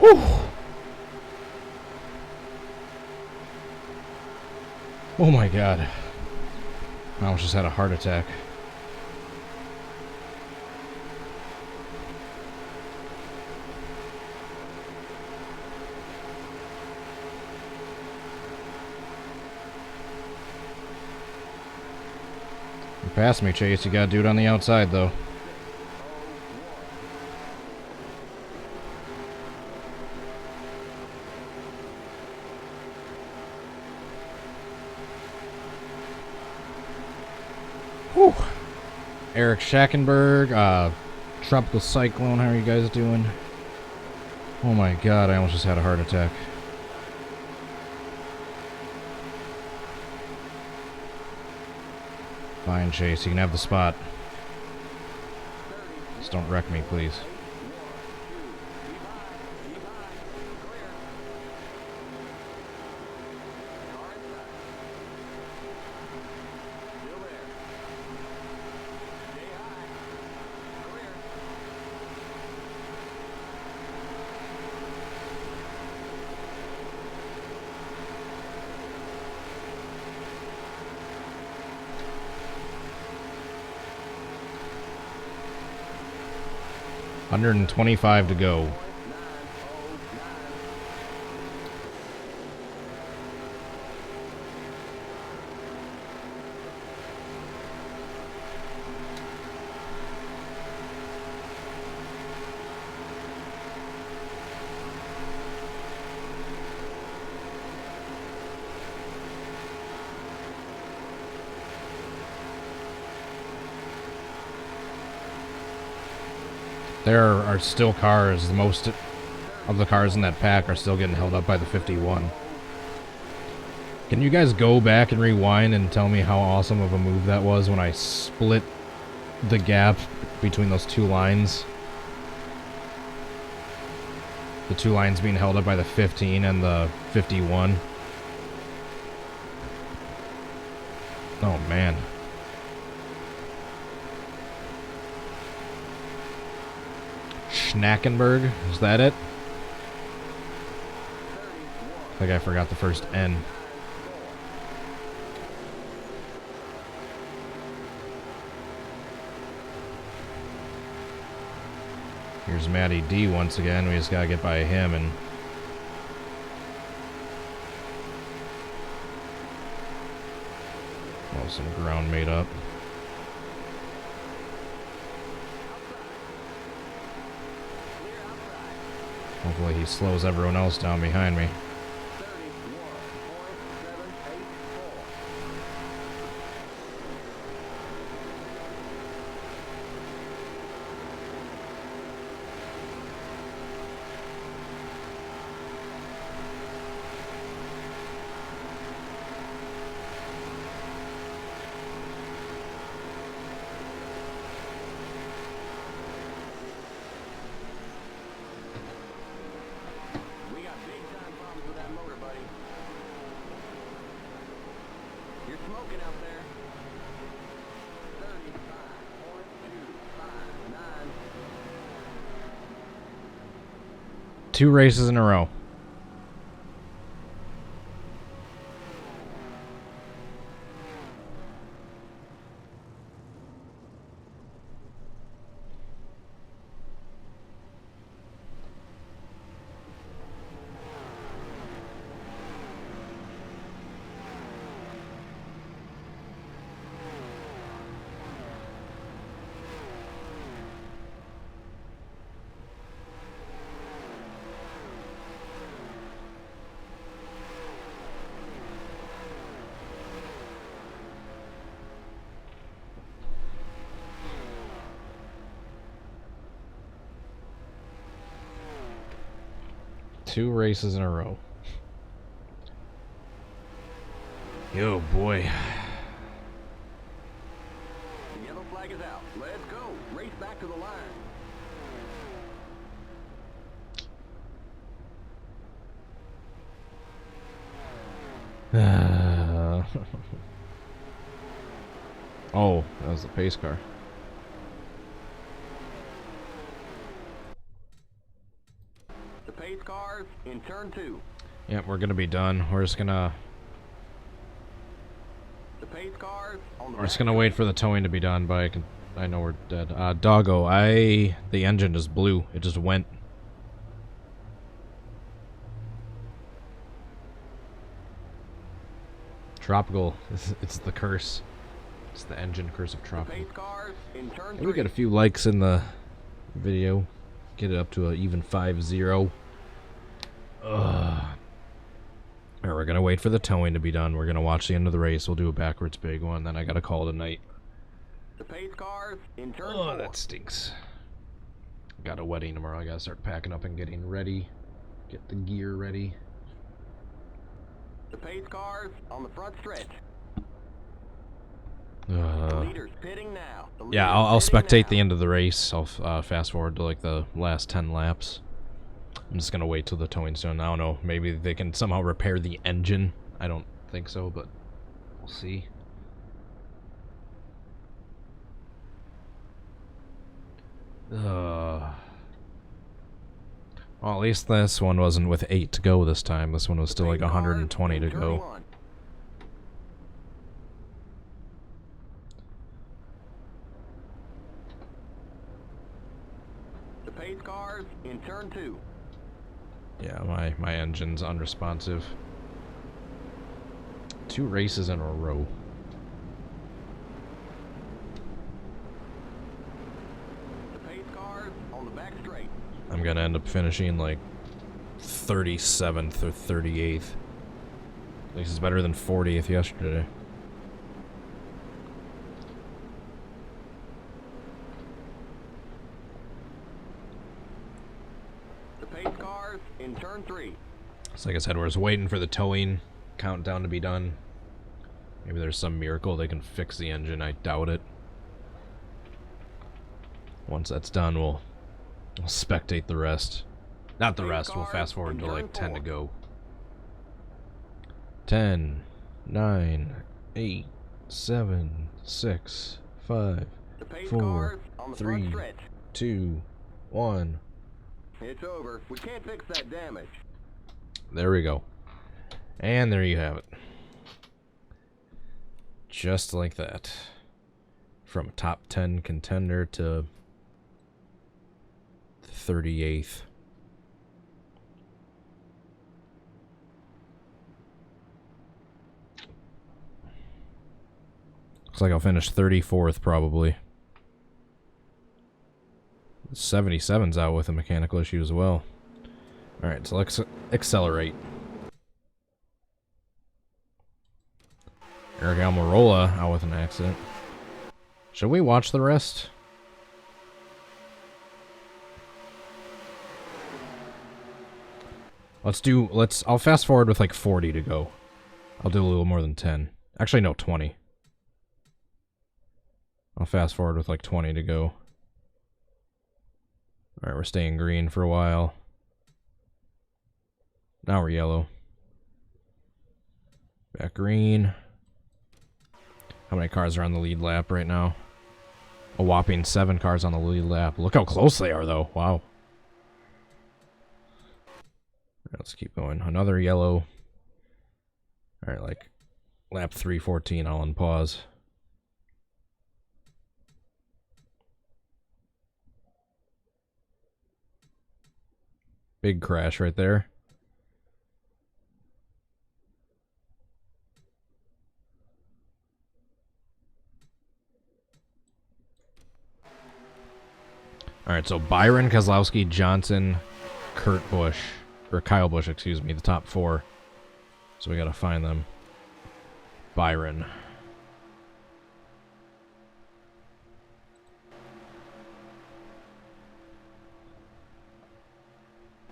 Whew. Oh my god. I almost just had a heart attack. You passed me, Chase. You gotta do it on the outside, though. Whew. Eric Schackenberg, Tropical Cyclone, how are you guys doing? Oh my god, I almost just had a heart attack. Fine, Chase, you can have the spot. Just don't wreck me, please. 125 to go. There are still cars. Most of the cars in that pack are still getting held up by the 51. Can you guys go back and rewind and tell me how awesome of a move that was when I split the gap between those two lines? The two lines being held up by the 15 and the 51. Oh, man. Schnackenberg, is that it? I think I forgot the first N. Here's Matty D once again. We just gotta get by him and... oh, some ground made up. Hopefully he slows everyone else down behind me. Two races in a row. Two races in a row. Yo, boy. The yellow flag is out. Let's go. Race back to the line. Oh, that was the pace car. The pace cars in turn 2. Yep, we're gonna be done. We're just gonna The pace cars on the we're just gonna wait for the towing to be done, but I know we're dead. Doggo, the engine just blew. It just went. Tropical. It's the curse. It's the engine curse of Tropical. Maybe we get a few likes in the video. Get it up to an even 5-0. Alright, we're gonna wait for the towing to be done. We're gonna watch the end of the race. We'll do a backwards big one, then I gotta call it a night. The pace cars in turn 4. Oh, that stinks. Got a wedding tomorrow. I gotta start packing up and getting ready. Get the gear ready. The pace cars on the front stretch. Leaders pitting now. Yeah, I'll spectate the end of the race. I'll fast forward to like the last 10 laps. I'm just gonna wait till the towing's done. I don't know. Maybe they can somehow repair the engine. I don't think so, but we'll see. Well, at least this one wasn't with 8 to go this time. This one was still like 120 to go. turn 2. Yeah, my engine's unresponsive. 2 races in a row. The pace cars on the back straight. I'm gonna end up finishing like 37th or 38th. At least it's better than 40th yesterday. The pace cars in turn 3. So like I said, we're just waiting for the towing countdown to be done. Maybe there's some miracle they can fix the engine. I doubt it. Once that's done, we'll spectate the rest. Not the rest, we'll fast forward to like 10 to go. 10, 9, 8, 7, 6, 5, 4, 3, 2, 1. It's over. We can't fix that damage. There we go. And there you have it. Just like that. From a top 10 contender to 38th. Looks like I'll finish 34th probably. 77's out with a mechanical issue as well. Alright, so let's accelerate. Eric Almirola out with an accident. Should we watch the rest? I'll fast forward with like 40 to go. I'll do a little more than 10. Actually, no, 20. I'll fast forward with like 20 to go. Alright, we're staying green for a while. Now we're yellow. Back green. How many cars are on the lead lap right now? A whopping 7 cars on the lead lap. Look how close they are, though. Wow. Let's keep going. Another yellow. Alright, like lap 314, I'll unpause. Big crash right there. Alright, so Byron, Kozlowski, Johnson, Kurt Busch, or Kyle Busch, excuse me, the top 4. So we gotta find them. Byron.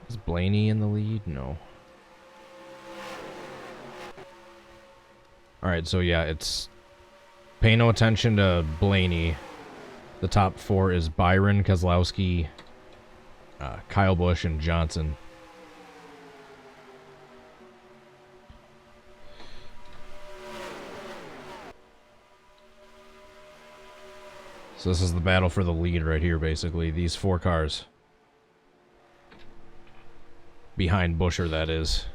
Is Blaney in the lead? No. Alright, so yeah, it's... Pay no attention to Blaney. The top 4 is Byron, Kozlowski, Kyle Busch, and Johnson. So this is the battle for the lead right here, basically. These 4 cars. Behind Buescher, that is.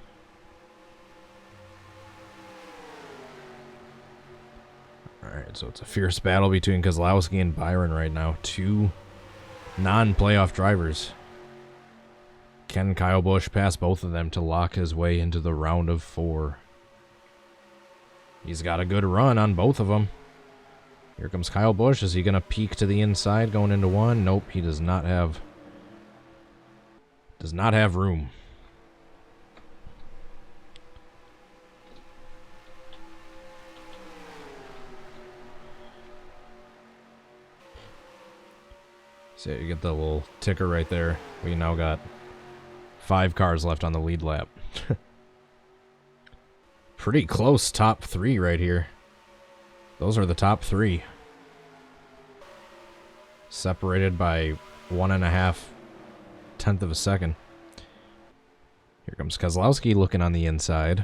Alright, so it's a fierce battle between Kozlowski and Byron right now. 2 non-playoff drivers. Can Kyle Busch pass both of them to lock his way into the round of 4? He's got a good run on both of them. Here comes Kyle Busch. Is he going to peek to the inside going into 1? Nope, he does not have room. So you get the little ticker right there. We now got 5 cars left on the lead lap. Pretty close top 3 right here. Those are the top 3. Separated by 1.5 tenth of a second. Here comes Kozlowski looking on the inside.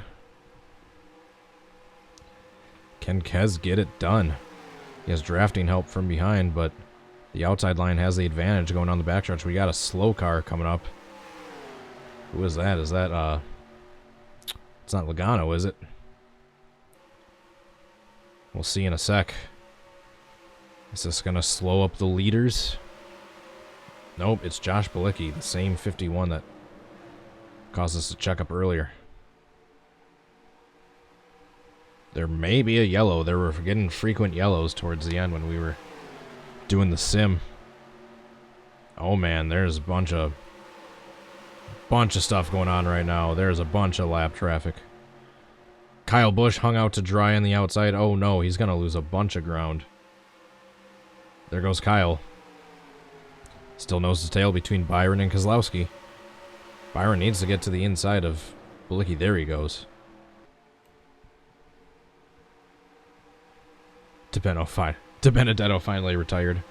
Can Kez get it done? He has drafting help from behind, but the outside line has the advantage going on the backstretch. We got a slow car coming up. Who is that? Is that, it's not Logano, is it? We'll see in a sec. Is this going to slow up the leaders? Nope, it's Josh Bilicki, the same 51 that caused us to check up earlier. There may be a yellow. There were getting frequent yellows towards the end when we were doing the sim. Oh man, there's a bunch of stuff going on right now. There's a bunch of lap traffic. Kyle Busch hung out to dry on the outside. Oh no, he's gonna lose a bunch of ground. There goes Kyle. Still nose to tail between Byron and Kozlowski. Byron needs to get to the inside of Bilicki. There he goes. DiBenedetto finally retired.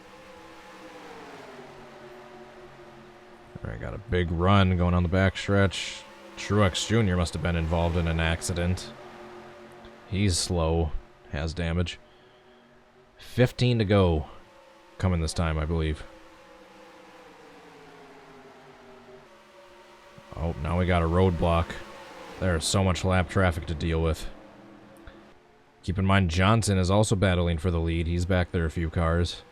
Alright, got a big run going on the backstretch. Truex Jr. must have been involved in an accident. He's slow. Has damage. 15 to go. Coming this time, I believe. Oh, now we got a roadblock. There's so much lap traffic to deal with. Keep in mind, Johnson is also battling for the lead. He's back there a few cars.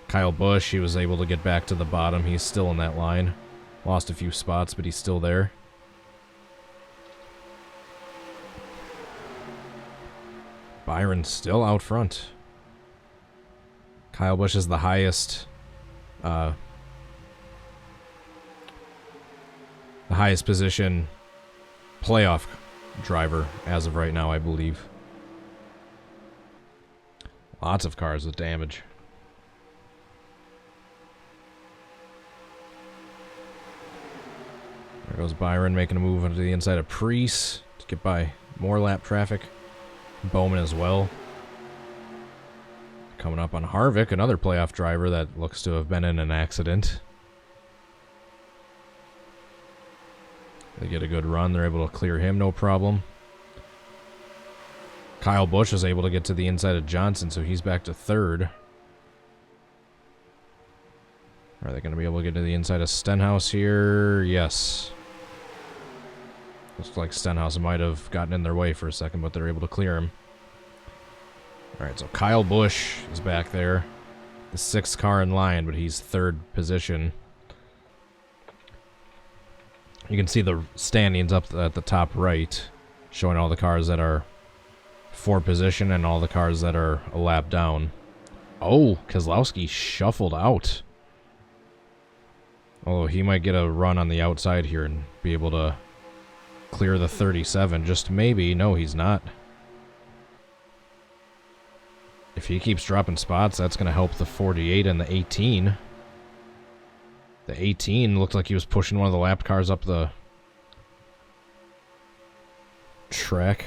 Kyle Busch, he was able to get back to the bottom. He's still in that line. Lost a few spots, but he's still there. Byron's still out front. Kyle Busch is the highest position playoff driver as of right now, I believe. Lots of cars with damage. There goes Byron making a move onto the inside of Preece to get by more lap traffic. Bowman as well. Coming up on Harvick, another playoff driver that looks to have been in an accident. They get a good run. They're able to clear him, no problem. Kyle Busch is able to get to the inside of Johnson, so he's back to third. Are they going to be able to get to the inside of Stenhouse here? Yes. Looks like Stenhouse might have gotten in their way for a second, but they're able to clear him. Alright, so Kyle Busch is back there. The sixth car in line, but he's third position. You can see the standings up at the top right, showing all the cars that are for position and all the cars that are a lap down. Oh, Kozlowski shuffled out. Although he might get a run on the outside here and be able to clear the 37. Just maybe. No, he's not. If he keeps dropping spots, that's going to help the 48 and the 18. The 18 looked like he was pushing one of the lap cars up the track.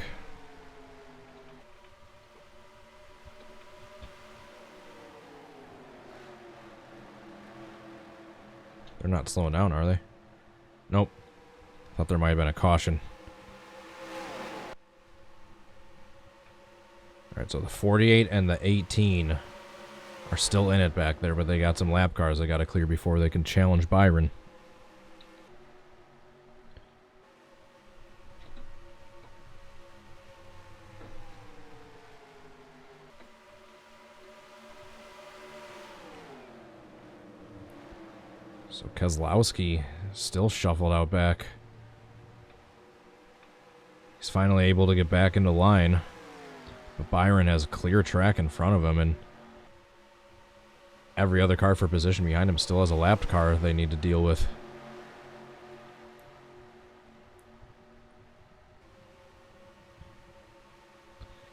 They're not slowing down, are they? Nope. Thought there might have been a caution. Alright, so the 48 and the 18 are still in it back there, but they got some lap cars they got to clear before they can challenge Byron. So Kozlowski still shuffled out back. He's finally able to get back into line. But Byron has a clear track in front of him, and every other car for position behind him still has a lapped car they need to deal with.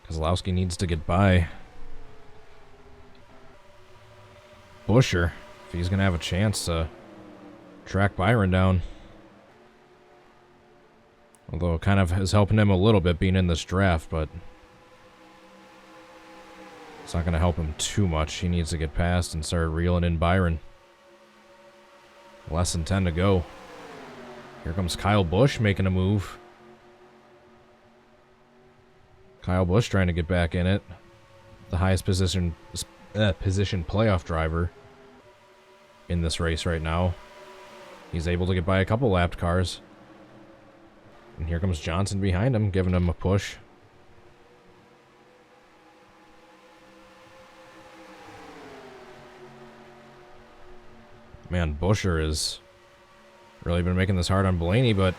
Kozlowski needs to get by Buescher if he's going to have a chance to track Byron down. Although it kind of is helping him a little bit being in this draft, but it's not going to help him too much. He needs to get past and start reeling in Byron. Less than 10 to go. Here comes Kyle Busch making a move. Kyle Busch trying to get back in it. The highest position playoff driver in this race right now. He's able to get by a couple lapped cars. And here comes Johnson behind him, giving him a push. Man, Buescher has really been making this hard on Blaney, but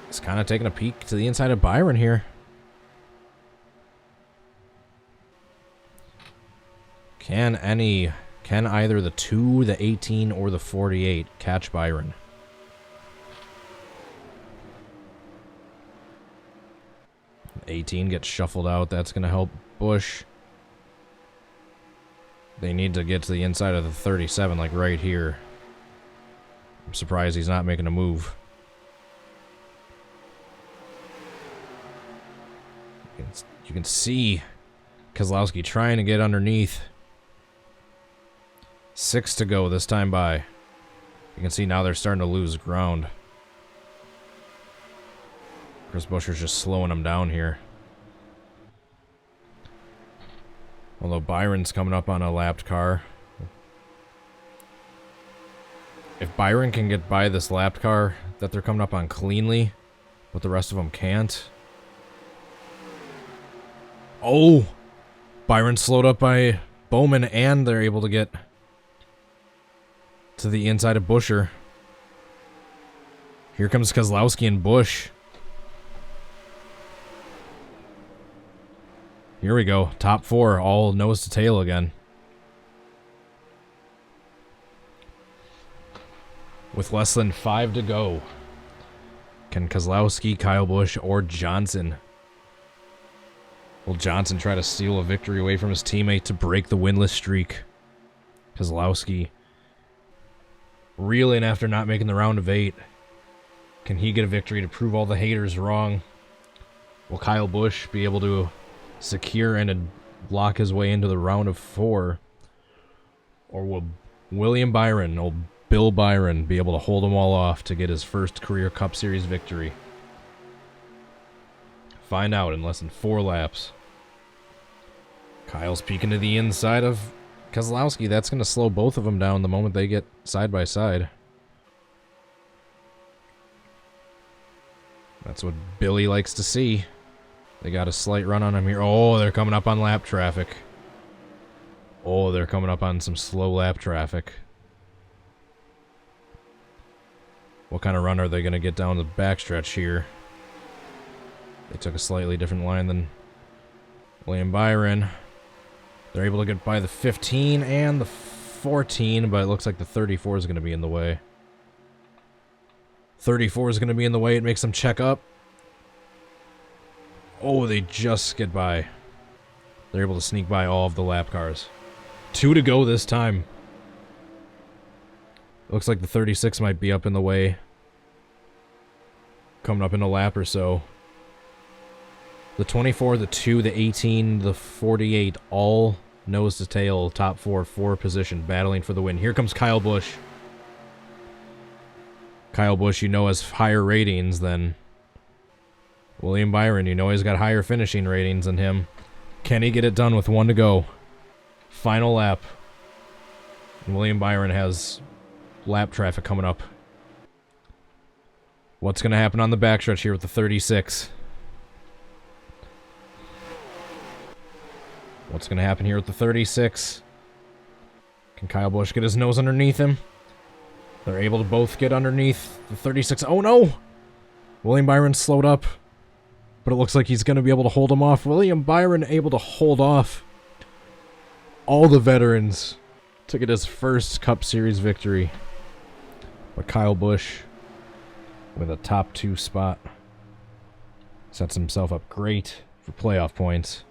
he's kind of taking a peek to the inside of Byron here. Can either the 2, the 18, or the 48 catch Byron? The 18 gets shuffled out. That's going to help Busch. They need to get to the inside of the 37, like right here. I'm surprised he's not making a move. You can see Keselowski trying to get underneath. 6 to go this time by. You can see now they're starting to lose ground. Chris Buescher's just slowing them down here. Although Byron's coming up on a lapped car. If Byron can get by this lapped car that they're coming up on cleanly, but the rest of them can't. Oh! Byron slowed up by Bowman, and they're able to get to the inside of Buescher. Here comes Keselowski and Busch. Here we go. Top 4, all nose to tail again. With less than 5 to go. Can Keselowski, Kyle Busch, or Johnson? Will Johnson try to steal a victory away from his teammate to break the winless streak? Keselowski reeling after not making the round of 8. Can he get a victory to prove all the haters wrong? Will Kyle Busch be able to secure and lock his way into the round of 4? Or will William Byron, old Bill Byron, be able to hold them all off to get his first career Cup Series victory? Find out in less than 4 laps. Kyle's peeking to the inside of Keselowski. That's going to slow both of them down the moment they get side by side. That's what Billy likes to see. They got a slight run on him here. Oh, they're coming up on lap traffic. Oh, they're coming up on some slow lap traffic. What kind of run are they going to get down the backstretch here? They took a slightly different line than William Byron. They're able to get by the 15 and the 14, but it looks like the 34 is going to be in the way. 34 is going to be in the way. It makes them check up. Oh, they just get by. They're able to sneak by all of the lap cars. 2 to go this time. Looks like the 36 might be up in the way. Coming up in a lap or so. The 24, the 2, the 18, the 48, all nose to tail, top 4 position, battling for the win. Here comes Kyle Busch. Kyle Busch, you know, has higher ratings than William Byron. You know he's got higher finishing ratings than him. Can he get it done with 1 to go? Final lap. And William Byron has lap traffic coming up. What's going to happen on the backstretch here with the 36? What's going to happen here with the 36? Can Kyle Busch get his nose underneath him? They're able to both get underneath the 36. Oh, no! William Byron slowed up. But it looks like he's going to be able to hold him off. William Byron able to hold off all the veterans to get his first Cup Series victory. But Kyle Busch, with a top 2 spot, sets himself up great for playoff points.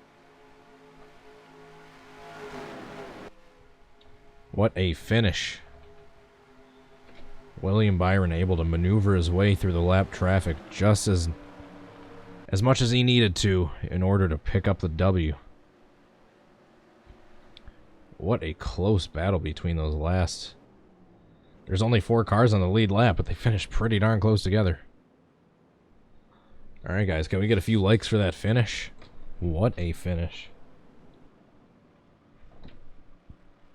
What a finish. William Byron able to maneuver his way through the lap traffic just as much as he needed to in order to pick up the W. What a close battle between those last. There's only 4 cars on the lead lap, but they finished pretty darn close together. Alright guys, can we get a few likes for that finish? What a finish.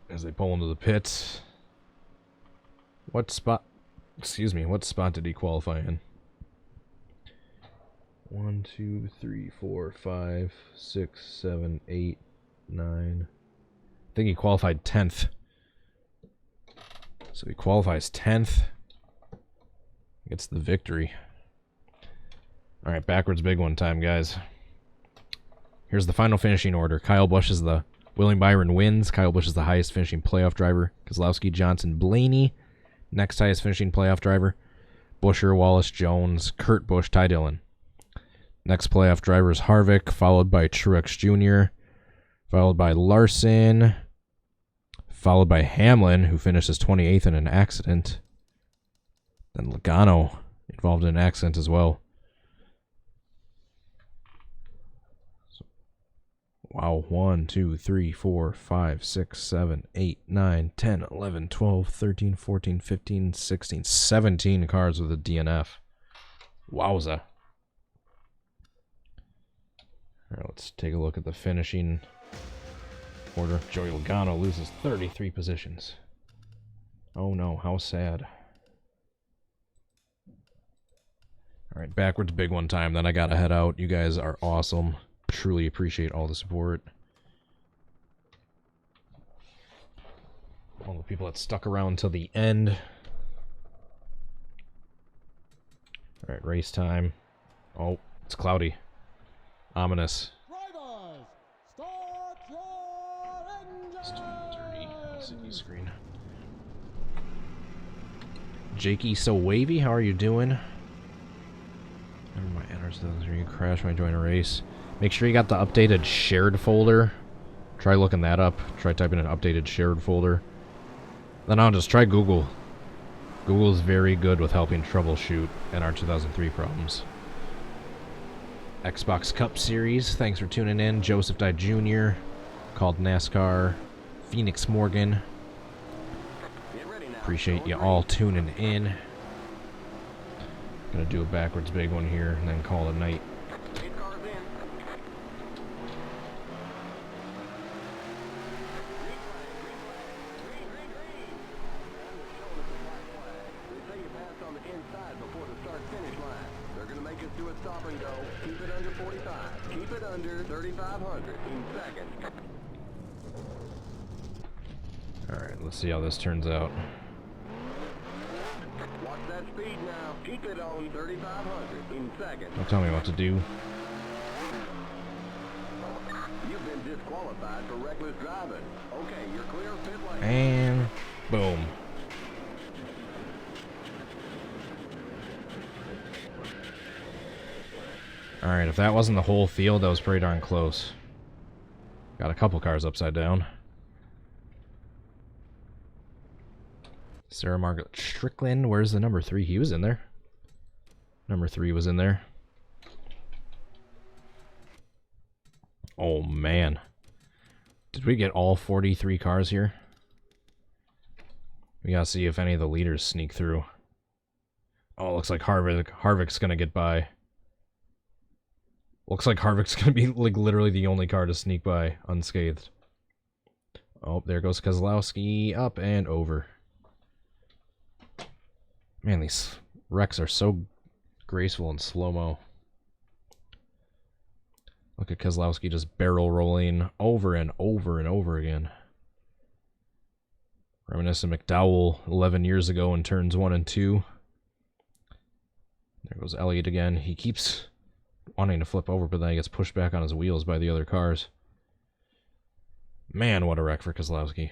As they pull into the pits. What spot did he qualify in? 1, 2, 3, 4, 5, 6, 7, 8, 9. I think he qualified 10th. So he qualifies 10th. Gets the victory. All right, backwards big one time, guys. Here's the final finishing order. Kyle Busch is the William Byron wins. Kyle Busch is the highest finishing playoff driver. Keselowski, Johnson, Blaney, next highest finishing playoff driver. Buescher, Wallace, Jones, Kurt Busch, Ty Dillon. Next playoff driver is Harvick, followed by Truex Jr., followed by Larson, followed by Hamlin, who finishes 28th in an accident. Then Logano involved in an accident as well. Wow, 1, 2, 3, 4, 5, 6, 7, 8, 9, 10, 11, 12, 13, 14, 15, 16, 17 cars with a DNF. Wowza. All right, let's take a look at the finishing order. Joey Logano loses 33 positions. Oh no, how sad. All right, backwards big one time, then I gotta head out. You guys are awesome. Truly appreciate all the support. All the people that stuck around till the end. All right, race time. Oh, it's cloudy. Ominous. It's 2:30 LCD screen. Jakey So Wavy, how are you doing? Never mind, enters those. You crash when I join a race. Make sure you got the updated shared folder. Try looking that up. Try typing an updated shared folder. Then I'll just try Google. Google is very good with helping troubleshoot NR2003 problems. Xbox Cup Series, thanks for tuning in. Joseph Dye Jr., called Nascar, Phoenix Morgan. Appreciate you all tuning in. Gonna do a backwards big one here and then call it a night. Alright, let's see how this turns out. Watch that speed now. Keep it on 3,500 in seconds. Don't tell me what to do. You've been disqualified for reckless driving. Okay, you're clear of pit lane. And boom. Alright, if that wasn't the whole field, that was pretty darn close. Got a couple cars upside down. Sarah Margaret Strickland, where's the number 3? He was in there. Number 3 was in there. Oh, man. Did we get all 43 cars here? We gotta see if any of the leaders sneak through. Oh, looks like Harvick's gonna get by. Looks like Harvick's gonna be like literally the only car to sneak by unscathed. Oh, there goes Keselowski, up and over. Man, these wrecks are so graceful and slow-mo. Look at Keselowski just barrel rolling over and over and over again. Reminiscent McDowell 11 years ago in turns 1 and 2. There goes Elliott again. He keeps wanting to flip over, but then he gets pushed back on his wheels by the other cars. Man, what a wreck for Keselowski.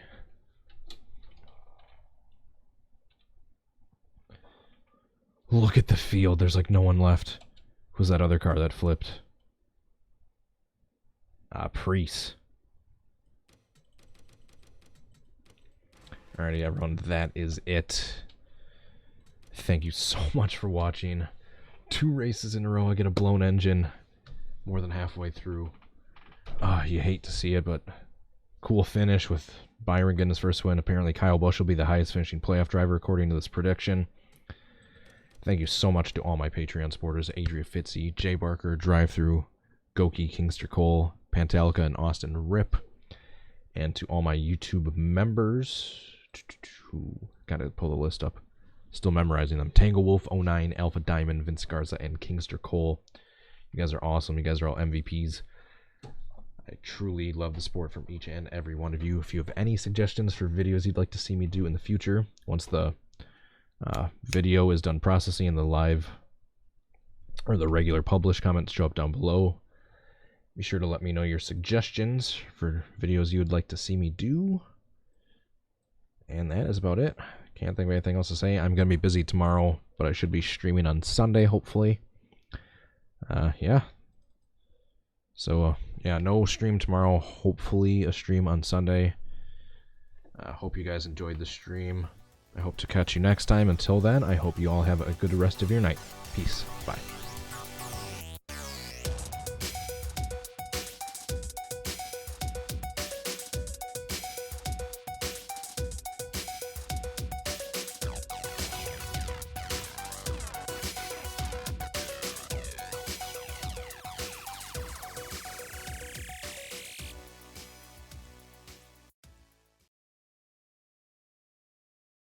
Look at the field. There's like no one left. Who's that other car that flipped? Priest. Alrighty, everyone. That is it. Thank you so much for watching. 2 races in a row. I get a blown engine more than halfway through. You hate to see it, but cool finish with Byron getting his first win. Apparently, Kyle Busch will be the highest finishing playoff driver according to this prediction. Thank you so much to all my Patreon supporters, Adria Fitzy, Jay Barker, Drive-Thru, Goki, Kingster Cole, Pantalica, and Austin Rip. And to all my YouTube members, gotta pull the list up. Still memorizing them. Tango Wolf 09, Alpha Diamond, Vince Garza, and Kingster Cole. You guys are awesome. You guys are all MVPs. I truly love the support from each and every one of you. If you have any suggestions for videos you'd like to see me do in the future, once the video is done processing and the live or the regular published comments show up down below, be sure to let me know your suggestions for videos you would like to see me do. And that is about it. Can't think of anything else to say. I'm going to be busy tomorrow, but I should be streaming on Sunday, hopefully. Yeah. So, yeah, no stream tomorrow. Hopefully a stream on Sunday. Hope you guys enjoyed the stream. I hope to catch you next time. Until then, I hope you all have a good rest of your night. Peace. Bye.